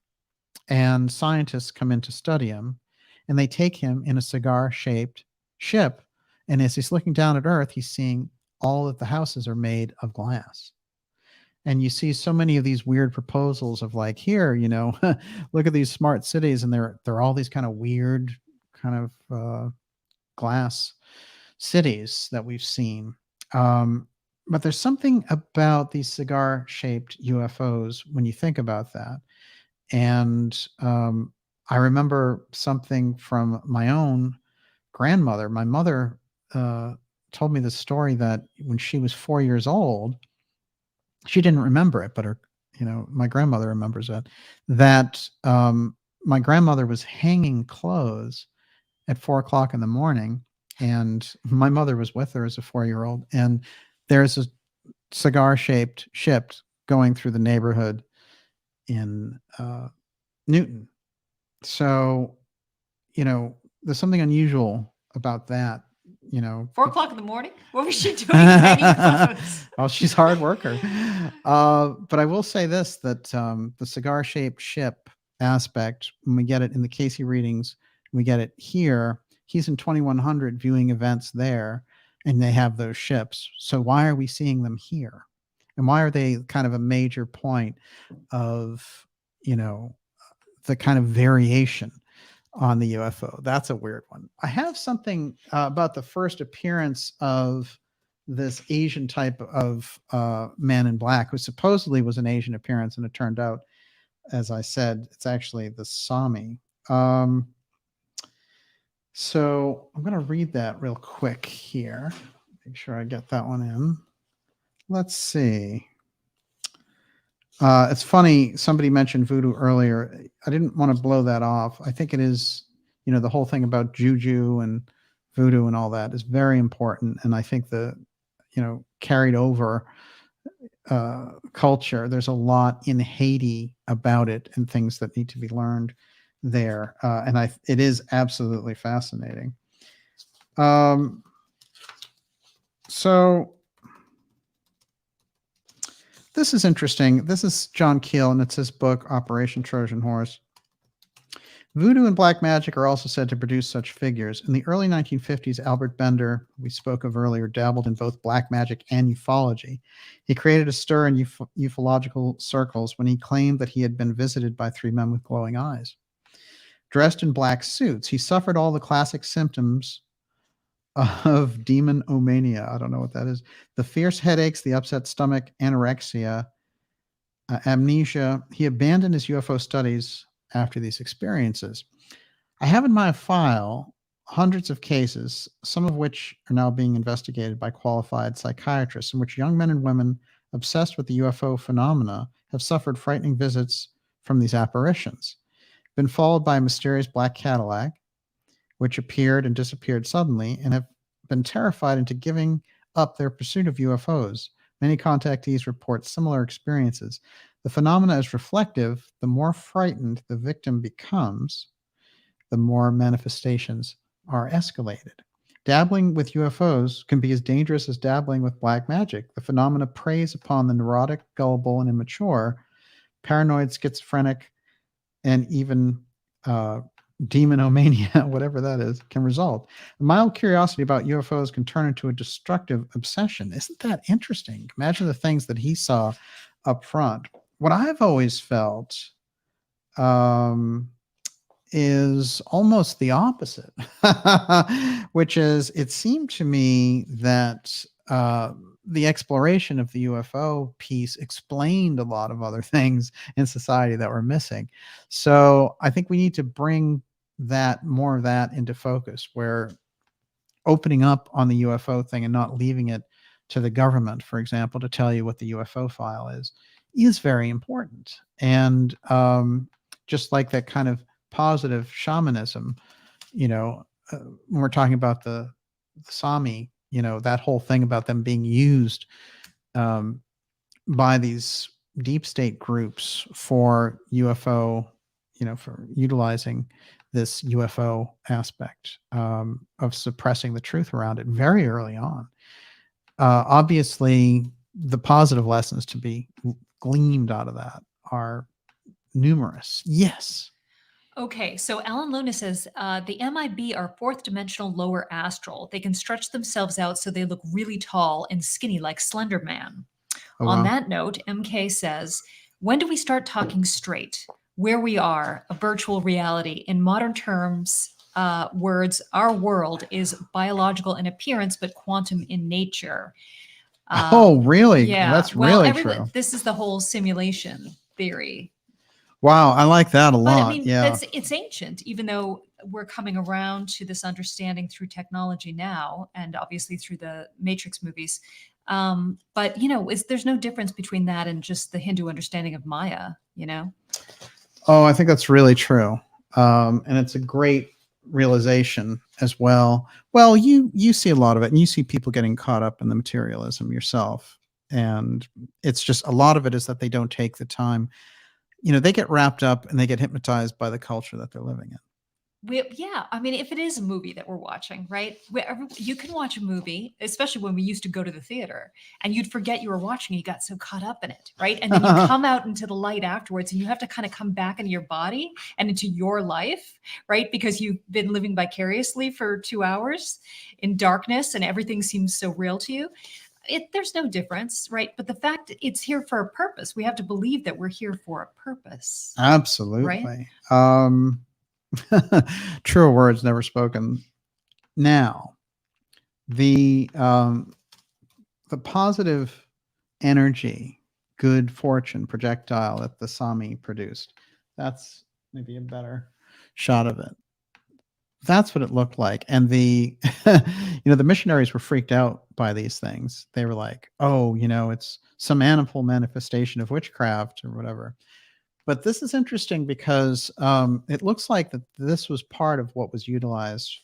and scientists come in to study him. And they take him in a cigar-shaped ship. And as he's looking down at Earth, he's seeing all of the houses are made of glass. And you see so many of these weird proposals of like, here, look at these smart cities. And they're all these kind of weird kind of glass cities that we've seen. But there's something about these cigar-shaped UFOs when you think about that. And I remember something from my own grandmother. My mother told me the story that when she was 4 years old, she didn't remember it, but my grandmother remembers it, that my grandmother was hanging clothes at 4 o'clock in the morning, and my mother was with her as a 4-year-old, and there's a cigar-shaped ship going through the neighborhood in Newton. So, there's something unusual about that, 4 o'clock in the morning? What was she doing hanging clothes? Well, she's a hard worker. But I will say this, that the cigar-shaped ship aspect, when we get it in the Casey readings, we get it here, he's in 2100 viewing events there, and they have those ships. So why are we seeing them here? And why are they kind of a major point of, the kind of variation on the UFO? That's a weird one. I have something about the first appearance of this Asian type of man in black, who supposedly was an Asian appearance, and it turned out, as I said, it's actually the SAMI. So I'm going to read that real quick here. Make sure I get that one in. Let's see. It's funny, somebody mentioned voodoo earlier. I didn't want to blow that off. I think it is, the whole thing about juju and voodoo and all that is very important. And I think the, carried over culture, there's a lot in Haiti about it and things that need to be learned there. And it is absolutely fascinating. So this is interesting. This is John Keel, and it's his book, Operation Trojan Horse. Voodoo and black magic are also said to produce such figures. In the early 1950s, Albert Bender, we spoke of earlier, dabbled in both black magic and ufology. He created a stir in ufological circles when he claimed that he had been visited by 3 men with glowing eyes. Dressed in black suits, he suffered all the classic symptoms of demonomania. I don't know what that is. The fierce headaches, the upset stomach, anorexia, amnesia. He abandoned his UFO studies after these experiences. I have in my file hundreds of cases, some of which are now being investigated by qualified psychiatrists, in which young men and women obsessed with the UFO phenomena have suffered frightening visits from these apparitions, been followed by a mysterious black Cadillac, which appeared and disappeared suddenly and have been terrified into giving up their pursuit of UFOs. Many contactees report similar experiences. The phenomena is reflective. The more frightened the victim becomes, the more manifestations are escalated. Dabbling with UFOs can be as dangerous as dabbling with black magic. The phenomena preys upon the neurotic, gullible, and immature, paranoid, schizophrenic, and even demonomania, whatever that is, can result. A mild curiosity about UFOs can turn into a destructive obsession. Isn't that interesting? Imagine the things that he saw up front. What I've always felt is almost the opposite, which is it seemed to me that the exploration of the UFO piece explained a lot of other things in society that were missing. So I think we need to bring that more of that into focus, where opening up on the UFO thing and not leaving it to the government, for example, to tell you what the UFO file is very important. And just like that kind of positive shamanism, when we're talking about the SAMI, that whole thing about them being used by these deep state groups for UFO, for utilizing this UFO aspect of suppressing the truth around it very early on. Obviously, the positive lessons to be gleaned out of that are numerous. Yes. Okay, so Alan Luna says the MIB are fourth dimensional lower astral. They can stretch themselves out so they look really tall and skinny like Slender Man. Oh, On wow. that note, MK says, when do we start talking straight? Where we are, a virtual reality. In modern terms, words, our world is biological in appearance, but quantum in nature. Oh, really? Yeah. That's Well, really true. this is the whole simulation theory. Wow, I like that a lot. But I mean, yeah. it's ancient, even though we're coming around to this understanding through technology now, and obviously through the Matrix movies. But there's no difference between that and just the Hindu understanding of Maya. Oh, I think that's really true, and it's a great realization as well. Well, you see a lot of it, and you see people getting caught up in the materialism yourself, and it's just a lot of it is that they don't take the time. They get wrapped up and they get hypnotized by the culture that they're living in. Yeah, I mean, if it is a movie that we're watching, right? You can watch a movie, especially when we used to go to the theater, and you'd forget you were watching. You got so caught up in it, right? And then you come out into the light afterwards, and you have to kind of come back into your body and into your life, right? Because you've been living vicariously for 2 hours in darkness, and everything seems so real to you. There's no difference, right? But the fact it's here for a purpose, we have to believe that we're here for a purpose. Absolutely. Right? Truer words never spoken. Now, the positive energy, good fortune projectile that the SAMI produced, that's maybe a better shot of it. That's what it looked like. And the the missionaries were freaked out by these things. They were like, oh, it's some animal manifestation of witchcraft or whatever. But this is interesting because it looks like that this was part of what was utilized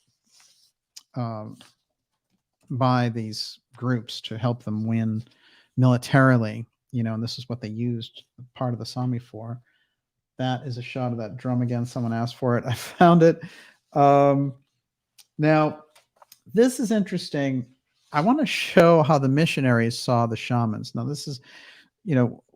by these groups to help them win militarily, and this is what they used part of the SAMI for. That is a shot of that drum again. Someone asked for it. I found it. Now, this is interesting. I want to show how the missionaries saw the shamans. Now, this is,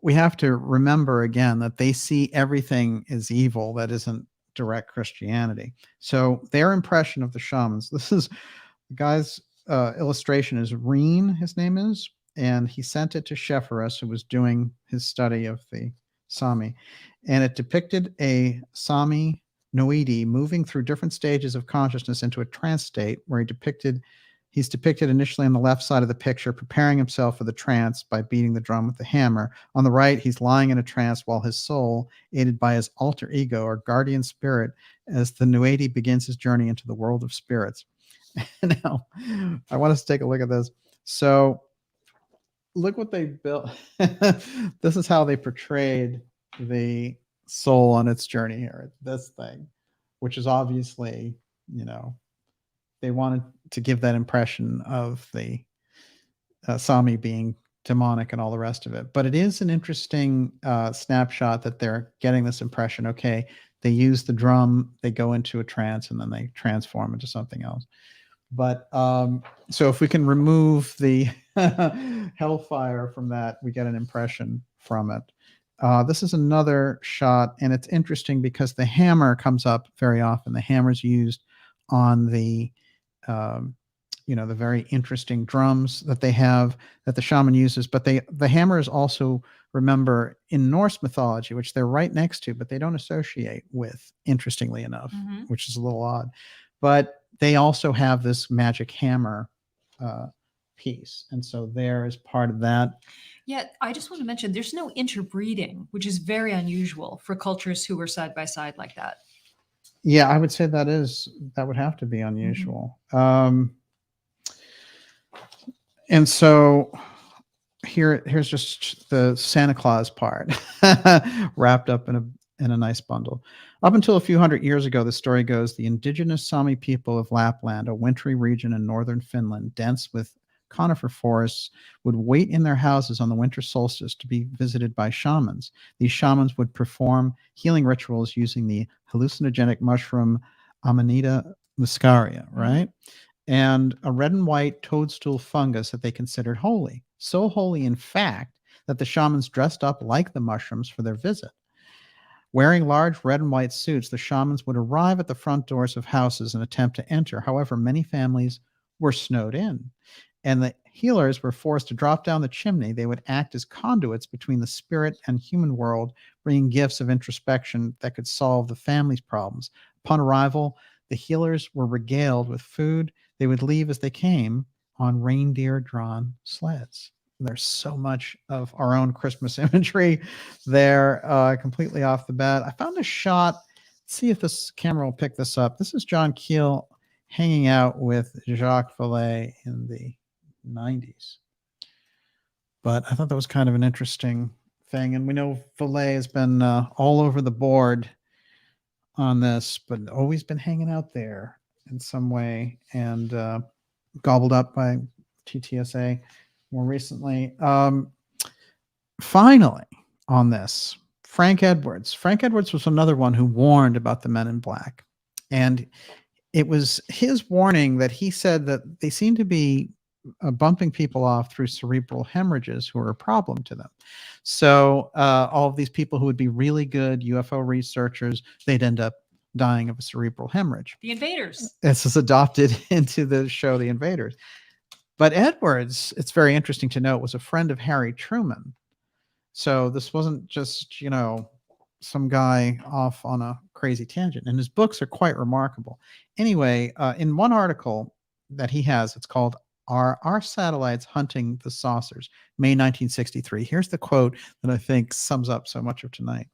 we have to remember again that they see everything as evil that isn't direct Christianity. So their impression of the shamans, this is the guy's illustration is Reen, his name is, and he sent it to Shepherus, who was doing his study of the SAMI, and it depicted a SAMI Noidi moving through different stages of consciousness into a trance state, where he's depicted initially on the left side of the picture, preparing himself for the trance by beating the drum with the hammer. On the right, he's lying in a trance while his soul, aided by his alter ego or guardian spirit, as the Noidi begins his journey into the world of spirits. Now, I want us to take a look at this. So look what they built. This is how they portrayed the soul on its journey here. This thing, which is obviously, they wanted to give that impression of the SAMI being demonic and all the rest of it. But it is an interesting snapshot that they're getting this impression. Okay, they use the drum, they go into a trance, and then they transform into something else. But so if we can remove the hellfire from that, we get an impression from it. This is another shot, and it's interesting because the hammer comes up very often. The hammer's used on the the very interesting drums that they have, that the shaman uses. But the hammer is also, remember, in Norse mythology, which they're right next to, but they don't associate with, interestingly enough, which is a little odd. But they also have this magic hammer piece. And so there is part of that. Yeah, I just want to mention there's no interbreeding, which is very unusual for cultures who are side by side like that. Yeah, I would say that would have to be unusual. And so here's just the Santa Claus part wrapped up in a nice bundle. Up until a few hundred years ago, the story goes, the indigenous Sami people of Lapland, a wintry region in northern Finland, dense with conifer forests, would wait in their houses on the winter solstice to be visited by shamans. These shamans would perform healing rituals using the hallucinogenic mushroom Amanita muscaria, right? And a red and white toadstool fungus that they considered holy. So holy, in fact, that the shamans dressed up like the mushrooms for their visit. Wearing large red and white suits, the shamans would arrive at the front doors of houses and attempt to enter. However, many families were snowed in, and the healers were forced to drop down the chimney. They would act as conduits between the spirit and human world, bringing gifts of introspection that could solve the family's problems. Upon arrival, the healers were regaled with food. They would leave as they came on reindeer-drawn sleds. There's so much of our own Christmas imagery there, completely off the bat. I found a shot. Let's see if this camera will pick this up. This is John Keel hanging out with Jacques Vallée in the 90s. But I thought that was kind of an interesting thing. And we know Vallée has been all over the board on this, but always been hanging out there in some way, and gobbled up by TTSA more recently. Finally, on this, Frank Edwards. Frank Edwards was another one who warned about the Men in Black. And it was his warning that he said that they seem to be bumping people off through cerebral hemorrhages who are a problem to them. So all of these people who would be really good UFO researchers, they'd end up dying of a cerebral hemorrhage. The Invaders. This is adopted into the show The Invaders. But Edwards, it's very interesting to note, was a friend of Harry Truman. So this wasn't just, some guy off on a crazy tangent. And his books are quite remarkable. Anyway, in one article that he has, it's called Are Satellites Hunting the Saucers? May 1963. Here's the quote that I think sums up so much of tonight.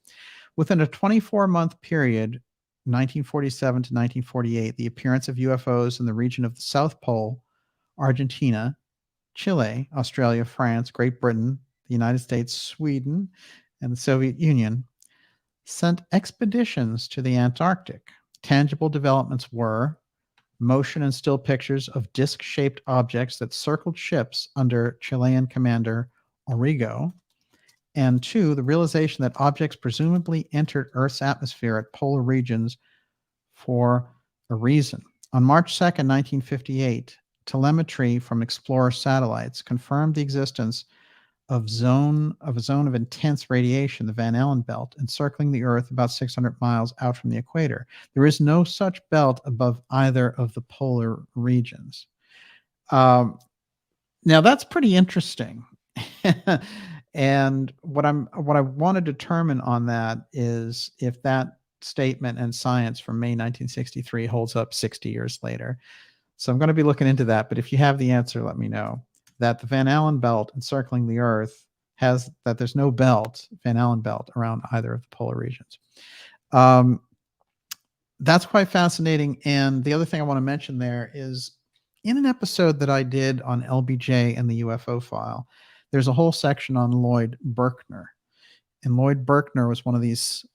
Within a 24-month period, 1947 to 1948, the appearance of UFOs in the region of the South Pole, Argentina, Chile, Australia, France, Great Britain, the United States, Sweden, and the Soviet Union sent expeditions to the Antarctic. Tangible developments were motion and still pictures of disc-shaped objects that circled ships under Chilean commander Origo, and two, the realization that objects presumably entered Earth's atmosphere at polar regions for a reason. On March 2nd, 1958, telemetry from Explorer satellites confirmed the existence of a zone of intense radiation, the Van Allen belt, encircling the Earth about 600 miles out from the equator. There is no such belt above either of the polar regions. Now that's pretty interesting. And what I want to determine on that is if that statement and science from May 1963 holds up 60 years later. So I'm going to be looking into that. But if you have the answer, let me know. That the Van Allen belt encircling the Earth there's no Van Allen belt around either of the polar regions. That's quite fascinating. And the other thing I want to mention there is in an episode that I did on LBJ and the UFO file, there's a whole section on Lloyd Berkner. And Lloyd Berkner was one of these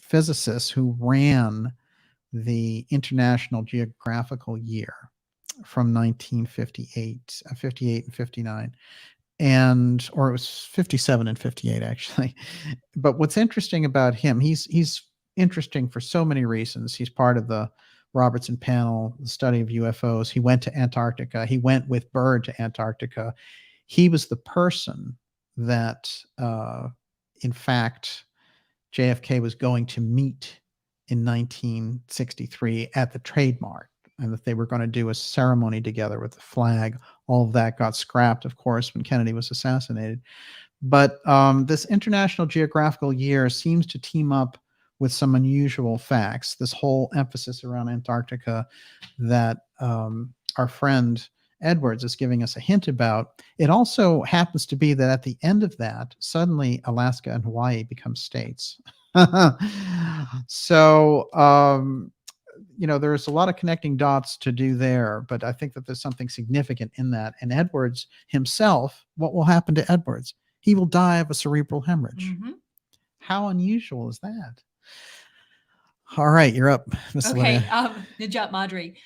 physicists who ran the International Geographical Year. from 1958, 58 and 59. Or it was 57 and 58 actually. But what's interesting about him, he's interesting for so many reasons. He's part of the Robertson panel, the study of UFOs. He went to Antarctica. He went with Byrd to Antarctica. He was the person that, in fact, JFK was going to meet in 1963 at the trademark, and that they were going to do a ceremony together with the flag. All of that got scrapped, of course, when Kennedy was assassinated. But this International Geographical Year seems to team up with some unusual facts. This whole emphasis around Antarctica that our friend Edwards is giving us a hint about. It also happens to be that at the end of that, suddenly Alaska and Hawaii become states. So, there's a lot of connecting dots to do there, but I think that there's something significant in that. And Edwards himself, what will happen to Edwards? He will die of a cerebral hemorrhage. Mm-hmm. How unusual is that? All right, you're up, Miss Okay, Olivia. Najat Madri.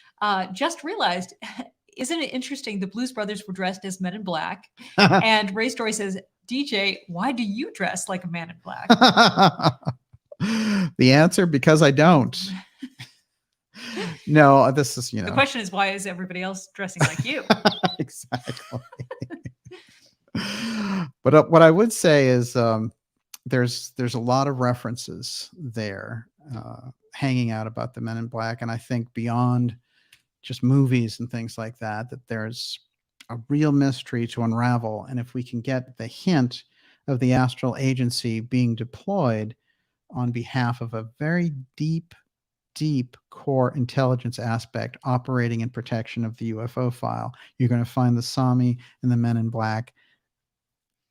Just realized, isn't it interesting? The Blues Brothers were dressed as Men in Black, and Ray Story says, "DJ, why do you dress like a man in black?" The answer, because I don't. No, this is, The question is, why is everybody else dressing like you? Exactly. But what I would say is there's a lot of references there hanging out about the Men in Black, and I think beyond just movies and things like that, that there's a real mystery to unravel. And if we can get the hint of the Astral Agency being deployed on behalf of a very deep core intelligence aspect operating in protection of the UFO file, you're going to find the SAMI and the Men in Black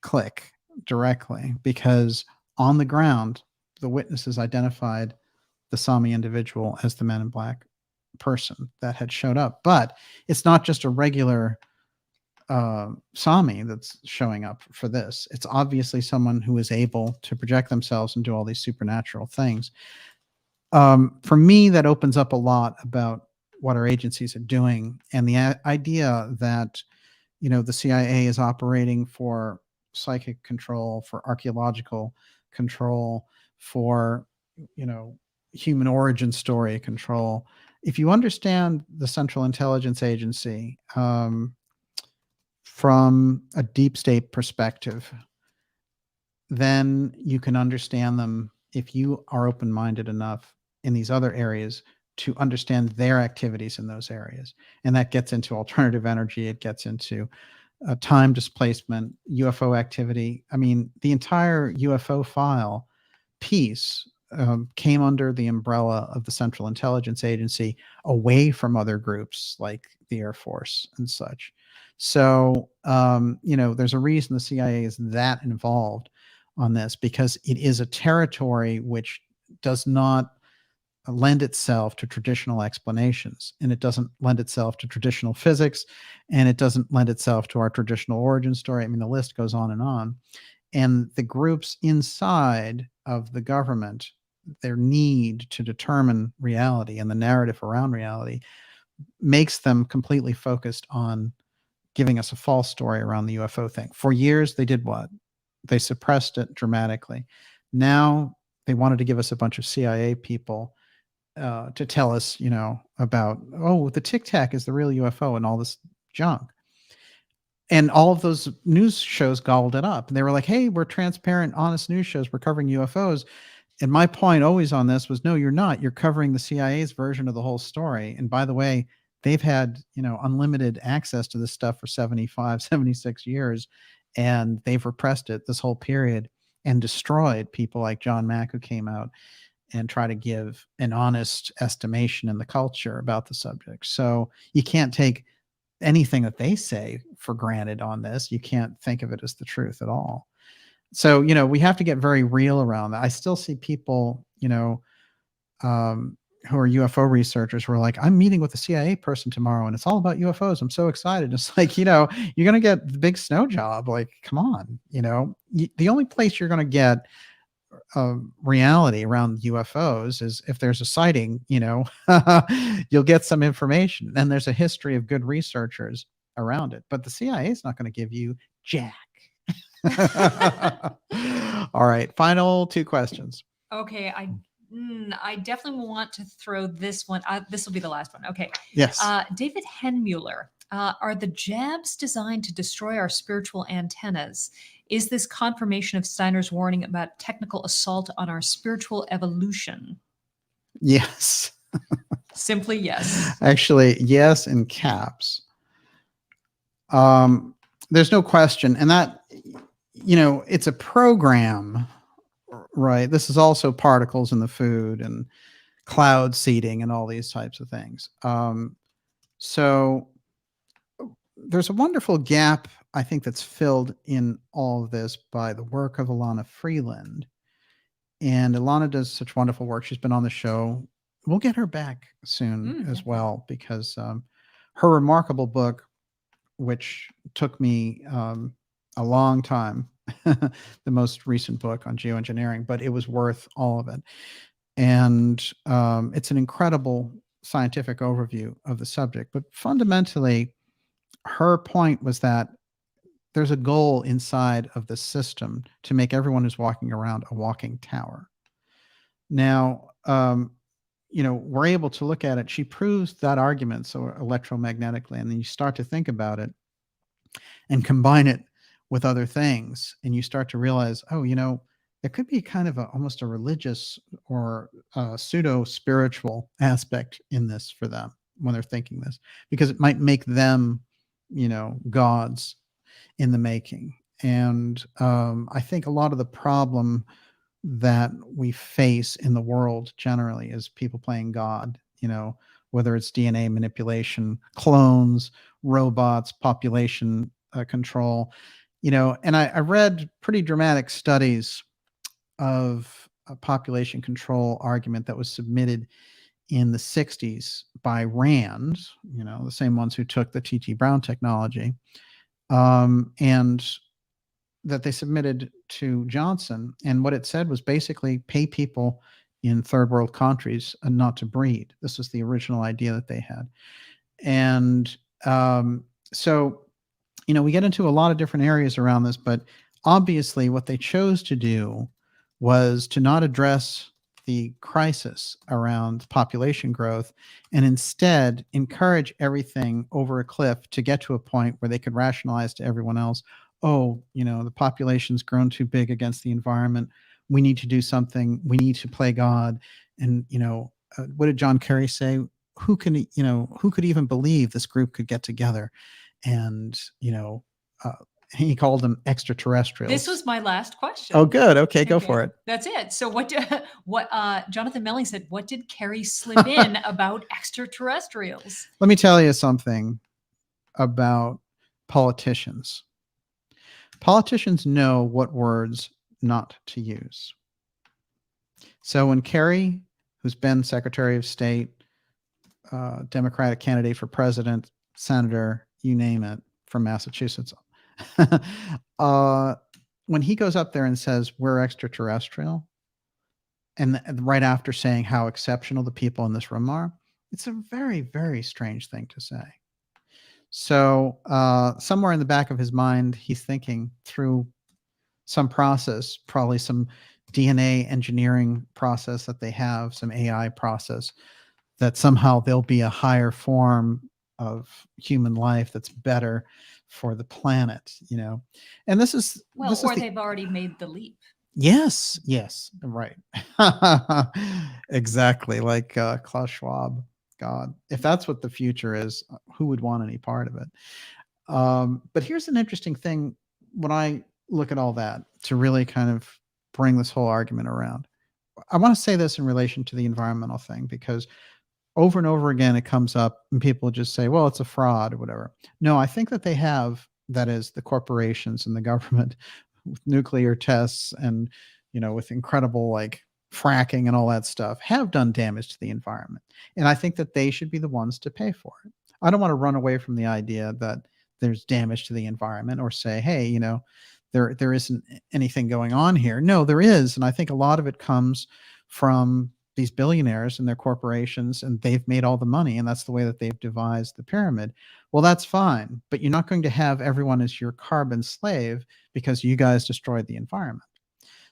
click directly, because on the ground, the witnesses identified the SAMI individual as the Men in Black person that had showed up. But it's not just a regular SAMI that's showing up for this. It's obviously someone who is able to project themselves and do all these supernatural things. For me, that opens up a lot about what our agencies are doing, and the idea that, the CIA is operating for psychic control, for archaeological control, for, human origin story control. If you understand the Central Intelligence Agency from a deep state perspective, then you can understand them, if you are open-minded enough in these other areas, to understand their activities in those areas. And that gets into alternative energy. It gets into time displacement, UFO activity. I mean, the entire UFO file piece came under the umbrella of the Central Intelligence Agency, away from other groups like the Air Force and such. So, there's a reason the CIA is that involved on this, because it is a territory which does not lend itself to traditional explanations, and it doesn't lend itself to traditional physics, and it doesn't lend itself to our traditional origin story. I mean, the list goes on. And the groups inside of the government, their need to determine reality and the narrative around reality, makes them completely focused on giving us a false story around the UFO thing. For years, they did what? They suppressed it dramatically. Now they wanted to give us a bunch of CIA people to tell us, about, the Tic Tac is the real UFO and all this junk. And all of those news shows gobbled it up. And they were like, hey, we're transparent, honest news shows. We're covering UFOs. And my point always on this was, no, you're not. You're covering the CIA's version of the whole story. And by the way, they've had, unlimited access to this stuff for 75, 76 years. And they've repressed it this whole period and destroyed people like John Mack, who came out and try to give an honest estimation in the culture about the subject. So you can't take anything that they say for granted on this. You can't think of it as the truth at all. So, we have to get very real around that. I still see people, who are UFO researchers who are like, I'm meeting with a CIA person tomorrow and it's all about UFOs. I'm so excited. It's like, you're going to get the big snow job. Like, come on, the only place you're going to get reality around UFOs is if there's a sighting, you'll get some information, and there's a history of good researchers around it. But the CIA is not going to give you jack. All right, final 2 questions. Okay, I definitely want to throw this one. This will be the last one. Okay. Yes. David Henmuller. Are the jabs designed to destroy our spiritual antennas? Is this confirmation of Steiner's warning about technical assault on our spiritual evolution? Yes. Simply yes. Actually, yes, in caps. There's no question. And that, it's a program, right? This is also particles in the food and cloud seeding and all these types of things. So there's a wonderful gap, I think, that's filled in all of this by the work of Ilana Freeland. And Ilana does such wonderful work. She's been on the show. We'll get her back soon as well, because her remarkable book, which took me a long time, the most recent book on geoengineering, but it was worth all of it. And it's an incredible scientific overview of the subject. But fundamentally, her point was that there's a goal inside of the system to make everyone who's walking around a walking tower. Now, we're able to look at it. She proves that argument so electromagnetically, and then you start to think about it and combine it with other things, and you start to realize, there could be kind of almost a religious or pseudo-spiritual aspect in this for them when they're thinking this, because it might make them, gods in the making. And I think a lot of the problem that we face in the world generally is people playing God, whether it's DNA manipulation, clones, robots, population control, and I read pretty dramatic studies of a population control argument that was submitted in the 60s by Rand, the same ones who took the T.T. Brown technology, and that they submitted to Johnson. And what it said was basically pay people in third world countries not to breed. This was the original idea that they had. And so, we get into a lot of different areas around this, but obviously what they chose to do was to not address the crisis around population growth, and instead encourage everything over a cliff to get to a point where they could rationalize to everyone else, the population's grown too big against the environment. We need to do something. We need to play God. And, what did John Kerry say? Who could even believe this group could get together? And, he called them extraterrestrials. This was my last question. Oh, good. Okay, go for it. That's it. So what Jonathan Melling said, what did Kerry slip in about extraterrestrials? Let me tell you something about politicians. Politicians know what words not to use. So when Kerry, who's been Secretary of State, Democratic candidate for president, senator, you name it, from Massachusetts, when he goes up there and says we're extraterrestrial, and right after saying how exceptional the people in this room are, it's a very, very strange thing to say. So somewhere in the back of his mind, he's thinking through some process, probably some DNA engineering process that they have, some AI process, that somehow there'll be a higher form of human life that's better for the planet, and this is they've already made the leap. Yes, right. Exactly, like Klaus Schwab. God, if that's what the future is, who would want any part of it? But here's an interesting thing when I look at all that, to really kind of bring this whole argument around. I want to say this in relation to the environmental thing, because over and over again, it comes up and people just say, well, it's a fraud or whatever. No, I think that they have, that is the corporations and the government, with nuclear tests and, with incredible fracking and all that stuff, have done damage to the environment. And I think that they should be the ones to pay for it. I don't want to run away from the idea that there's damage to the environment, or say, hey, there isn't anything going on here. No, there is. And I think a lot of it comes from these billionaires and their corporations, and they've made all the money, and that's the way that they've devised the pyramid. Well, that's fine, but you're not going to have everyone as your carbon slave because you guys destroyed the environment.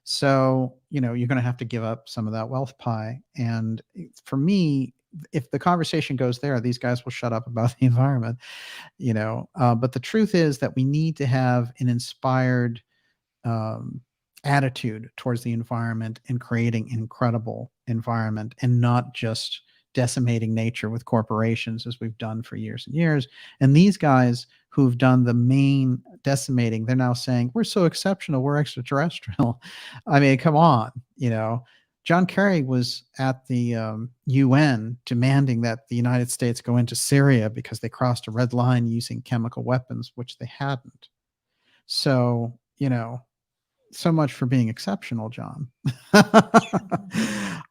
So, you're going to have to give up some of that wealth pie. And for me, if the conversation goes there, these guys will shut up about the environment, but the truth is that we need to have an inspired attitude towards the environment and creating an incredible environment, and not just decimating nature with corporations as we've done for years and years. And these guys who've done the main decimating, they're now saying, we're so exceptional, we're extraterrestrial. I mean, come on, John Kerry was at the UN demanding that the United States go into Syria because they crossed a red line using chemical weapons, which they hadn't. So, so much for being exceptional, John.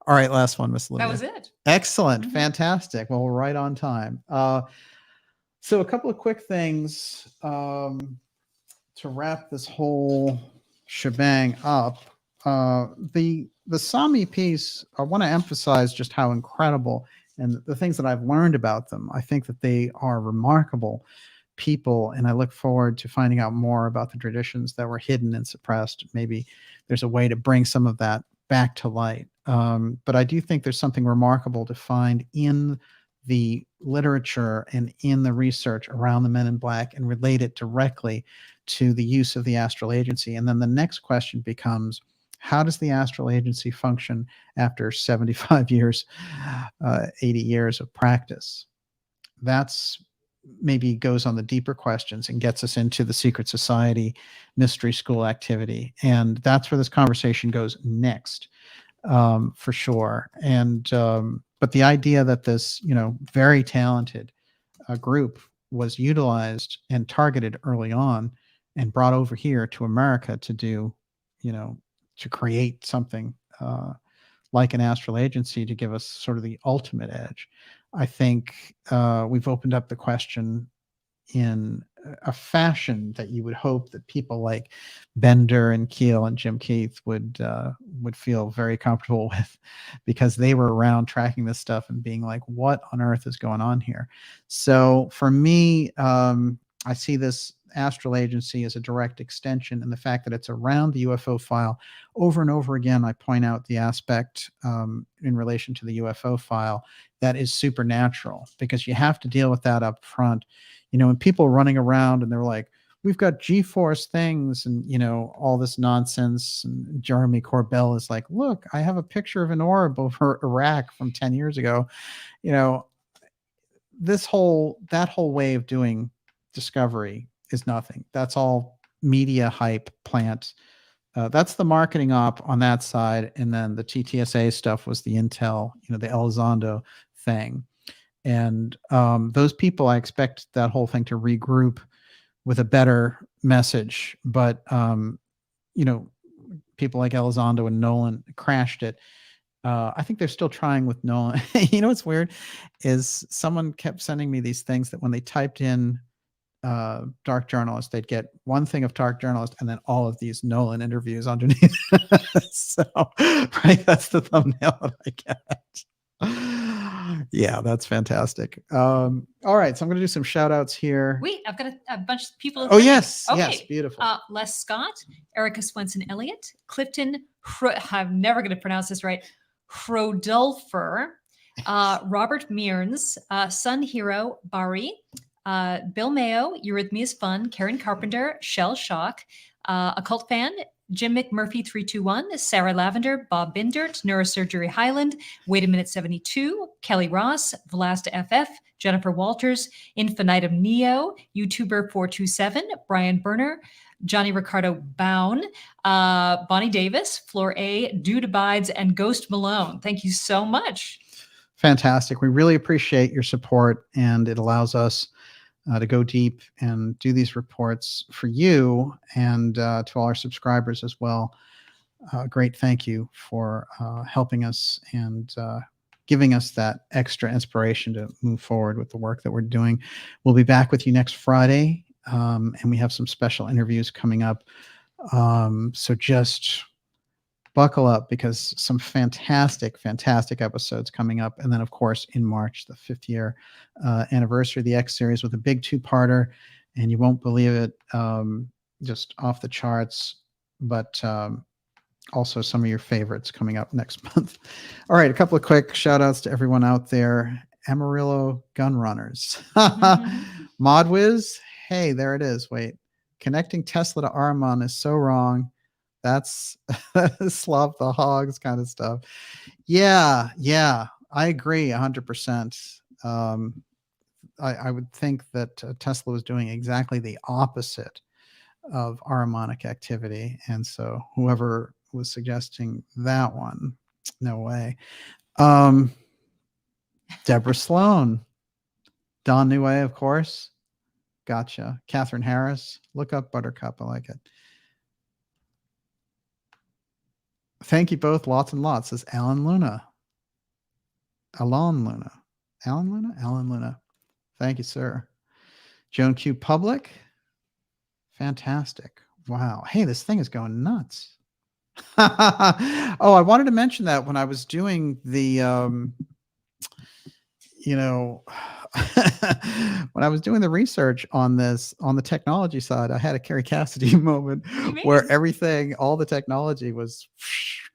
All right, last one, Miss Olivia. That was it. Excellent. Fantastic. Well, we're right on time. So a couple of quick things to wrap this whole shebang up. The SAMI piece, I want to emphasize just how incredible and the things that I've learned about them. I think that they are remarkable people, and I look forward to finding out more about the traditions that were hidden and suppressed. Maybe there's a way to bring some of that back to light. But I do think there's something remarkable to find in the literature and in the research around the Men in Black and relate it directly to the use of the Astral Agency. And then the next question becomes, how does the Astral Agency function after 75 years, 80 years of practice? That's maybe goes on the deeper questions and gets us into the secret society, mystery school activity. And that's where this conversation goes next, for sure. And, but the idea that this, very talented group was utilized and targeted early on and brought over here to America to do, to create something like an Astral Agency to give us sort of the ultimate edge. I think we've opened up the question in a fashion that you would hope that people like Bender and Keel and Jim Keith would feel very comfortable with, because they were around tracking this stuff and being like, what on earth is going on here? So for me, I see this Astral Agency as a direct extension, and the fact that it's around the UFO file over and over again. I point out the aspect in relation to the UFO file that is supernatural, because you have to deal with that up front. When people are running around and they're like, we've got G-force things and, all this nonsense. And Jeremy Corbell is like, look, I have a picture of an orb over Iraq from 10 years ago. That whole way of doing discovery is nothing. That's all media hype plant. That's the marketing op on that side. And then the TTSA stuff was the intel, the Elizondo thing. And those people, I expect that whole thing to regroup with a better message. But, people like Elizondo and Nolan crashed it. I think they're still trying with Nolan. What's weird is someone kept sending me these things that when they typed in Dark Journalist, they'd get one thing of Dark Journalist and then all of these Nolan interviews underneath. So, right, that's the thumbnail that I get. Yeah, that's fantastic. All right, so I'm going to do some shout outs here. Wait, I've got a bunch of people. Oh, yes. Okay. Yes, beautiful. Les Scott, Erica Swenson Elliott, Clifton, I'm never going to pronounce this right, Hrodulfer, Robert Mearns, Sun Hero, Bari, Bill Mayo, Eurythmia's Fun, Karen Carpenter, Shell Shock, Occult Fan, Jim McMurphy 321, Sarah Lavender, Bob Bindert, Neurosurgery Highland, Wait a Minute 72, Kelly Ross, Velasta FF, Jennifer Walters, Infinitum Neo, YouTuber 427, Brian Berner, Johnny Ricardo Bown, Bonnie Davis, Floor A, Dude Abides, and Ghost Malone. Thank you so much. Fantastic. We really appreciate your support, and it allows us to go deep and do these reports for you and to all our subscribers as well. Great thank you for helping us and giving us that extra inspiration to move forward with the work that we're doing. We'll be back with you next Friday, and we have some special interviews coming up So just buckle up, because some fantastic episodes coming up. And then, of course, in March, the 5th year anniversary of the X series with a big 2-parter. And you won't believe it, just off the charts. But also some of your favorites coming up next month. All right, a couple of quick shout outs to everyone out there. Amarillo Gun Runners. Modwiz, hey, there it is. Wait, connecting Tesla to Armon is so wrong. That's slop the hogs kind of stuff. Yeah, I agree 100%. I would think that Tesla was doing exactly the opposite of Aramonic activity. And so whoever was suggesting that one, no way. Deborah Sloan, Don Neway, of course. Gotcha. Catherine Harris, look up Buttercup. I like it. Thank you both lots and lots, says Alan Luna. Alan Luna. Thank you, sir. Joan Q Public. Fantastic. Wow. Hey, this thing is going nuts. Oh, I wanted to mention that when I was doing the, when I was doing the research on this, on the technology side, I had a Carrie Cassidy moment where everything, all the technology was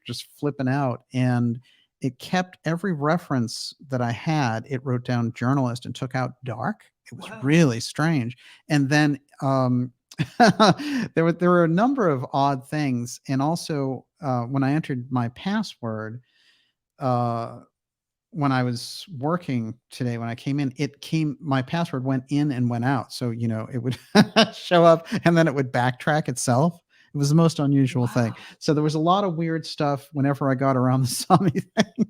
just flipping out, and it kept every reference that I had. It wrote down journalist and took out dark. It was really strange. And then there were a number of odd things. And also when I entered my password, when I was working today, when I came in, my password went in and went out. So, it would show up and then it would backtrack itself. It was the most unusual thing. So there was a lot of weird stuff whenever I got around the SAMI thing.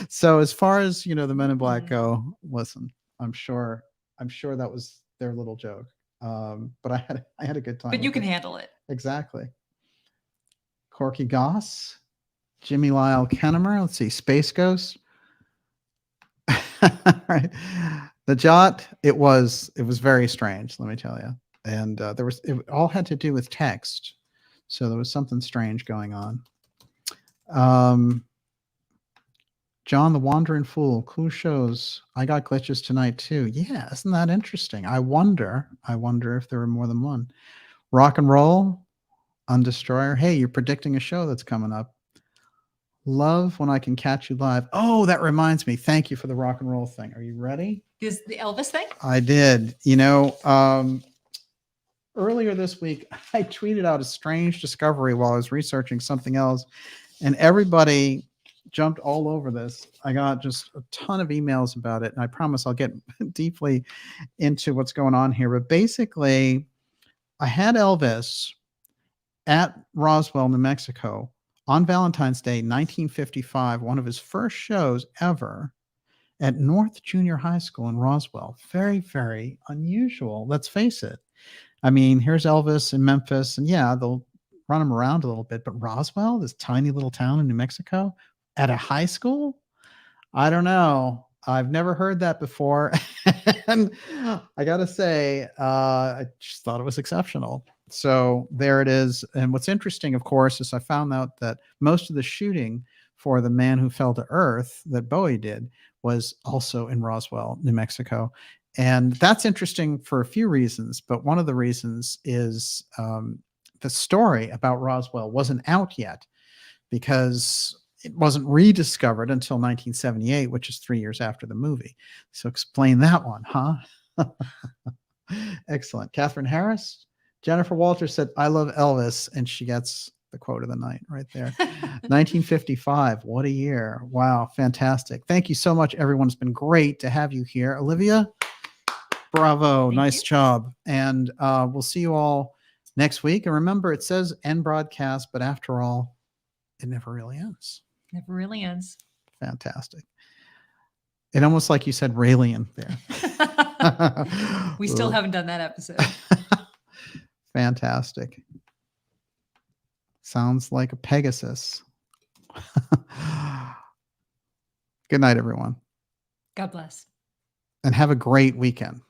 So as far as, the Men in Black go, listen, I'm sure that was their little joke. But I had a good time. But you can handle it. Exactly. Corky Goss, Jimmy Lyle Kennemer. Let's see, Space Ghost. Right. The Jot, it was very strange, let me tell you. And it all had to do with text. So there was something strange going on. John the Wandering Fool, cool shows. I got glitches tonight too. Yeah, isn't that interesting? I wonder if there were more than one. Rock and Roll, Undestroyer. Hey, you're predicting a show that's coming up. Love when I can catch you live. Oh, that reminds me. Thank you for the rock and roll thing. Are you ready? Is the Elvis thing? I did. Earlier this week, I tweeted out a strange discovery while I was researching something else, and everybody jumped all over this. I got just a ton of emails about it, and I promise I'll get deeply into what's going on here. But basically, I had Elvis at Roswell, New Mexico, on Valentine's Day, 1955, one of his first shows ever at North Junior High School in Roswell. Very, very unusual. Let's face it. I mean, here's Elvis in Memphis, and yeah, they'll run him around a little bit, but Roswell, this tiny little town in New Mexico, at a high school? I don't know. I've never heard that before. And I got to say, I just thought it was exceptional. So there it is. And what's interesting, of course, is I found out that most of the shooting for The Man Who Fell to Earth that Bowie did was also in Roswell, New Mexico. And that's interesting for a few reasons. But one of the reasons is the story about Roswell wasn't out yet, because it wasn't rediscovered until 1978, which is 3 years after the movie. So explain that one, huh? Excellent. Catherine Harris. Jennifer Walters said, I love Elvis, and she gets the quote of the night right there. 1955. What a year. Wow. Fantastic. Thank you so much, everyone. It's been great to have you here. Olivia, bravo. Nice job. And we'll see you all next week. And remember, it says end broadcast, but after all, it never really ends. Never really ends. Fantastic. It almost like you said Raelian there. We still haven't done that episode. Fantastic. Sounds like a Pegasus. Good night, everyone. God bless. And have a great weekend.